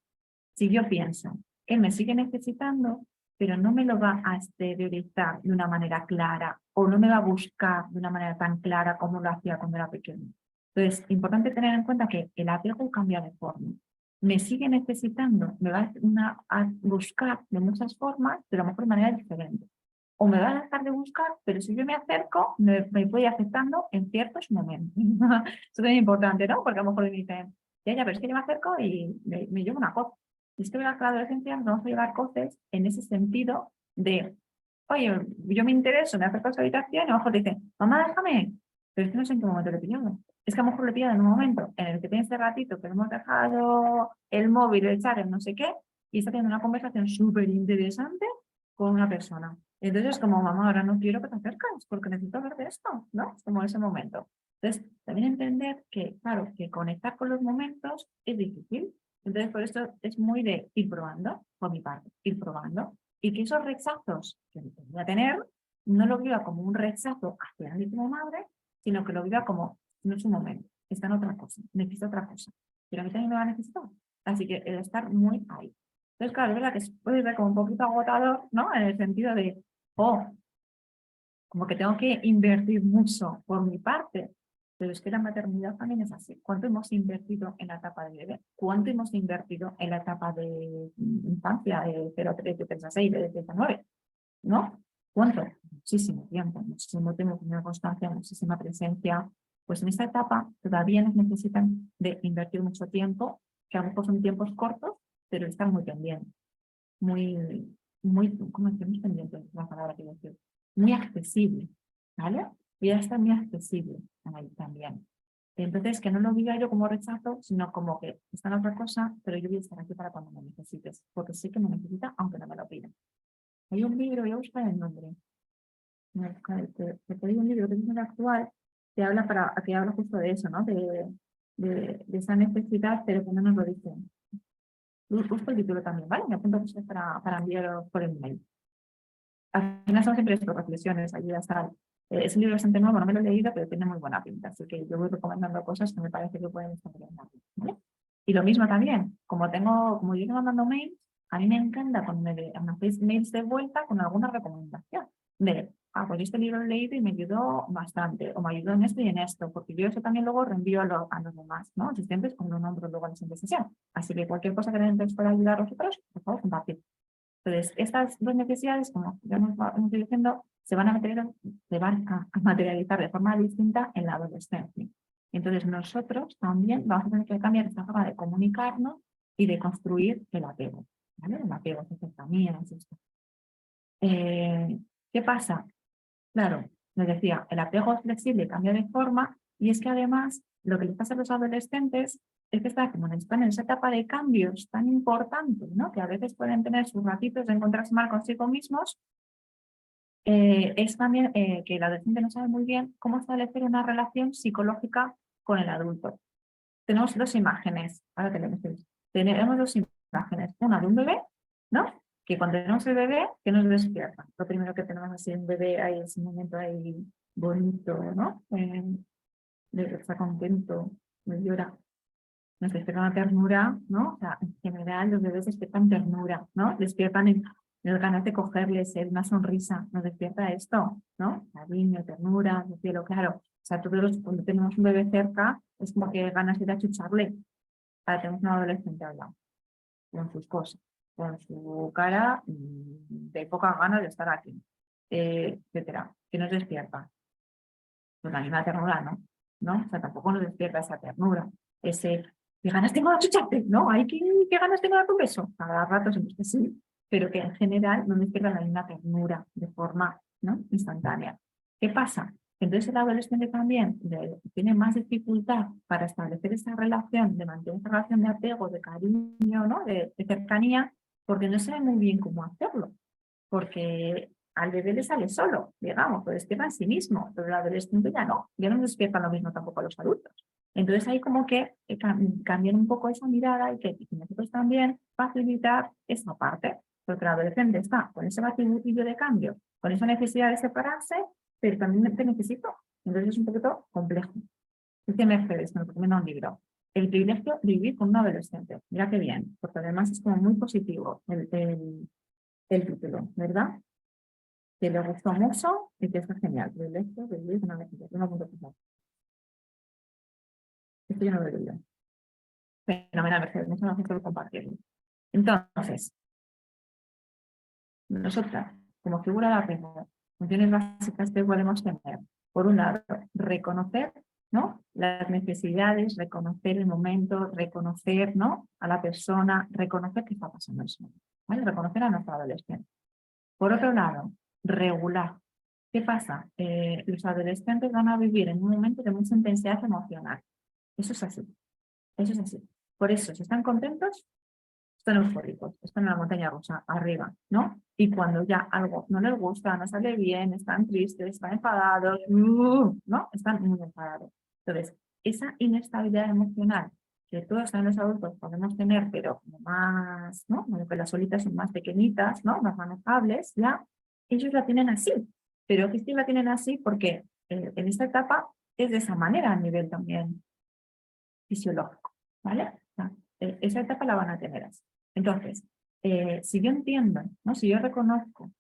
Si yo pienso, él me sigue necesitando, pero no me lo va a exteriorizar de una manera clara o no me va a buscar de una manera tan clara como lo hacía cuando era pequeño. Entonces, importante tener en cuenta que el apego cambia de forma. Me sigue necesitando, me va a buscar de muchas formas, pero a lo mejor de manera diferente. O me va a dejar de buscar, pero si yo me acerco, me voy aceptando en ciertos momentos. Eso es muy importante, ¿no? Porque a lo mejor me dicen, ya, pero es que yo me acerco y me llevo una cosa. Y es que la adolescencia nos vamos a llevar cosas en ese sentido de, oye, yo me intereso, me acerco a su habitación y a lo mejor dice, mamá, déjame. Pero es que no sé en qué momento le he pillado. Es que a lo mejor le he pillado en un momento en el que tiene ese ratito que hemos dejado el móvil, el chat, el no sé qué, y está teniendo una conversación súper interesante con una persona. Entonces es como, mamá, ahora no quiero que te acerques porque necesito hablar de esto, ¿no? Es como ese momento. Entonces, también entender que, claro, que conectar con los momentos es difícil. Entonces, por esto es muy de ir probando, por mi parte, ir probando. Y que esos rechazos que voy a tener, no lo viva como un rechazo hacia mí como madre, sino que lo viva como, no es un momento, está en otra cosa, necesita otra cosa. Pero a mí también me va a necesitar. Así que el estar muy ahí. Entonces, claro, es verdad que puede ser como un poquito agotador, ¿no? En el sentido de, oh, como que tengo que invertir mucho por mi parte, pero es que la maternidad también es así. ¿Cuánto hemos invertido en la etapa de bebé? ¿Cuánto hemos invertido en la etapa de infancia, de 0 a 3, de 3 a 6, de 3 a 9? ¿No? ¿Cuánto? Muchísimo tiempo, muchísimo tiempo, muchísima constancia, muchísima presencia. Pues en esta etapa todavía nos necesitan de invertir mucho tiempo, que a lo mejor son tiempos cortos, pero están muy pendientes, ¿cómo decimos pendientes? La palabra que decir. Muy accesible, ¿vale? Voy a estar muy accesible ahí también. Entonces, que no lo viva yo como rechazo, sino como que está en otra cosa, pero yo voy a estar aquí para cuando me necesites, porque sé que me necesita, aunque no me lo pida. Hay un libro, voy a buscar el nombre. Hay un libro que es muy actual, que habla justo de eso, ¿no? De esa necesidad, pero que no nos lo dicen. Busco el título también, ¿vale? Me apunto cosas para enviaros por el mail. Al final son siempre estas reflexiones, ayudas tal. Es un libro bastante nuevo, no me lo he leído, pero tiene muy buena pinta, así que yo voy recomendando cosas que me parece que pueden estar bien, ¿vale? Y lo mismo también, como yo tengo mandando mails, a mí me encanta cuando me hacéis mails de vuelta con alguna recomendación de, pues este libro lo he leído y me ayudó bastante, o me ayudó en esto y en esto, porque yo eso también luego reenvío a los demás, ¿no? Asistentes cuando nombro luego a la siguiente sesión. Así que cualquier cosa que necesitéis para ayudar a vosotros, por favor, compartid. Entonces, estas dos necesidades, como ya hemos ido diciendo, se van a materializar de forma distinta en la adolescencia. Entonces, nosotros también vamos a tener que cambiar esta forma de comunicarnos y de construir el apego. ¿Vale? El apego, esa cercanía, es esto. ¿Qué pasa? Claro, les decía, el apego es flexible, cambia de forma, y es que además lo que les pasa a los adolescentes es que están en esa etapa de cambios tan importante, ¿no? Que a veces pueden tener sus ratitos de encontrarse mal consigo mismos. Es también que el adolescente no sabe muy bien cómo establecer una relación psicológica con el adulto. Tenemos dos imágenes, ahora tenemos dos imágenes, una de un bebé, ¿no? Que cuando tenemos el bebé, que nos despierta. Lo primero que tenemos así un bebé, ahí ese momento ahí bonito, ¿no? Está contento, no llora. Nos despierta una ternura, ¿no? O sea, en general los bebés despiertan ternura, ¿no? Despiertan en las ganas de cogerles, una sonrisa, nos despierta esto, ¿no? Cariño, ternura, de cielo, claro. O sea, cuando tenemos un bebé cerca, es como que ganas de achucharle. Ahora tenemos un adolescente al lado, con sus cosas, con su cara de pocas ganas de estar aquí, etcétera. Que nos despierta? Pues la misma ternura, ¿no? ¿No? O sea, tampoco nos despierta esa ternura, ¿qué ganas tengo de achucharte? ¿No? ¿Qué ganas tengo de dar un beso? Cada rato siempre que sí, pero que en general no despierta la misma ternura de forma, ¿no? Instantánea. ¿Qué pasa? Entonces el adolescente también tiene más dificultad para establecer esa relación, de mantener esa relación de apego, de cariño, ¿no? De cercanía, porque no sabe muy bien cómo hacerlo. Porque al bebé le sale solo, digamos, lo despierta en sí mismo, pero el adolescente ya no despierta lo mismo tampoco a los adultos. Entonces hay como que cambiar un poco esa mirada y que nosotros también facilitar esa parte, porque el adolescente está con ese batiburrillo de cambio, con esa necesidad de separarse, pero también te necesito. Entonces es un poquito complejo. Dice Mercedes, me recomienda un libro. El privilegio de vivir con un adolescente. Mira qué bien, porque además es como muy positivo el título, ¿verdad? Que le gustó mucho y que está genial. Privilegio de vivir con un adolescente. Esto yo no lo he leído. Fenomenal, Mercedes, muchas gracias por compartirlo. Entonces, nosotras, como figura de apego, funciones básicas que podemos tener, por un lado, reconocer, ¿no? Las necesidades, reconocer el momento, reconocer, ¿no? A la persona, reconocer qué está pasando en ese momento, ¿vale? Reconocer a nuestro adolescente. Por otro lado, regular. ¿Qué pasa? Los adolescentes van a vivir en un momento de mucha intensidad emocional. Eso es así. Eso es así. Por eso, si están contentos, están eufóricos, están en la montaña rusa, arriba, ¿no? Y cuando ya algo no les gusta, no sale bien, están tristes, están enfadados, ¿no? Están muy enfadados. Entonces, esa inestabilidad emocional que todos los adultos podemos tener, pero como más, ¿no? Como que las solitas son más pequeñitas, ¿no? Más manejables, ya, ellos la tienen así. Pero que sí la tienen así porque en esta etapa es de esa manera a nivel también fisiológico, ¿vale? O sea, esa etapa la van a tener así. Entonces, si yo entiendo, ¿no? Si yo reconozco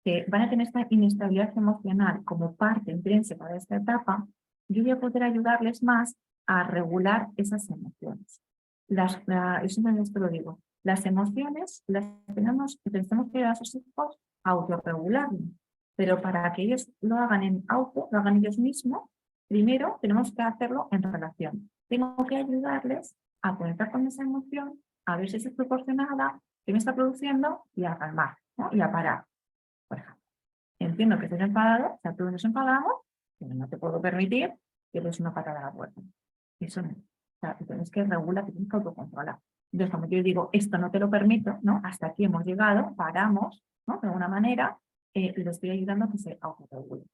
que van a tener esta inestabilidad emocional como parte intrínseca de esta etapa, yo voy a poder ayudarles más a regular esas emociones. Eso no es lo digo. Las emociones las tenemos que ayudar a sus hijos a autorregularlas, pero para que ellos lo hagan lo hagan ellos mismos, primero tenemos que hacerlo en relación. Tengo que ayudarles a conectar con esa emoción, a ver si es proporcionada, qué me está produciendo y a calmar, ¿no? Y a parar. Por ejemplo, entiendo que estás enfadado, o sea, todos nos enfadamos, pero no te puedo permitir que des una patada a la puerta. Eso no. O sea, tienes que regular, tienes que autocontrolar. Entonces, cuando yo digo, esto no te lo permito, ¿no? Hasta aquí hemos llegado, paramos, ¿no? De alguna manera, le estoy ayudando a que se autorregule.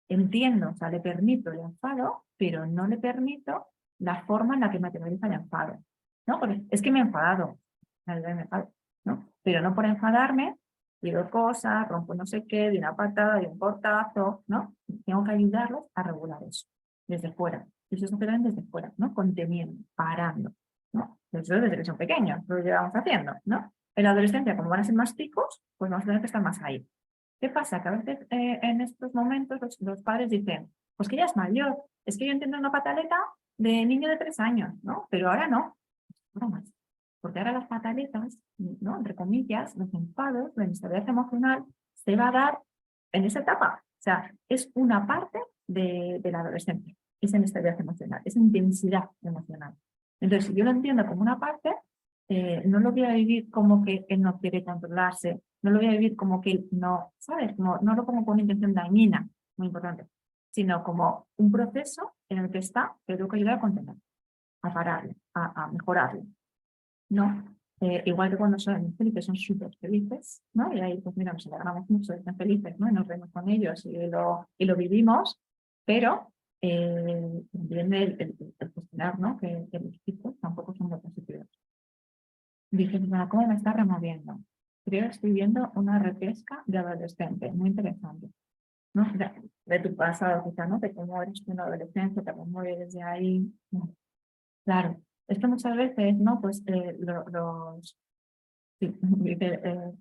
Entiendo, o sea, le permito el enfado, pero no le permito la forma en la que materializa el enfado. ¿No? Porque es que me he enfadado. me enfado, ¿no? Pero no por enfadarme, digo cosas, rompo no sé qué, de una patada, de un portazo, ¿no? Tengo que ayudarlos a regular eso, desde fuera. Y eso se hace también desde fuera, ¿no? Conteniendo, parando, ¿no? Eso desde que son pequeños, lo llevamos haciendo, ¿no? En la adolescencia, como van a ser más picos, pues vamos a tener que estar más ahí. ¿Qué pasa? Que a veces en estos momentos los padres dicen, pues que ya es mayor, es que yo entiendo una pataleta de niño de 3 años, ¿no? Pero ahora no, ahora más. Porque ahora las pataletas, ¿no? Entre comillas, los enfados, la inestabilidad emocional, se va a dar en esa etapa. O sea, es una parte de la adolescencia, esa inestabilidad emocional, esa intensidad emocional. Entonces, si yo lo entiendo como una parte, no lo voy a vivir como que él no quiere controlarse, no lo voy a vivir como que él no, ¿sabes? Como, no lo pongo con una intención dañina, muy importante, sino como un proceso en el que está, que tengo que ayudar a contener, a pararlo, a mejorarlo, ¿no? Igual que cuando son felices, son súper felices, ¿no? Y ahí, pues mira, nos alegramos mucho de estar felices, ¿no? Y nos vemos con ellos y lo vivimos, pero también el cuestionar, ¿no? Que los chicos tampoco son muy positivos. Dices, bueno, ¿cómo me está removiendo? Creo que estoy viendo una repesca de adolescente, muy interesante, ¿no? De tu pasado, quizá, ¿no? De cómo eres tú en la adolescencia, te remueve desde ahí. ¿No? Claro, esto muchas veces, ¿no? Pues sí, dice,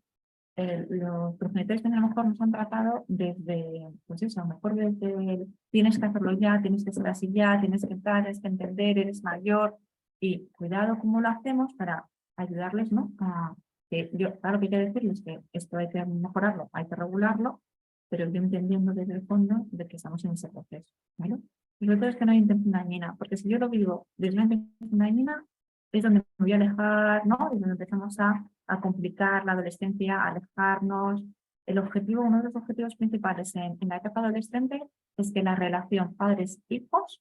los progenitores que a lo mejor nos han tratado desde, pues eso, a lo mejor desde tienes que hacerlo ya, tienes que ser así ya, tienes que estar, tienes que entender, eres mayor, y cuidado cómo lo hacemos para ayudarles, ¿no? A que yo, claro que hay que decirles que esto hay que mejorarlo, hay que regularlo, pero yo entendiendo desde el fondo de que estamos en ese proceso, ¿vale? Y sobre todo es que no hay intención dañina, porque si yo lo vivo desde una intención dañina, es donde me voy a alejar, ¿no? Es donde empezamos a complicar la adolescencia, a alejarnos. El objetivo, uno de los objetivos principales en la etapa adolescente es que la relación padres-hijos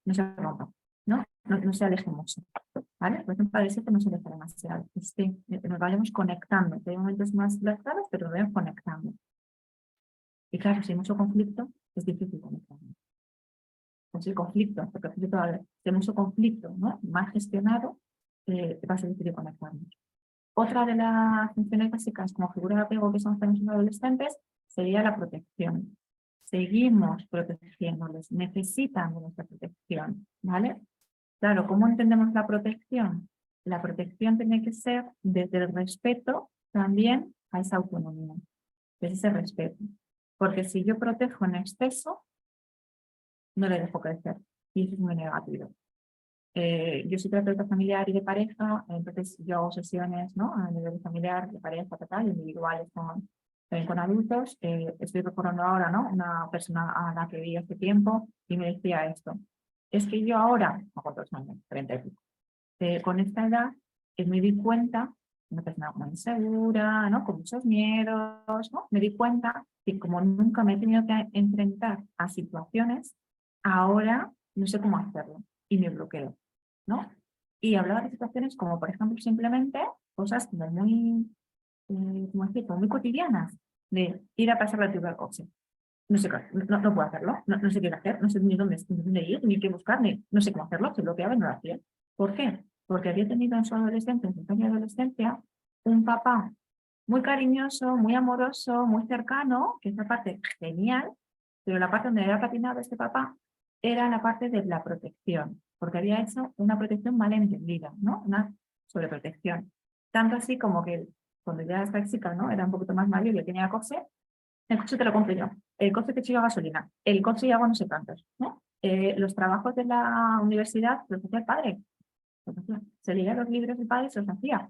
no se rompa, ¿no? No se aleje mucho, ¿vale? Por ejemplo, padres-hijos no se aleje demasiado, es que nos vayamos conectando. Hay momentos más lastrados, pero nos vayamos conectando. Y claro, si hay mucho conflicto, es difícil conectarnos. Pues el conflicto, porque el conflicto, si hay mucho conflicto, ¿no? Mal gestionado, va a ser difícil conectarnos. Otra de las funciones básicas como figura de apego que son los adolescentes sería la protección. Seguimos protegiéndoles, necesitan de nuestra protección, ¿vale? Claro, ¿cómo entendemos la protección? La protección tiene que ser desde el respeto también a esa autonomía, desde ese respeto. Porque si yo protejo en exceso, no le dejo crecer. Y eso es muy negativo. Yo soy terapeuta familiar y de pareja, entonces yo hago sesiones, ¿no? A nivel familiar, de pareja, total, individuales con adultos. Estoy recordando ahora, ¿no? Una persona a la que vi hace tiempo y me decía esto. Es que yo ahora, a cuántos años, 30 y pico, con esta edad, me di cuenta, una persona muy insegura, ¿no? Con muchos miedos, ¿no? Me di cuenta que como nunca me he tenido que enfrentar a situaciones, ahora no sé cómo hacerlo y me bloqueo, ¿no? Y hablaba de situaciones como, por ejemplo, simplemente cosas como muy, ¿cómo decirlo? Muy cotidianas, de ir a pasar la tuba al coche. No sé, no puedo hacerlo, no sé qué hacer, no sé ni dónde ir, ni qué buscar, no sé cómo hacerlo, se bloqueaba y no lo hacía. ¿Por qué? Porque había tenido en su adolescencia, en su pequeña adolescencia, un papá muy cariñoso, muy amoroso, muy cercano, que esa parte genial, pero la parte donde había patinado este papá era la parte de la protección, porque había hecho una protección mal entendida, ¿no? Una sobreprotección. Tanto así como que cuando ya esta chica, ¿no? Era un poquito más mayor y le tenía coche, el coche te lo compro yo, el coche te echo yo gasolina, el coche y hago no sé cuántos, ¿no? Los trabajos de la universidad los hacía el padre. Se leía los libros del padre y se los hacía.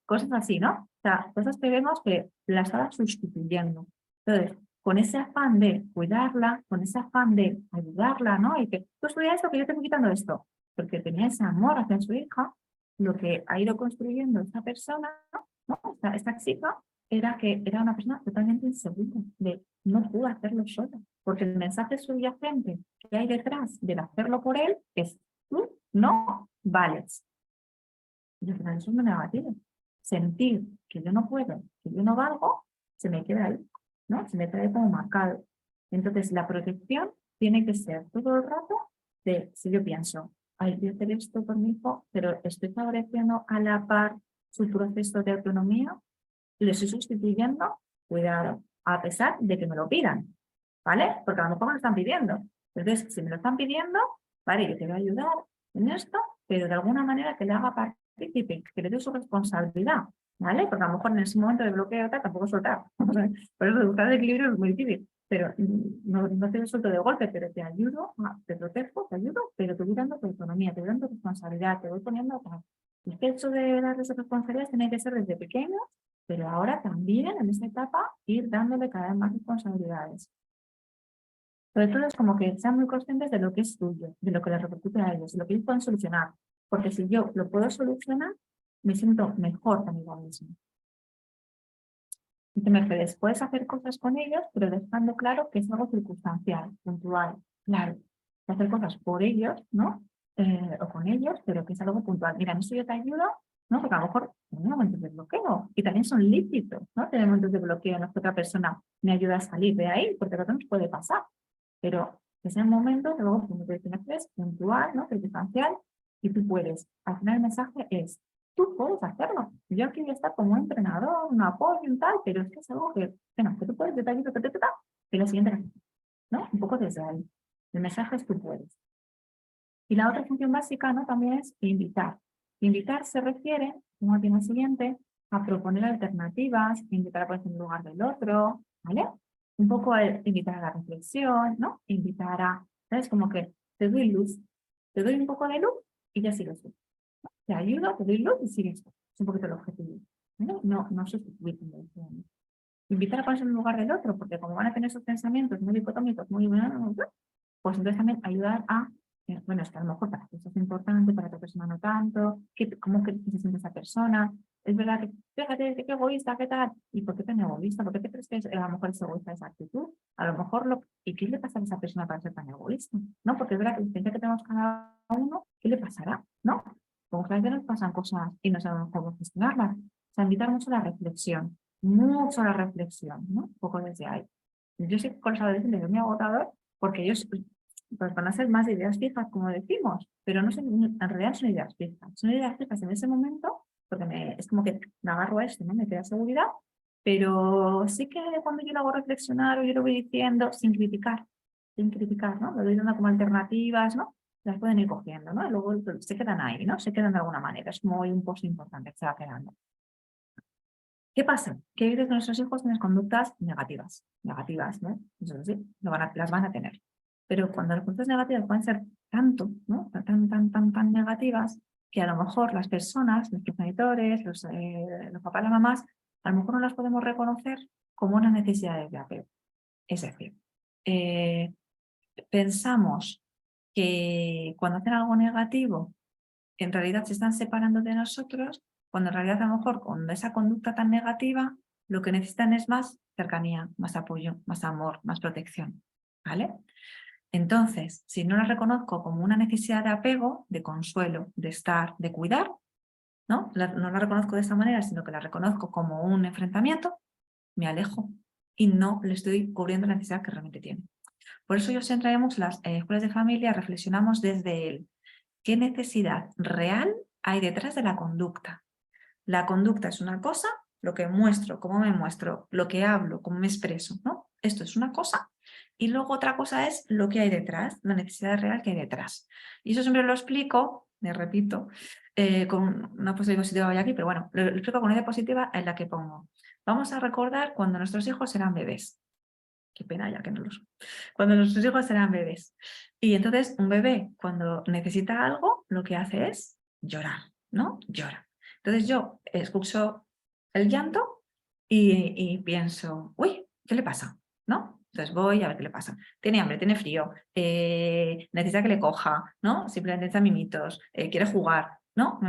Cosas así, ¿no? O sea, cosas que vemos que la estaba sustituyendo. Entonces, con ese afán de cuidarla, con ese afán de ayudarla, ¿no? Y que tú estudias esto, que yo te estoy quitando esto. Porque tenía ese amor hacia su hija, lo que ha ido construyendo esta persona, ¿no? Esta chica, era que era una persona totalmente insegura, de no pudo hacerlo sola. Porque el mensaje subyacente que hay detrás del hacerlo por él es tú no vales. Y al final eso es muy negativo. Sentir que yo no puedo, que yo no valgo, se me queda ahí, ¿no? Se me queda ahí como marcado. Entonces la protección tiene que ser todo el rato de, si yo pienso, ay, voy a hacer esto por mi hijo, pero estoy favoreciendo a la par su proceso de autonomía y lo estoy sustituyendo, cuidado, a pesar de que me lo pidan, ¿vale? Porque a lo mejor me lo están pidiendo. Entonces, si me lo están pidiendo, vale, yo te voy a ayudar en esto, pero de alguna manera que le haga partícipe, que le dé su responsabilidad, ¿vale? Porque a lo mejor en ese momento de bloqueo tampoco soltar. Por eso buscar el equilibrio es muy difícil. Pero no te suelto de golpe, pero te ayudo, te protejo, te ayudo, pero te voy dando tu autonomía, te voy dando responsabilidad, te voy poniendo tal. Y es que eso de darles responsabilidades tiene que ser desde pequeños, pero ahora también en esta etapa ir dándole cada vez más responsabilidades. Sobre todo es como que sean muy conscientes de lo que es tuyo, de lo que les repercute a ellos, de lo que ellos pueden solucionar. Porque si yo lo puedo solucionar, me siento mejor conmigo mismo. Y te me refieres, puedes hacer cosas con ellos, pero dejando claro que es algo circunstancial, puntual, claro. Hacer cosas por ellos, ¿no? O con ellos, pero que es algo puntual. Mira, en eso yo te ayudo, ¿no? Porque a lo mejor tengo momentos de bloqueo y también son lícitos, ¿no? Tener momentos de bloqueo en los que otra persona me ayuda a salir de ahí, porque a nos puede pasar. Pero que sean momentos, luego, como te decía, es puntual, ¿no? Circunstancial, y tú puedes. Al final el mensaje es, tú puedes hacerlo. Yo aquí voy a estar como entrenador, un apoyo, un tal, pero es que es algo que, bueno, que tú puedes, yo te ayudo, y la siguiente, ¿no? Un poco desde ahí. El mensaje es tú puedes. Y la otra función básica, ¿no? También es invitar. Invitar se refiere, como aquí en el siguiente, a proponer alternativas, invitar a ponerse en el lugar del otro, ¿vale? Un poco invitar a la reflexión, ¿no? Invitar a, ¿sabes? Como que te doy luz, te doy un poco de luz y ya sigues tú. Te ayudo, te doy luz y sigues tú. Es un poquito el objetivo. No sustituir. Invitar a ponerse en el lugar del otro, porque como van a tener esos pensamientos muy dicotómicos, pues entonces también ayudar a, bueno, es que a lo mejor para ti eso es importante, para otra persona no tanto, ¿cómo crees que se siente esa persona? Es verdad que, fíjate, qué egoísta, qué tal, ¿y por qué tan egoísta? ¿Por qué te crees que a lo mejor es egoísta esa actitud? A lo mejor, ¿y qué le pasa a esa persona para ser tan egoísta? ¿No? Porque es verdad que la experiencia que tenemos cada uno, ¿qué le pasará? ¿No? Como que a veces nos pasan cosas y no sabemos cómo gestionarlas. O sea, invitar mucho a la reflexión, ¿no? Un poco desde ahí. Yo sé que con los adolescentes es muy agotador porque ellos pues van a ser más ideas fijas, como decimos, pero no son, en realidad son ideas fijas. Son ideas fijas en ese momento, porque es como que me agarro a esto, ¿no? Me crea seguridad, pero sí que cuando yo lo hago reflexionar o yo lo voy diciendo sin criticar, ¿no? Lo doy dando como alternativas, ¿no? Las pueden ir cogiendo, ¿no? Y luego se quedan ahí, ¿no? Se quedan de alguna manera. Es como un post importante que se va quedando. ¿Qué pasa? Que a veces nuestros hijos tienen conductas negativas, ¿no? Eso sí, las van a tener. Pero cuando las conductas negativas pueden ser tanto, ¿no? Tan negativas, que a lo mejor las personas, los progenitores, los papás y las mamás, a lo mejor no las podemos reconocer como unas necesidades de apego. Es decir, pensamos que cuando hacen algo negativo, en realidad se están separando de nosotros, cuando en realidad a lo mejor con esa conducta tan negativa, lo que necesitan es más cercanía, más apoyo, más amor, más protección, ¿vale? Entonces, si no la reconozco como una necesidad de apego, de consuelo, de estar, de cuidar, ¿no? No la reconozco de esa manera, sino que la reconozco como un enfrentamiento, me alejo y no le estoy cubriendo la necesidad que realmente tiene. Por eso yo siempre las escuelas de familia reflexionamos desde el ¿qué necesidad real hay detrás de la conducta? La conducta es una cosa, lo que muestro, cómo me muestro, lo que hablo, cómo me expreso, ¿no? Esto es una cosa. Y luego otra cosa es lo que hay detrás, la necesidad real que hay detrás. Y eso siempre lo explico, me repito, con una positiva aquí, pero bueno, lo explico con una diapositiva en la que pongo. Vamos a recordar cuando nuestros hijos eran bebés. Qué pena ya que no lo son. Cuando nuestros hijos eran bebés. Y entonces un bebé cuando necesita algo, lo que hace es llorar, ¿no? Llora. Entonces yo escucho el llanto y pienso, uy, ¿qué le pasa? ¿No? Entonces voy a ver qué le pasa. Tiene hambre, tiene frío, necesita que le coja, ¿no? Simplemente necesita mimitos, quiere jugar, ¿no?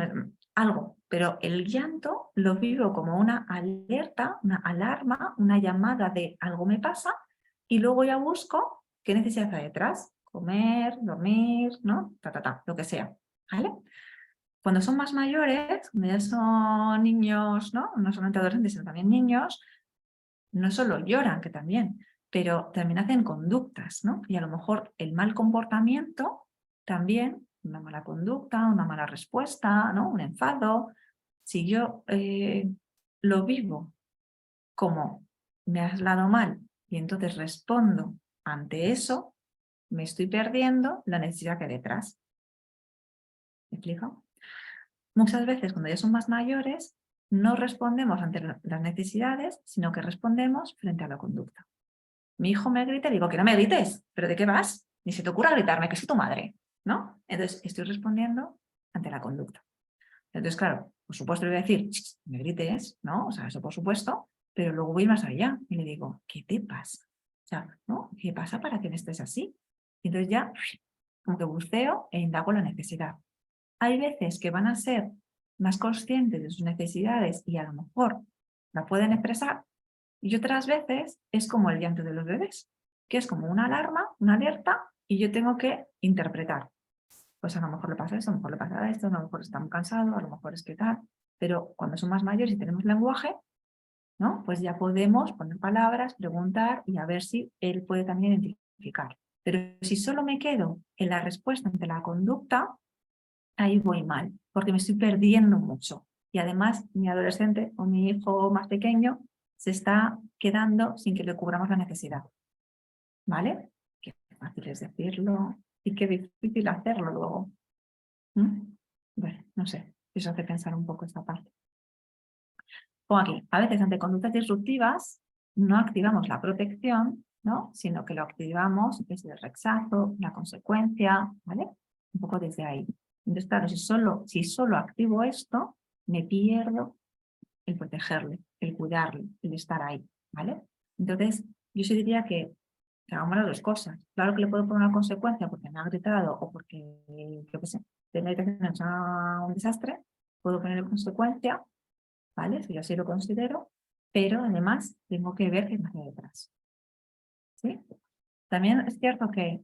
Algo. Pero el llanto lo vivo como una alerta, una alarma, una llamada de algo me pasa y luego ya busco qué necesidad hay detrás. Comer, dormir, ¿no? Lo que sea, ¿vale? Cuando son más mayores, cuando ya son niños, ¿no? No solamente adolescentes, sino también niños, no solo lloran, que también, pero también hacen conductas, ¿no? Y a lo mejor el mal comportamiento también, una mala conducta, una mala respuesta, ¿no? Un enfado, Si yo lo vivo como me has hablado mal y entonces respondo ante eso, me estoy perdiendo la necesidad que hay detrás. ¿Me explico? Muchas veces cuando ya son más mayores no respondemos ante las necesidades, sino que respondemos frente a la conducta. Mi hijo me grita y digo, que no me grites, ¿pero de qué vas? Ni se te ocurra gritarme, que soy tu madre, ¿no? Entonces estoy respondiendo ante la conducta. Entonces, claro, por supuesto le voy a decir, me grites, ¿no? O sea, eso por supuesto, pero luego voy más allá y le digo, ¿qué te pasa? O sea, ¿no? ¿Qué pasa para que me estés así? Y entonces ya, como que buceo e indago la necesidad. Hay veces que van a ser más conscientes de sus necesidades y a lo mejor la pueden expresar, y otras veces es como el llanto de los bebés, que es como una alarma, una alerta, y yo tengo que interpretar. Pues a lo mejor le pasa esto, a lo mejor le pasa esto, a lo mejor está muy cansado, a lo mejor es que tal, pero cuando son más mayores y tenemos lenguaje, ¿no? Pues ya podemos poner palabras, preguntar y a ver si él puede también identificar. Pero si solo me quedo en la respuesta ante la conducta, ahí voy mal, porque me estoy perdiendo mucho. Y además mi adolescente o mi hijo más pequeño se está quedando sin que le cubramos la necesidad. ¿Vale? Qué fácil es decirlo y qué difícil hacerlo luego. Bueno, no sé, eso hace pensar un poco esta parte. Pongo aquí, a veces ante conductas disruptivas no activamos la protección, ¿no? Sino que lo activamos desde el rechazo, la consecuencia, ¿vale? Un poco desde ahí. Entonces, claro, si solo activo esto, me pierdo el protegerle, el cuidarle, el estar ahí, ¿vale? Entonces, yo sí diría que hagamos las dos cosas. Claro que le puedo poner una consecuencia porque me ha gritado o porque, yo qué sé, de la habitación es un desastre, puedo poner consecuencia, ¿vale? Si yo así lo considero, pero además tengo que ver qué me hace detrás. ¿Sí? También es cierto que,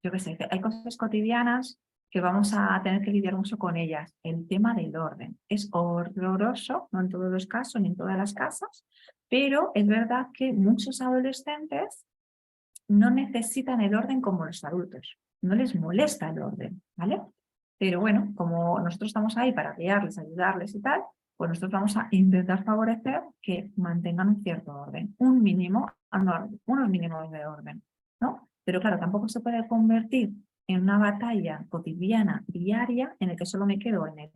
yo qué sé, que hay cosas cotidianas que vamos a tener que lidiar mucho con ellas. El tema del orden es horroroso, no en todos los casos ni en todas las casas, pero es verdad que muchos adolescentes no necesitan el orden como los adultos, no les molesta el orden, ¿vale? Pero bueno, como nosotros estamos ahí para guiarles, ayudarles y tal, pues nosotros vamos a intentar favorecer que mantengan un cierto orden, un mínimo, unos mínimos de orden, ¿no? Pero claro, tampoco se puede convertir en una batalla cotidiana, diaria, en el que solo me quedo en él,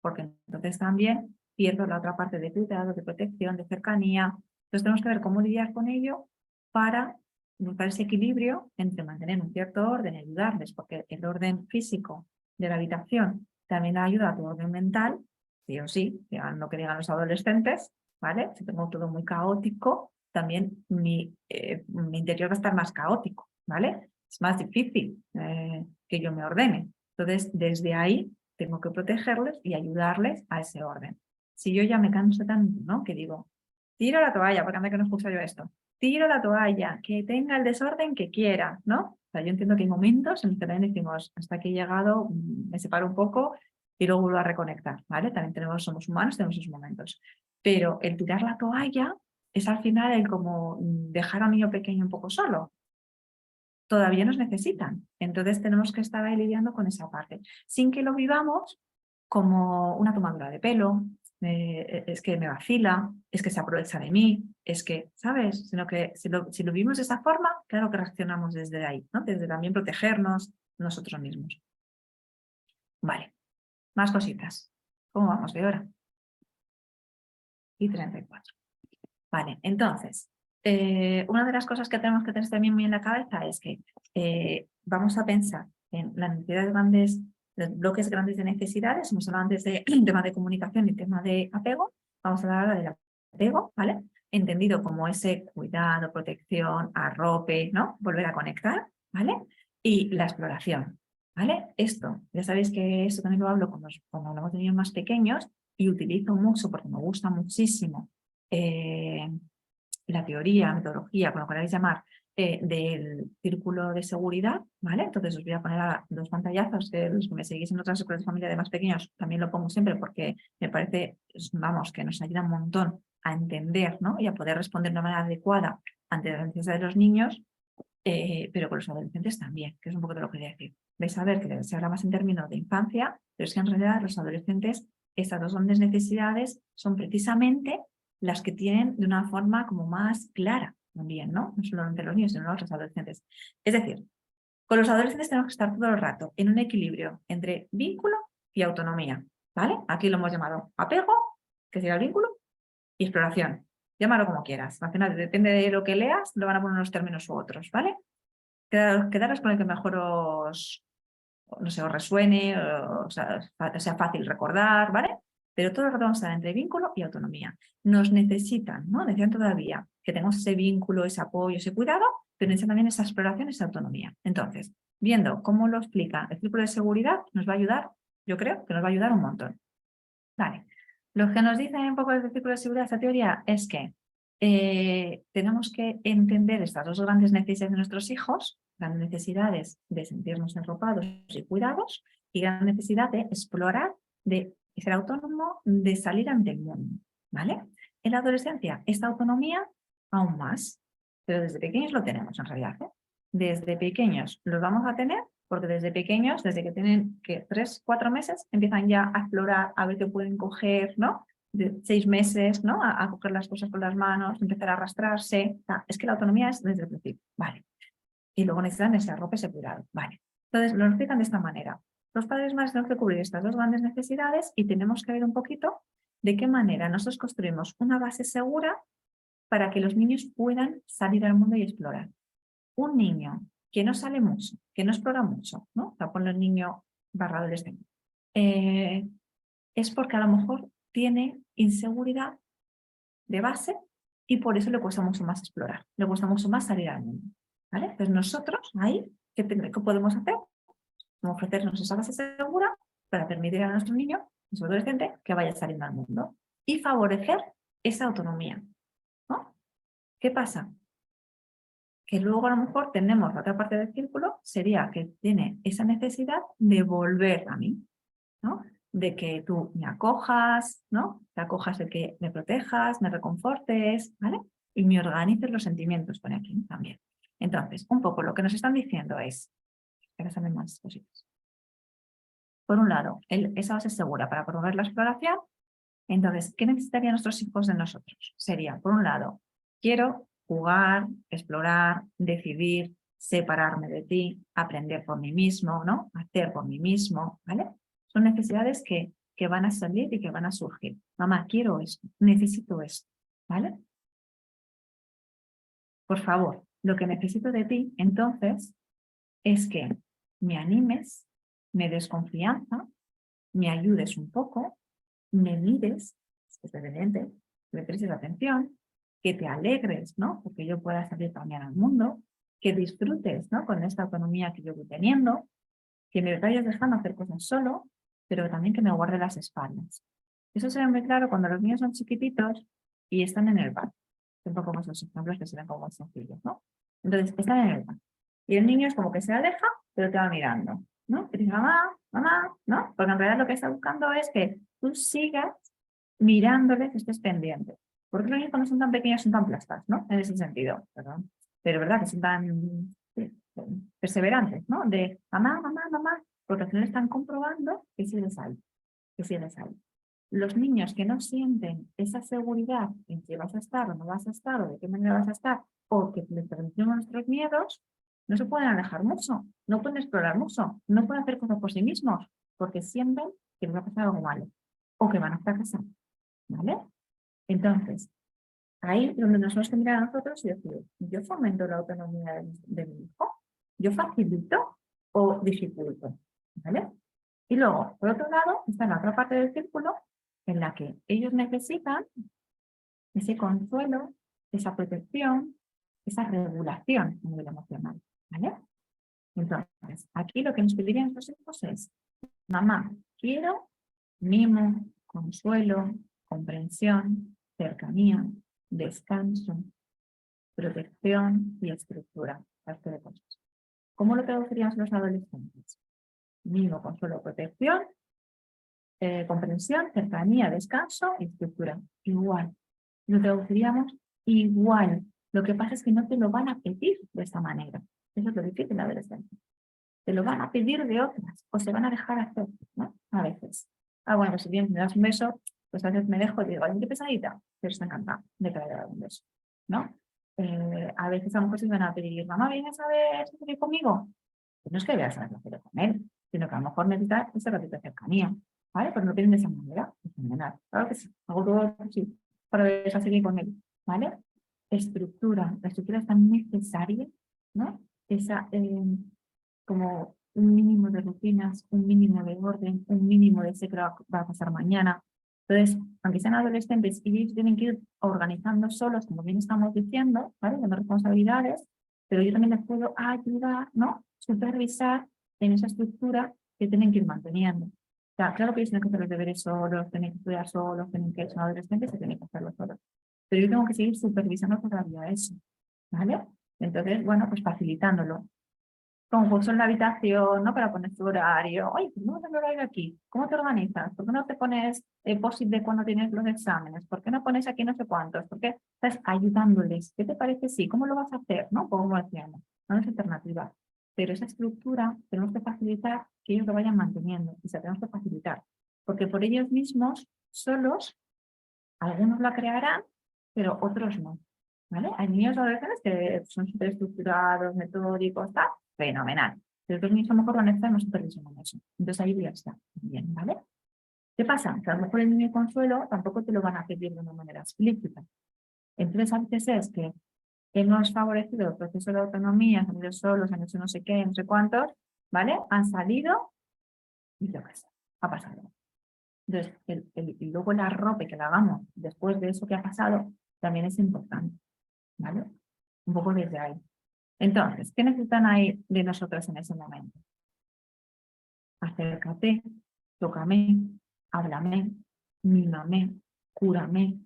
porque entonces también pierdo la otra parte de cuidado, de protección, de cercanía. Entonces tenemos que ver cómo lidiar con ello para buscar ese equilibrio entre mantener un cierto orden y ayudarles, porque el orden físico de la habitación también ayuda a tu orden mental, sí o sí, digan lo que digan los adolescentes, ¿vale? Si tengo todo muy caótico, también mi interior va a estar más caótico, ¿vale? Es más difícil que yo me ordene. Entonces, desde ahí tengo que protegerles y ayudarles a ese orden. Si yo ya me canso tanto, ¿no? Que digo, tiro la toalla, porque anda que no escucho yo esto, tiro la toalla, que tenga el desorden que quiera, ¿no? O sea, yo entiendo que hay momentos en los que también decimos, hasta aquí he llegado, me separo un poco y luego vuelvo a reconectar, ¿vale? También somos humanos, tenemos esos momentos. Pero el tirar la toalla es al final el como dejar a un niño pequeño un poco solo. Todavía nos necesitan. Entonces tenemos que estar ahí lidiando con esa parte, sin que lo vivamos como una tomadura de pelo, es que me vacila, es que se aprovecha de mí, es que, ¿sabes? Sino que si lo vivimos de esa forma, claro que reaccionamos desde ahí, ¿no? Desde también protegernos nosotros mismos. Vale, más cositas. ¿Cómo vamos de hora? Y 34. Vale, entonces, una de las cosas que tenemos que tener también muy en la cabeza es que vamos a pensar en las necesidades grandes, bloques grandes de necesidades. Hemos hablado antes de tema de comunicación y tema de apego. Vamos a hablar ahora del apego, ¿vale? Entendido como ese cuidado, protección, arrope, ¿no? Volver a conectar, ¿vale? Y la exploración, ¿vale? Esto, ya sabéis que esto también lo hablo cuando hablamos de niños más pequeños y utilizo mucho porque me gusta muchísimo la teoría, metodología, como lo queráis llamar, del círculo de seguridad, ¿vale? Entonces os voy a poner dos pantallazos, que los que me seguís en otras escuelas de familia de más pequeños también lo pongo siempre porque me parece, vamos, que nos ayuda un montón a entender, ¿no? Y a poder responder de una manera adecuada ante las necesidades de los niños, pero con los adolescentes también, que es un poco de lo que quería decir. Vais a ver que se habla más en términos de infancia, pero es que en realidad los adolescentes estas dos grandes necesidades son precisamente las que tienen de una forma como más clara también, ¿no? No solamente los niños, sino los adolescentes. Es decir, con los adolescentes tenemos que estar todo el rato en un equilibrio entre vínculo y autonomía, ¿vale? Aquí lo hemos llamado apego, que sería el vínculo, y exploración. Llámalo como quieras. Al final, depende de lo que leas, lo van a poner unos términos u otros, ¿vale? Quedaros con el que mejor os, no sé, os resuene, o sea fácil recordar, ¿vale? Pero todo el rato vamos a estar entre vínculo y autonomía. Nos necesitan, ¿no? Decían todavía que tengamos ese vínculo, ese apoyo, ese cuidado, pero necesitan también esa exploración, esa autonomía. Entonces, viendo cómo lo explica el círculo de seguridad, nos va a ayudar, yo creo que nos va a ayudar un montón. Vale. Lo que nos dice un poco el círculo de seguridad, esta teoría, es que tenemos que entender estas dos grandes necesidades de nuestros hijos, las necesidades de sentirnos arropados y cuidados, y la necesidad de explorar, de ser autónomo, de salir ante el mundo, ¿vale? En la adolescencia, esta autonomía aún más, pero desde pequeños lo tenemos en realidad, ¿eh? Desde pequeños los vamos a tener, porque desde pequeños, desde que tienen 3, 4 meses, empiezan ya a explorar, a ver qué pueden coger, ¿no? De 6 meses, ¿no? A coger las cosas con las manos, empezar a arrastrarse. Es que la autonomía es desde el principio, ¿vale? Y luego necesitan ese arrope, ese cuidado, ¿vale? Entonces, lo explican de esta manera. Los padres más tenemos que cubrir estas dos grandes necesidades y tenemos que ver un poquito de qué manera nosotros construimos una base segura para que los niños puedan salir al mundo y explorar. Un niño que no sale mucho, que no explora mucho, ¿no? O sea, ponle el niño barra adolescente. Es porque a lo mejor tiene inseguridad de base y por eso le cuesta mucho más explorar, le cuesta mucho más salir al mundo, ¿vale? Entonces nosotros ahí, ¿qué podemos hacer? Como ofrecernos esa base segura para permitir a nuestro niño, a nuestro adolescente, que vaya saliendo al mundo y favorecer esa autonomía, ¿no? ¿Qué pasa? Que luego a lo mejor tenemos la otra parte del círculo, sería que tiene esa necesidad de volver a mí, ¿no? De que tú me acojas, ¿no? Te acojas de que me protejas, me reconfortes, ¿vale? Y me organices los sentimientos, pone aquí también. Entonces, un poco lo que nos están diciendo es, que salen más cositas. Por un lado, esa base segura para promover la exploración. Entonces, ¿qué necesitarían nuestros hijos de nosotros? Sería, por un lado, quiero jugar, explorar, decidir, separarme de ti, aprender por mí mismo, ¿no? Hacer por mí mismo, ¿vale? Son necesidades que van a salir y que van a surgir. Mamá, quiero esto, necesito esto, ¿vale? Por favor, lo que necesito de ti, entonces, es que me animes, me des confianza, me ayudes un poco, me mires, es evidente, que me prestes atención, que te alegres, ¿no? Porque yo pueda salir también al mundo, que disfrutes, ¿no? Con esta autonomía que yo voy teniendo, que me vayas dejando hacer cosas solo, pero también que me guarde las espaldas. Eso se ve muy claro cuando los niños son chiquititos y están en el bar. Un poco más los ejemplos que se ven como más sencillos, ¿no? Entonces, están en el bar. Y el niño es como que se aleja, pero te va mirando, ¿no? Te dice, mamá, mamá, ¿no? Porque en realidad lo que está buscando es que tú sigas mirándoles, estés pendiente. Porque los niños cuando son tan pequeños son tan plastas, ¿no? En ese sentido, perdón. Pero verdad que son tan perseverantes, ¿no? De mamá, mamá, mamá, porque al final están comprobando que sigues ahí, que sigues ahí. Los niños que no sienten esa seguridad en que vas a estar o no vas a estar, o de qué manera vas a estar, o que les permitimos nuestros miedos, no se pueden alejar mucho, no pueden explorar mucho, no pueden hacer cosas por sí mismos, porque sienten que les va a pasar algo malo, o que van a fracasar, ¿vale? Entonces, ahí es donde nos tenemos que mirar a nosotros y decir, ¿yo fomento la autonomía de mi hijo? ¿Yo facilito o dificulto? ¿Vale? Y luego, por otro lado, está la otra parte del círculo en la que ellos necesitan ese consuelo, esa protección, esa regulación a nivel emocional, ¿vale? Entonces, aquí lo que nos pedirían nuestros hijos es, mamá, quiero mimo, consuelo, comprensión, cercanía, descanso, protección y estructura. Parte de cosas. ¿Cómo lo traduciríamos los adolescentes? Mimo, consuelo, protección, comprensión, cercanía, descanso y estructura. Igual. Lo traduciríamos igual. Lo que pasa es que no te lo van a pedir de esta manera. Eso es lo difícil en la adolescencia. Te lo van a pedir de otras o se van a dejar hacer, ¿no? A veces. bueno, pues si bien me das un beso, pues a veces me dejo y digo, ay, qué pesadita, pero está encantada de que le haya dado un beso, ¿no? A veces a lo mejor se van a pedir, mamá, ¿vienes a ver serie conmigo? Pues no es que veas a ver la serie con él, sino que a lo mejor necesitas ese ratito de cercanía, ¿vale? Pues no tienen de esa manera, pues fenomenal. Claro que sí, hago todo lo posible para ver esa serie con él, ¿vale? La estructura es tan necesaria, ¿no? Esa, como un mínimo de rutinas, un mínimo de orden, un mínimo de sé que va a pasar mañana. Entonces, aunque sean adolescentes, ellos tienen que ir organizando solos, como bien estamos diciendo, ¿vale? Dando responsabilidades, pero yo también les puedo ayudar, ¿no? Supervisar en esa estructura que tienen que ir manteniendo. O sea, claro que ellos tienen que hacer los deberes solos, tienen que estudiar solos, tienen que ser adolescentes y tienen que hacerlo solos. Pero yo tengo que seguir supervisando todavía eso, ¿vale? Entonces, bueno, pues facilitándolo. Como puesto en la habitación, ¿no? Para poner tu horario. Oye, ¿cómo es el horario aquí? ¿Cómo te organizas? ¿Por qué no te pones post-it de cuando tienes los exámenes? ¿Por qué no pones aquí no sé cuántos? ¿Por qué estás ayudándoles? ¿Qué te parece? Sí, ¿cómo lo vas a hacer? ¿No? ¿Cómo lo hacemos? No es alternativa. Pero esa estructura tenemos que facilitar que ellos lo vayan manteniendo y se la tenemos que facilitar. Porque por ellos mismos, solos, algunos la crearán, pero otros no. ¿Vale? Hay niños adolescentes que son súper estructurados, metódicos, tal, fenomenal. Pero otros niños a lo mejor van a estar no supervisionan eso. Entonces ahí ya está. Bien, ¿vale? ¿Qué pasa? Que a lo mejor el niño de consuelo tampoco te lo van a pedir de una manera explícita. Entonces a veces es que hemos favorecido el proceso de autonomía, han ido solos, han hecho no sé qué, no sé cuántos, ¿vale? Han salido y yo qué sé, ha pasado. Entonces, y luego la ropa que la hagamos después de eso que ha pasado también es importante, ¿vale? Un poco desde ahí. Entonces, ¿qué necesitan ahí de nosotros en ese momento? Acércate, tócame, háblame, mímame, cúrame,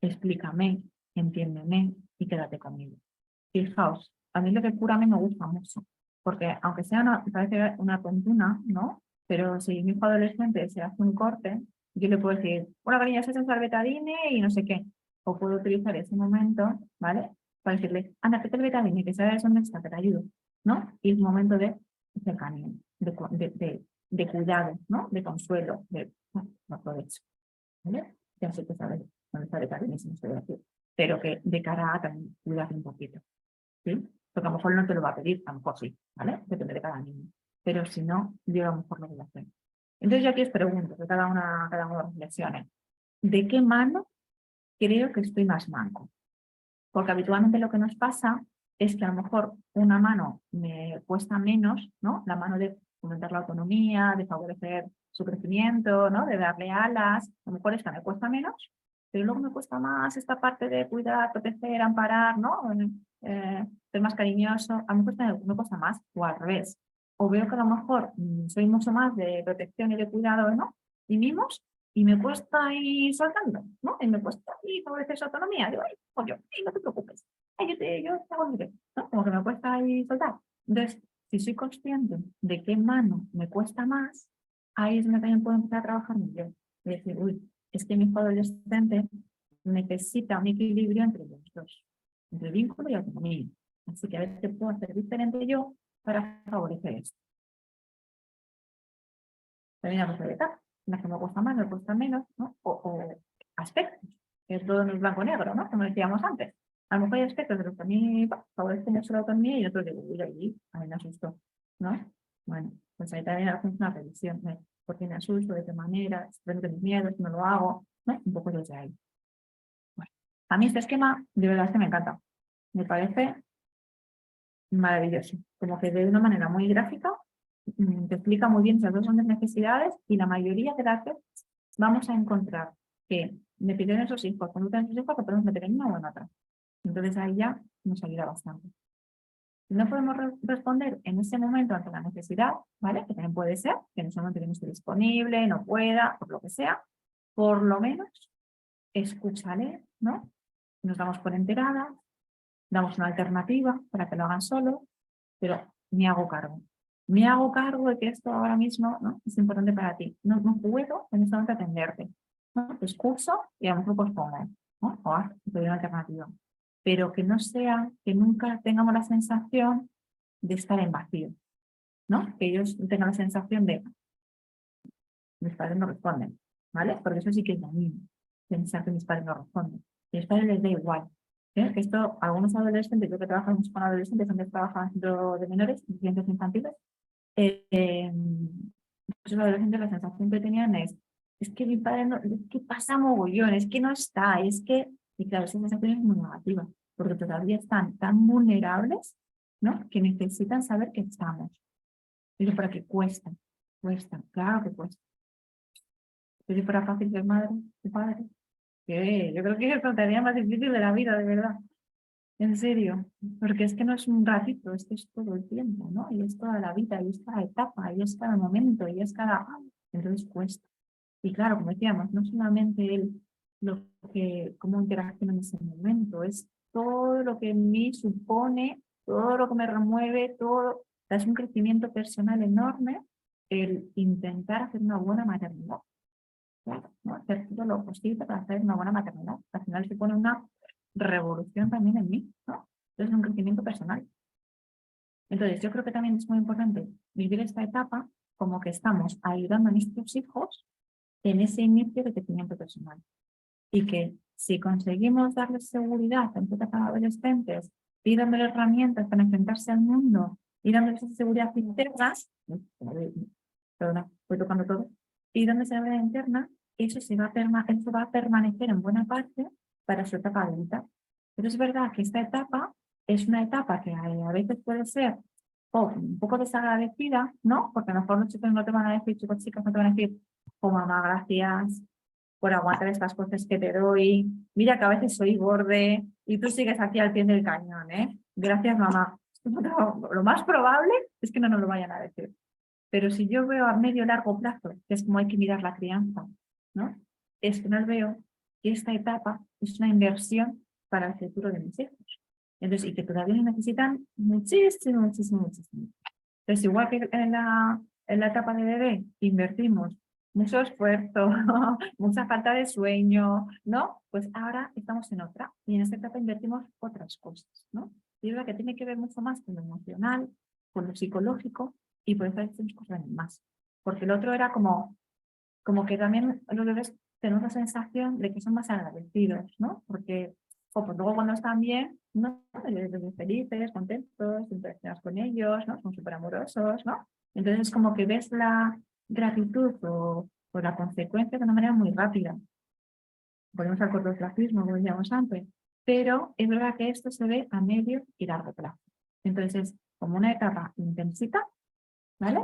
explícame, entiéndeme y quédate conmigo. Fijaos, a mí lo que cúrame me gusta mucho, porque aunque sea parece una tontuna, ¿no? Pero si mi hijo adolescente se hace un corte, yo le puedo decir, hola cariño, se hace un betadine y no sé qué. O puedo utilizar ese momento, ¿vale? Para decirle, anda, que te el betadine, que sabes dónde está, que te ayudo, ¿no? Y es un momento de cercanía, de cuidado, ¿no? De consuelo, lo aprovecho, ¿vale? Ya sé que sabes dónde está el betadine, si no estoy aquí. Pero que de cara a también cuidar un poquito. ¿Sí? Porque a lo mejor no te lo va a pedir, a lo mejor sí, ¿vale? Depende de cada niño. Pero si no, yo a lo mejor lo voy a hacer. Entonces yo aquí os pregunto, que cada una reflexione, ¿de qué mano creo que estoy más manco? Porque habitualmente lo que nos pasa es que a lo mejor una mano me cuesta menos, ¿no? La mano de fomentar la autonomía, de favorecer su crecimiento, ¿no? De darle alas, a lo mejor esta me cuesta menos, pero luego me cuesta más esta parte de cuidar, proteger, amparar, ¿no? Ser más cariñoso, a mí me cuesta más, o al revés. O veo que a lo mejor soy mucho más de protección y de cuidado, ¿no? Y mimos, y me cuesta ir soltando, ¿no? Y me cuesta ir favorecer su autonomía. Digo, ay, pollo, ay, no te preocupes. Ay, yo te hago libre, ¿no? Como que me cuesta ir soltar. Entonces, si soy consciente de qué mano me cuesta más, ahí es donde también puedo empezar a trabajar mejor. Y decir, uy, es que mi hijo adolescente necesita un equilibrio entre los dos, entre vínculo y autonomía. Así que a veces puedo hacer diferente yo para favorecer esto. También a etapas, en las que me cuesta más, me cuesta menos, ¿no? O aspectos, que todo no es blanco o negro, ¿no? Como decíamos antes. A lo mejor hay aspectos de los que a mí favorecen mucho la autonomía y otros digo, uy, ahí, a mí me asustó, ¿no? Bueno, pues ahí también hacemos una revisión de por qué me asusto, de qué manera, si tengo mis miedos, si no lo hago, ¿no? Un poco desde ahí. Bueno, a mí este esquema de verdad es que me encanta. Me parece maravilloso. Como que de una manera muy gráfica te explica muy bien esas dos grandes necesidades y la mayoría de las veces vamos a encontrar que necesitan esos hijos, conductas de esos hijos que podemos meter en una o en otra. Entonces ahí ya nos ayuda bastante. Si no podemos responder en ese momento ante la necesidad, ¿vale? Que también puede ser que en ese momento no esté disponible, no pueda, por lo que sea, por lo menos escúchale, ¿no? Nos damos por enteradas, damos una alternativa para que lo hagan solo, pero me hago cargo. Me hago cargo de que esto ahora mismo, ¿no? Es importante para ti. No puedo en este momento atenderte, ¿no? Te escucho y a lo mejor pospongo, ¿no? O te doy una alternativa. Pero que no sea, que nunca tengamos la sensación de estar en vacío, ¿no? Que ellos tengan la sensación de mis padres no responden, ¿vale? Porque eso sí que es dañino, pensar que mis padres no responden. A mis padres les da igual. ¿Eh? Que esto, algunos adolescentes, yo que trabajo mucho con adolescentes, antes trabajaba en centro de menores, residentes infantiles, muchos adolescentes la sensación que tenían es que mi padre no, es que pasa mogollón, es que no está, es que, y claro, esa sensación es muy negativa, porque todavía están tan vulnerables, ¿no? Que necesitan saber que estamos. Pero para que cuesta, claro que cuesta. Pero si fuera fácil ser madre, ser padre, que yo creo que es la tarea más difícil de la vida, de verdad. En serio, porque es que no es un ratito, es que es todo el tiempo, ¿no? Y es toda la vida, y es cada etapa, y es cada momento, y es cada... Entonces cuesta. Y claro, como decíamos, no solamente cómo interacciona en ese momento, es todo lo que en mí supone, todo lo que me remueve, todo. Es un crecimiento personal enorme el intentar hacer una buena maternidad. Claro, ¿no? Hacer todo lo posible para hacer una buena maternidad. Al final se pone una revolución también en mí, ¿no? Es un crecimiento personal. Entonces, yo creo que también es muy importante vivir esta etapa como que estamos ayudando a nuestros hijos en ese inicio de crecimiento personal. Y que si conseguimos darles seguridad a estos adolescentes y dándoles herramientas para enfrentarse al mundo y dándoles esa seguridad interna, perdona, voy tocando todo, y dándoles seguridad interna, eso va a permanecer en buena parte para su etapa adulta. Pero es verdad que esta etapa es una etapa que a veces puede ser un poco desagradecida, ¿no? Porque a lo mejor los chicos no te van a decir, chicos, chicas no te van a decir, oh mamá, gracias por aguantar estas cosas que te doy. Mira que a veces soy borde y tú sigues aquí al pie del cañón, ¿eh? Gracias, mamá. Lo más probable es que no nos lo vayan a decir. Pero si yo veo a medio largo plazo, que es como hay que mirar la crianza, ¿no? Es que no veo que esta etapa es una inversión para el futuro de mis hijos. Entonces, y que todavía necesitan muchísimo, muchísimo, muchísimo. Entonces, igual que en la etapa de bebé invertimos mucho esfuerzo, mucha falta de sueño, ¿no? Pues ahora estamos en otra y en esta etapa invertimos otras cosas, ¿no? Y es verdad que tiene que ver mucho más con lo emocional, con lo psicológico y por eso estas cosas vienen más. Porque el otro era como que también los bebés tenemos la sensación de que son más agradecidos, ¿no? Porque pues luego cuando están bien, ¿no? Ellos felices, contentos, interaccionas con ellos, ¿no? Son súper amorosos, ¿no? Entonces es como que ves la gratitud o la consecuencia de una manera muy rápida. Ponemos al cortoplacismo, como decíamos antes, pero es verdad que esto se ve a medio y largo plazo. Entonces es como una etapa intensita, ¿vale?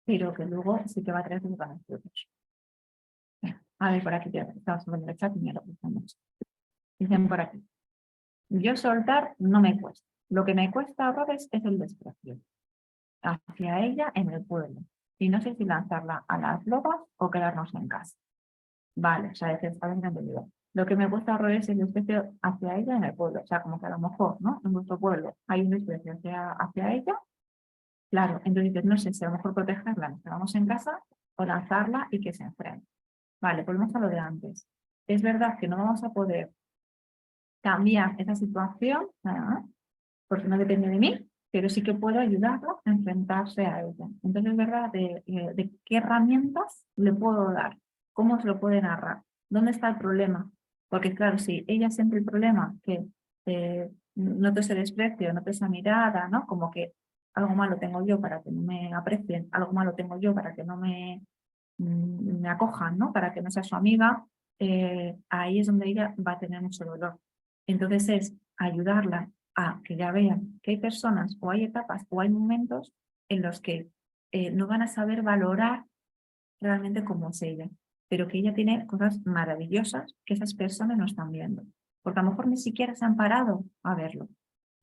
Pero que luego sí que va a traer sus buenos frutos. A ver, por aquí ya estamos viendo el chat y me lo pensamos. Dicen por aquí. Yo soltar no me cuesta. Lo que me cuesta horrores es el desprecio hacia ella en el pueblo. Y no sé si lanzarla a las lobas o quedarnos en casa. Vale, o sea, es entendido. Lo que me cuesta horrores es el desprecio hacia ella en el pueblo. O sea, como que a lo mejor, ¿no? En nuestro pueblo hay un desprecio hacia ella. Claro, entonces dices, no sé si a lo mejor protegerla, nos quedamos en casa o lanzarla y que se enfrente. Vale, volvemos a lo de antes. Es verdad que no vamos a poder cambiar esa situación, porque no depende de mí, pero sí que puedo ayudarla a enfrentarse a ella. Entonces, es verdad de qué herramientas le puedo dar, cómo se lo puede narrar, dónde está el problema. Porque claro, si ella siente el problema, que noto ese desprecio, noto esa mirada, ¿no? Como que algo malo tengo yo para que no me aprecien, algo malo tengo yo para que no me acojan, ¿no? Para que no sea su amiga, ahí es donde ella va a tener mucho dolor. Entonces es ayudarla a que ya vean que hay personas o hay etapas o hay momentos en los que no van a saber valorar realmente cómo es ella, pero que ella tiene cosas maravillosas que esas personas no están viendo. Porque a lo mejor ni siquiera se han parado a verlo,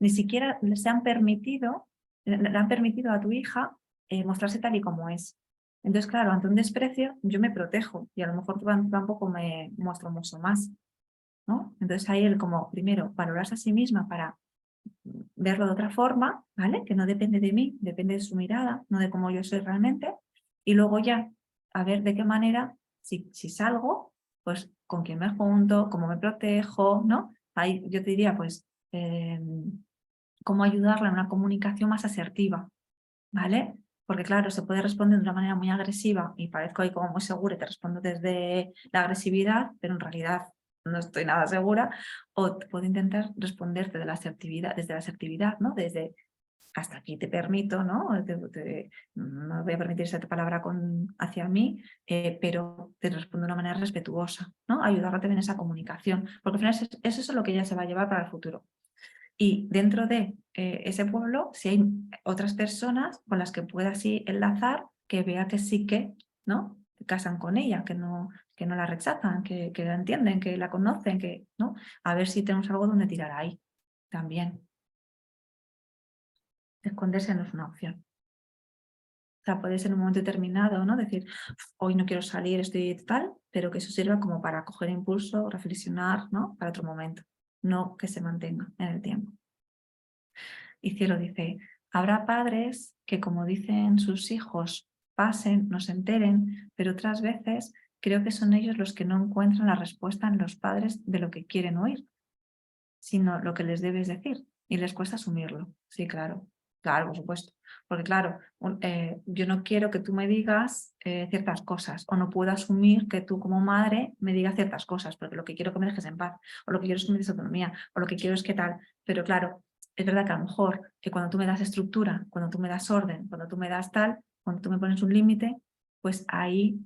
ni siquiera le han permitido a tu hija mostrarse tal y como es. Entonces, claro, ante un desprecio yo me protejo y a lo mejor tampoco me muestro mucho más, ¿no? Entonces ahí él como, primero, valorarse a sí misma para verlo de otra forma, ¿vale? Que no depende de mí, depende de su mirada, no de cómo yo soy realmente. Y luego ya, a ver de qué manera, si salgo, pues con quién me junto, cómo me protejo, ¿no? Ahí yo te diría, pues, cómo ayudarla en una comunicación más asertiva, ¿vale? porque claro, se puede responder de una manera muy agresiva y parezco ahí como muy segura y te respondo desde la agresividad, pero en realidad no estoy nada segura, o puedo intentar responderte de la asertividad, desde la asertividad, ¿no? Desde hasta aquí te permito, ¿no? No voy a permitir esa palabra hacia mí, pero te respondo de una manera respetuosa, ¿no? Ayudarla también en esa comunicación, porque al final eso es lo que ella se va a llevar para el futuro. Y dentro de ese pueblo, si hay otras personas con las que pueda así enlazar, que vea que sí que, ¿no? Casan con ella, que no la rechazan, que la entienden, que la conocen, que, ¿no? A ver si tenemos algo donde tirar ahí también. Esconderse no es una opción. O sea, puede ser en un momento determinado, ¿no? Decir, hoy no quiero salir, estoy tal, pero que eso sirva como para coger impulso, reflexionar, ¿no? Para otro momento, no que se mantenga en el tiempo. Y Cielo dice, habrá padres que, como dicen sus hijos, pasen, no se enteren, pero otras veces creo que son ellos los que no encuentran la respuesta en los padres de lo que quieren oír, sino lo que les debes decir, y les cuesta asumirlo. Sí, claro, claro, por supuesto. Porque claro, yo no quiero que tú me digas ciertas cosas, o no puedo asumir que tú como madre me digas ciertas cosas, porque lo que quiero es que me dejes en paz, o lo que quiero es que me des autonomía, o lo que quiero es que tal. Pero claro, es verdad que a lo mejor que cuando tú me das estructura, cuando tú me das orden, cuando tú me das tal, cuando tú me pones un límite, pues ahí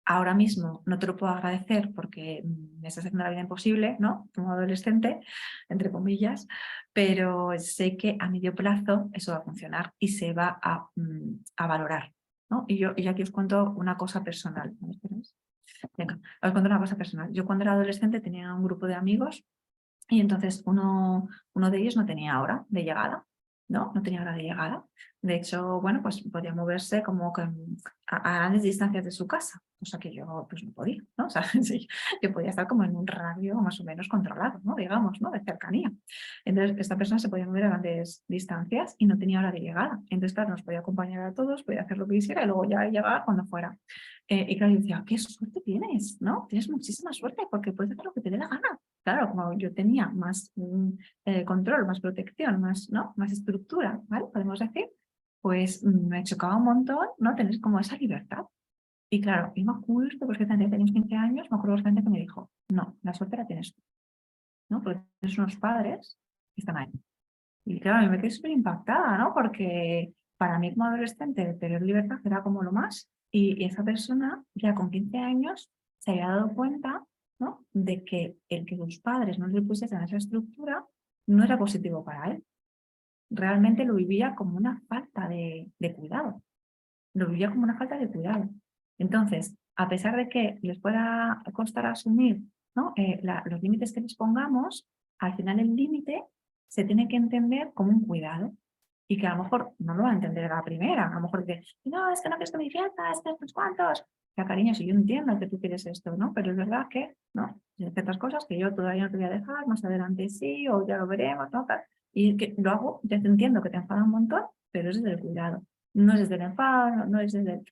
ahora mismo no te lo puedo agradecer porque me estás haciendo la vida imposible, ¿no? Como adolescente, entre comillas, pero sé que a medio plazo eso va a funcionar y se va a valorar, ¿no? Y yo aquí os cuento una cosa personal. Venga, os cuento una cosa personal. Yo cuando era adolescente tenía un grupo de amigos y entonces uno de ellos no tenía hora de llegada, ¿no? No tenía hora de llegada. De hecho, bueno, pues podía moverse como que a grandes distancias de su casa, cosa que yo pues no podía, ¿no? O sea, sí, yo podía estar como en un radio más o menos controlado, ¿no? Digamos, ¿no? De cercanía. Entonces, esta persona se podía mover a grandes distancias y no tenía hora de llegada. Entonces, claro, nos podía acompañar a todos, podía hacer lo que quisiera y luego ya llegar cuando fuera. Y claro, yo decía, qué suerte tienes, ¿no? Tienes muchísima suerte porque puedes hacer lo que te dé la gana. Claro, como yo tenía más control, más protección, más, ¿no? Más estructura, ¿vale? Podemos decir, pues me chocaba un montón, ¿no? Tener como esa libertad. Y claro, yo me acuerdo, porque teníamos 15 años, me acuerdo bastante que me dijo, no, la suerte la tienes tú, ¿no? Porque tienes unos padres que están ahí. Y claro, me quedé súper impactada, ¿no? Porque para mí como adolescente tener libertad era como lo más. Y esa persona ya con 15 años se había dado cuenta, ¿no? De que el que sus padres no le pusiesen esa estructura no era positivo para él. Realmente lo vivía como una falta de cuidado. Lo vivía como una falta de cuidado. Entonces, a pesar de que les pueda costar asumir, ¿no? Los límites que les pongamos, al final el límite se tiene que entender como un cuidado y que a lo mejor no lo va a entender a la primera. A lo mejor dice, no, es que no quieres que me diviertas, que no cuántos. Ya, cariño, si yo entiendo que tú quieres esto, ¿no? Pero es verdad que, ¿no? Hay ciertas cosas que yo todavía no te voy a dejar, más adelante sí, o ya lo veremos, ¿no? Tal. Y que lo hago, ya te entiendo que te enfada un montón, pero es desde el cuidado. No es desde el enfado, no es desde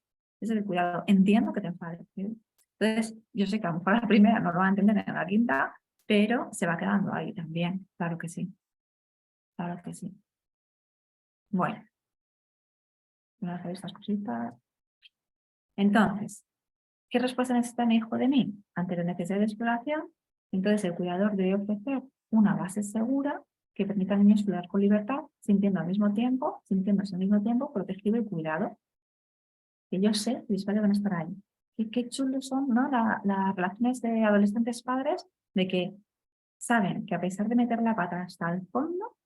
el cuidado. Entiendo que te enfades, ¿sí? Entonces, yo sé que a lo mejor a la primera no lo va a entender en la quinta, pero se va quedando ahí también. Claro que sí. Claro que sí. Bueno, voy a hacer estas cositas. Entonces, ¿qué respuesta necesita mi hijo de mí? Ante la necesidad de exploración, entonces el cuidador debe ofrecer una base segura que permita al niño explorar con libertad, sintiéndose al mismo tiempo protegido y cuidado. Que yo sé que mis padres van a estar ahí. Qué chulos son, ¿no? Las relaciones de adolescentes padres, de que saben que a pesar de meter la pata hasta el fondo,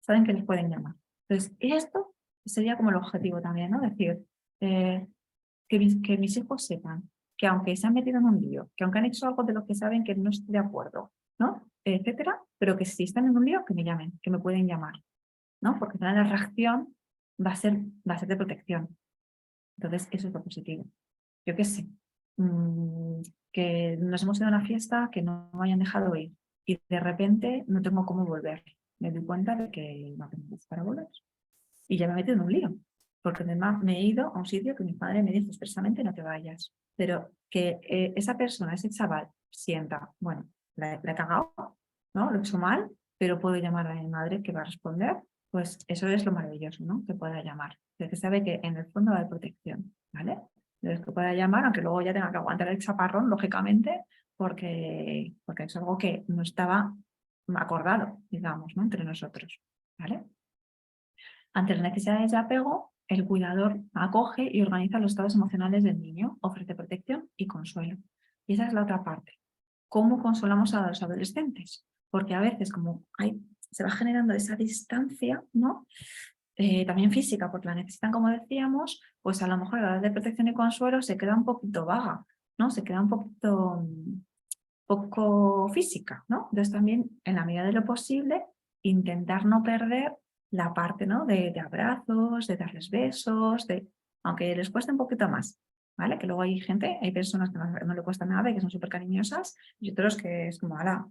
saben que les pueden llamar. Entonces, esto sería como el objetivo también, ¿no? Decir, que mis hijos sepan que aunque se han metido en un lío, que aunque han hecho algo de lo que saben que no estoy de acuerdo, ¿no? Etcétera, pero que si están en un lío, que me llamen, que me pueden llamar, ¿no? Porque al final la reacción va a ser de protección. Entonces, eso es lo positivo. Yo qué sé, que nos hemos ido a una fiesta que no me hayan dejado ir y de repente no tengo cómo volver. Me doy cuenta de que no tengo para volver. Y ya me he metido en un lío, porque además me he ido a un sitio que mi padre me dijo expresamente no te vayas. Pero que esa persona, ese chaval, sienta, bueno, la he cagado, ¿no? Lo he hecho mal, pero puedo llamar a mi madre que va a responder, Pues eso es lo maravilloso, ¿no? Que pueda llamar. De que sabe que en el fondo va de protección, ¿vale? Entonces que pueda llamar, aunque luego ya tenga que aguantar el chaparrón, lógicamente, porque es algo que no estaba acordado, digamos, ¿no? Entre nosotros, ¿vale? Ante las necesidades de apego, el cuidador acoge y organiza los estados emocionales del niño, ofrece protección y consuelo. Y esa es la otra parte. ¿Cómo consolamos a los adolescentes? Porque a veces como se va generando esa distancia, ¿no? También física, porque la necesitan, como decíamos, pues a lo mejor la edad de protección y consuelo se queda un poquito vaga, ¿no? Se queda un poco física, ¿no? Entonces también, en la medida de lo posible, intentar no perder la parte, ¿no? de abrazos, de darles besos, aunque les cueste un poquito más, ¿vale? Que luego hay personas que no le cuesta nada y que son súper cariñosas, y otros que es como, ala,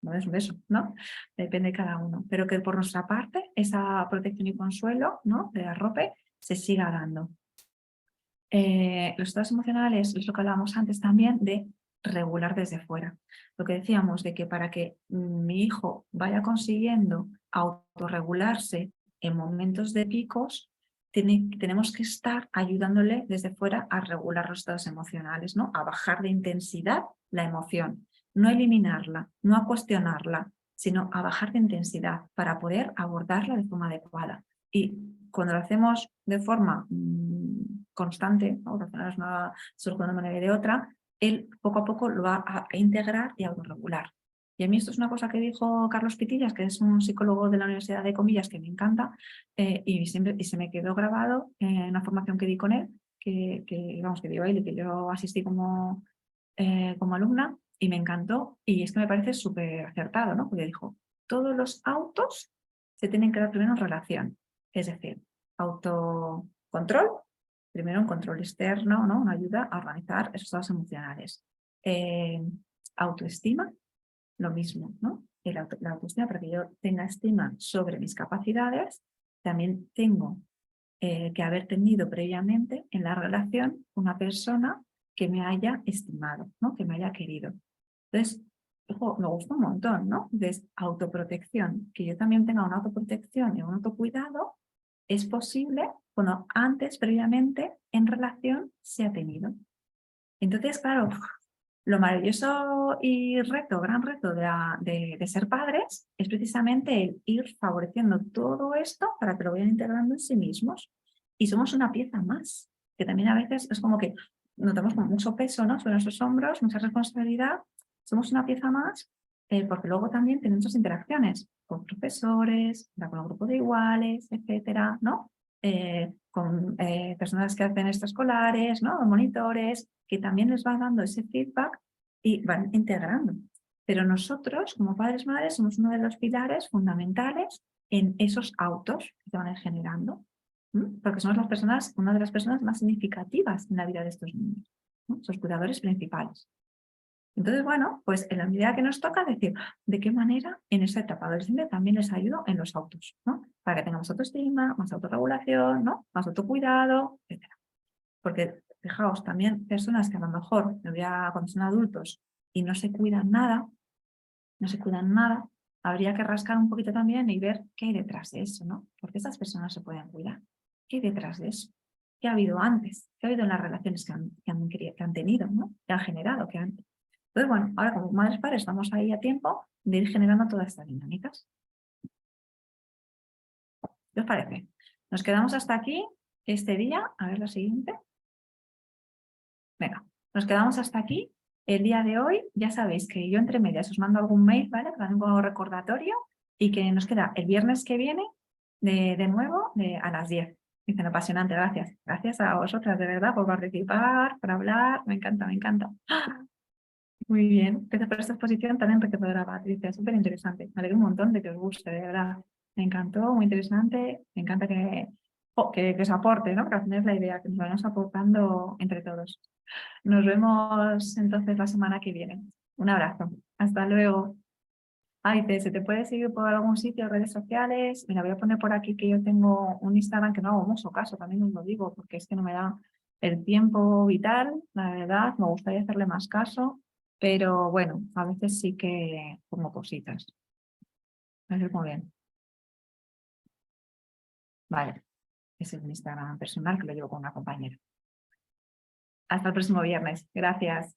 no es un beso, ¿no? Depende de cada uno. Pero que por nuestra parte, esa protección y consuelo, ¿no? De arrope, se siga dando. Los estados emocionales es lo que hablábamos antes también de regular desde fuera. Lo que decíamos de que para que mi hijo vaya consiguiendo autorregularse en momentos de picos, tenemos que estar ayudándole desde fuera a regular los estados emocionales, ¿no? A bajar de intensidad la emoción, no eliminarla, no a cuestionarla, sino a bajar de intensidad para poder abordarla de forma adecuada. Y cuando lo hacemos de forma constante, ¿no? De una manera y de otra, él poco a poco lo va a integrar y a autorregular. Y a mí esto es una cosa que dijo Carlos Pitillas, que es un psicólogo de la Universidad de Comillas que me encanta, y se me quedó grabado en una formación que di con él, que dio él y que yo asistí como alumna, y me encantó, y es que me parece súper acertado, ¿no? Porque dijo, todos los autos se tienen que dar primero en relación, es decir, autocontrol, primero un control externo, ¿no? Una ayuda a organizar esos estados emocionales. Autoestima, lo mismo, ¿no? La autoestima, para que yo tenga estima sobre mis capacidades, también tengo que haber tenido previamente en la relación una persona que me haya estimado, ¿no? Que me haya querido. Entonces, ojo, me gusta un montón, ¿no? De autoprotección, que yo también tenga una autoprotección y un autocuidado, es posible cuando antes, previamente, en relación se ha tenido. Entonces, claro, lo maravilloso y gran reto de ser padres es precisamente el ir favoreciendo todo esto para que lo vayan integrando en sí mismos. Y somos una pieza más, que también a veces es como que notamos con mucho peso, ¿no? Sobre nuestros hombros, mucha responsabilidad. Somos una pieza más porque luego también tenemos muchas interacciones con profesores, con un grupo de iguales, etcétera, ¿no? Con personas que hacen extraescolares, ¿no? Monitores, que también les van dando ese feedback y van integrando. Pero nosotros, como padres madres, somos uno de los pilares fundamentales en esos autos que se van a ir generando, porque somos una de las personas más significativas en la vida de estos niños, ¿no? Sus cuidadores principales. Entonces, bueno, pues en la medida que nos toca decir de qué manera en esa etapa adolescente también les ayudo en los autos, ¿no? Para que tengamos autoestima, más autorregulación, ¿no? Más autocuidado, etc. Porque, fijaos, también personas que a lo mejor, cuando son adultos y no se cuidan nada, habría que rascar un poquito también y ver qué hay detrás de eso, ¿no? Porque esas personas se pueden cuidar. ¿Qué hay detrás de eso? ¿Qué ha habido antes? ¿Qué ha habido en las relaciones que han tenido, ¿no? Que han generado, Entonces, bueno, ahora como madres padres estamos ahí a tiempo de ir generando todas estas dinámicas. ¿Qué os parece? Nos quedamos hasta aquí este día. A ver la siguiente. Venga, nos quedamos hasta aquí. El día de hoy, ya sabéis que yo entre medias os mando algún mail, ¿vale? Para un recordatorio, y que nos queda el viernes que viene de nuevo a las 10. Dicen apasionante, gracias. Gracias a vosotras, de verdad, por participar, por hablar. Me encanta, me encanta. Muy bien. Gracias por esta exposición tan enriquecedora, Patricia. Súper interesante. Me alegro un montón de que os guste, de verdad. Me encantó, muy interesante. Me encanta que os aporte, ¿no? Que al final es la idea, que nos vayamos aportando entre todos. Nos vemos entonces la semana que viene. Un abrazo. Hasta luego. Ay, se te puede seguir por algún sitio, redes sociales. Mira, voy a poner por aquí que yo tengo un Instagram que no hago mucho caso, también os lo digo, porque es que no me da el tiempo vital, la verdad. Me gustaría hacerle más caso, pero bueno, a veces sí que pongo cositas. A ver, muy bien. Vale, ese es mi Instagram personal que lo llevo con una compañera. Hasta el próximo viernes. Gracias.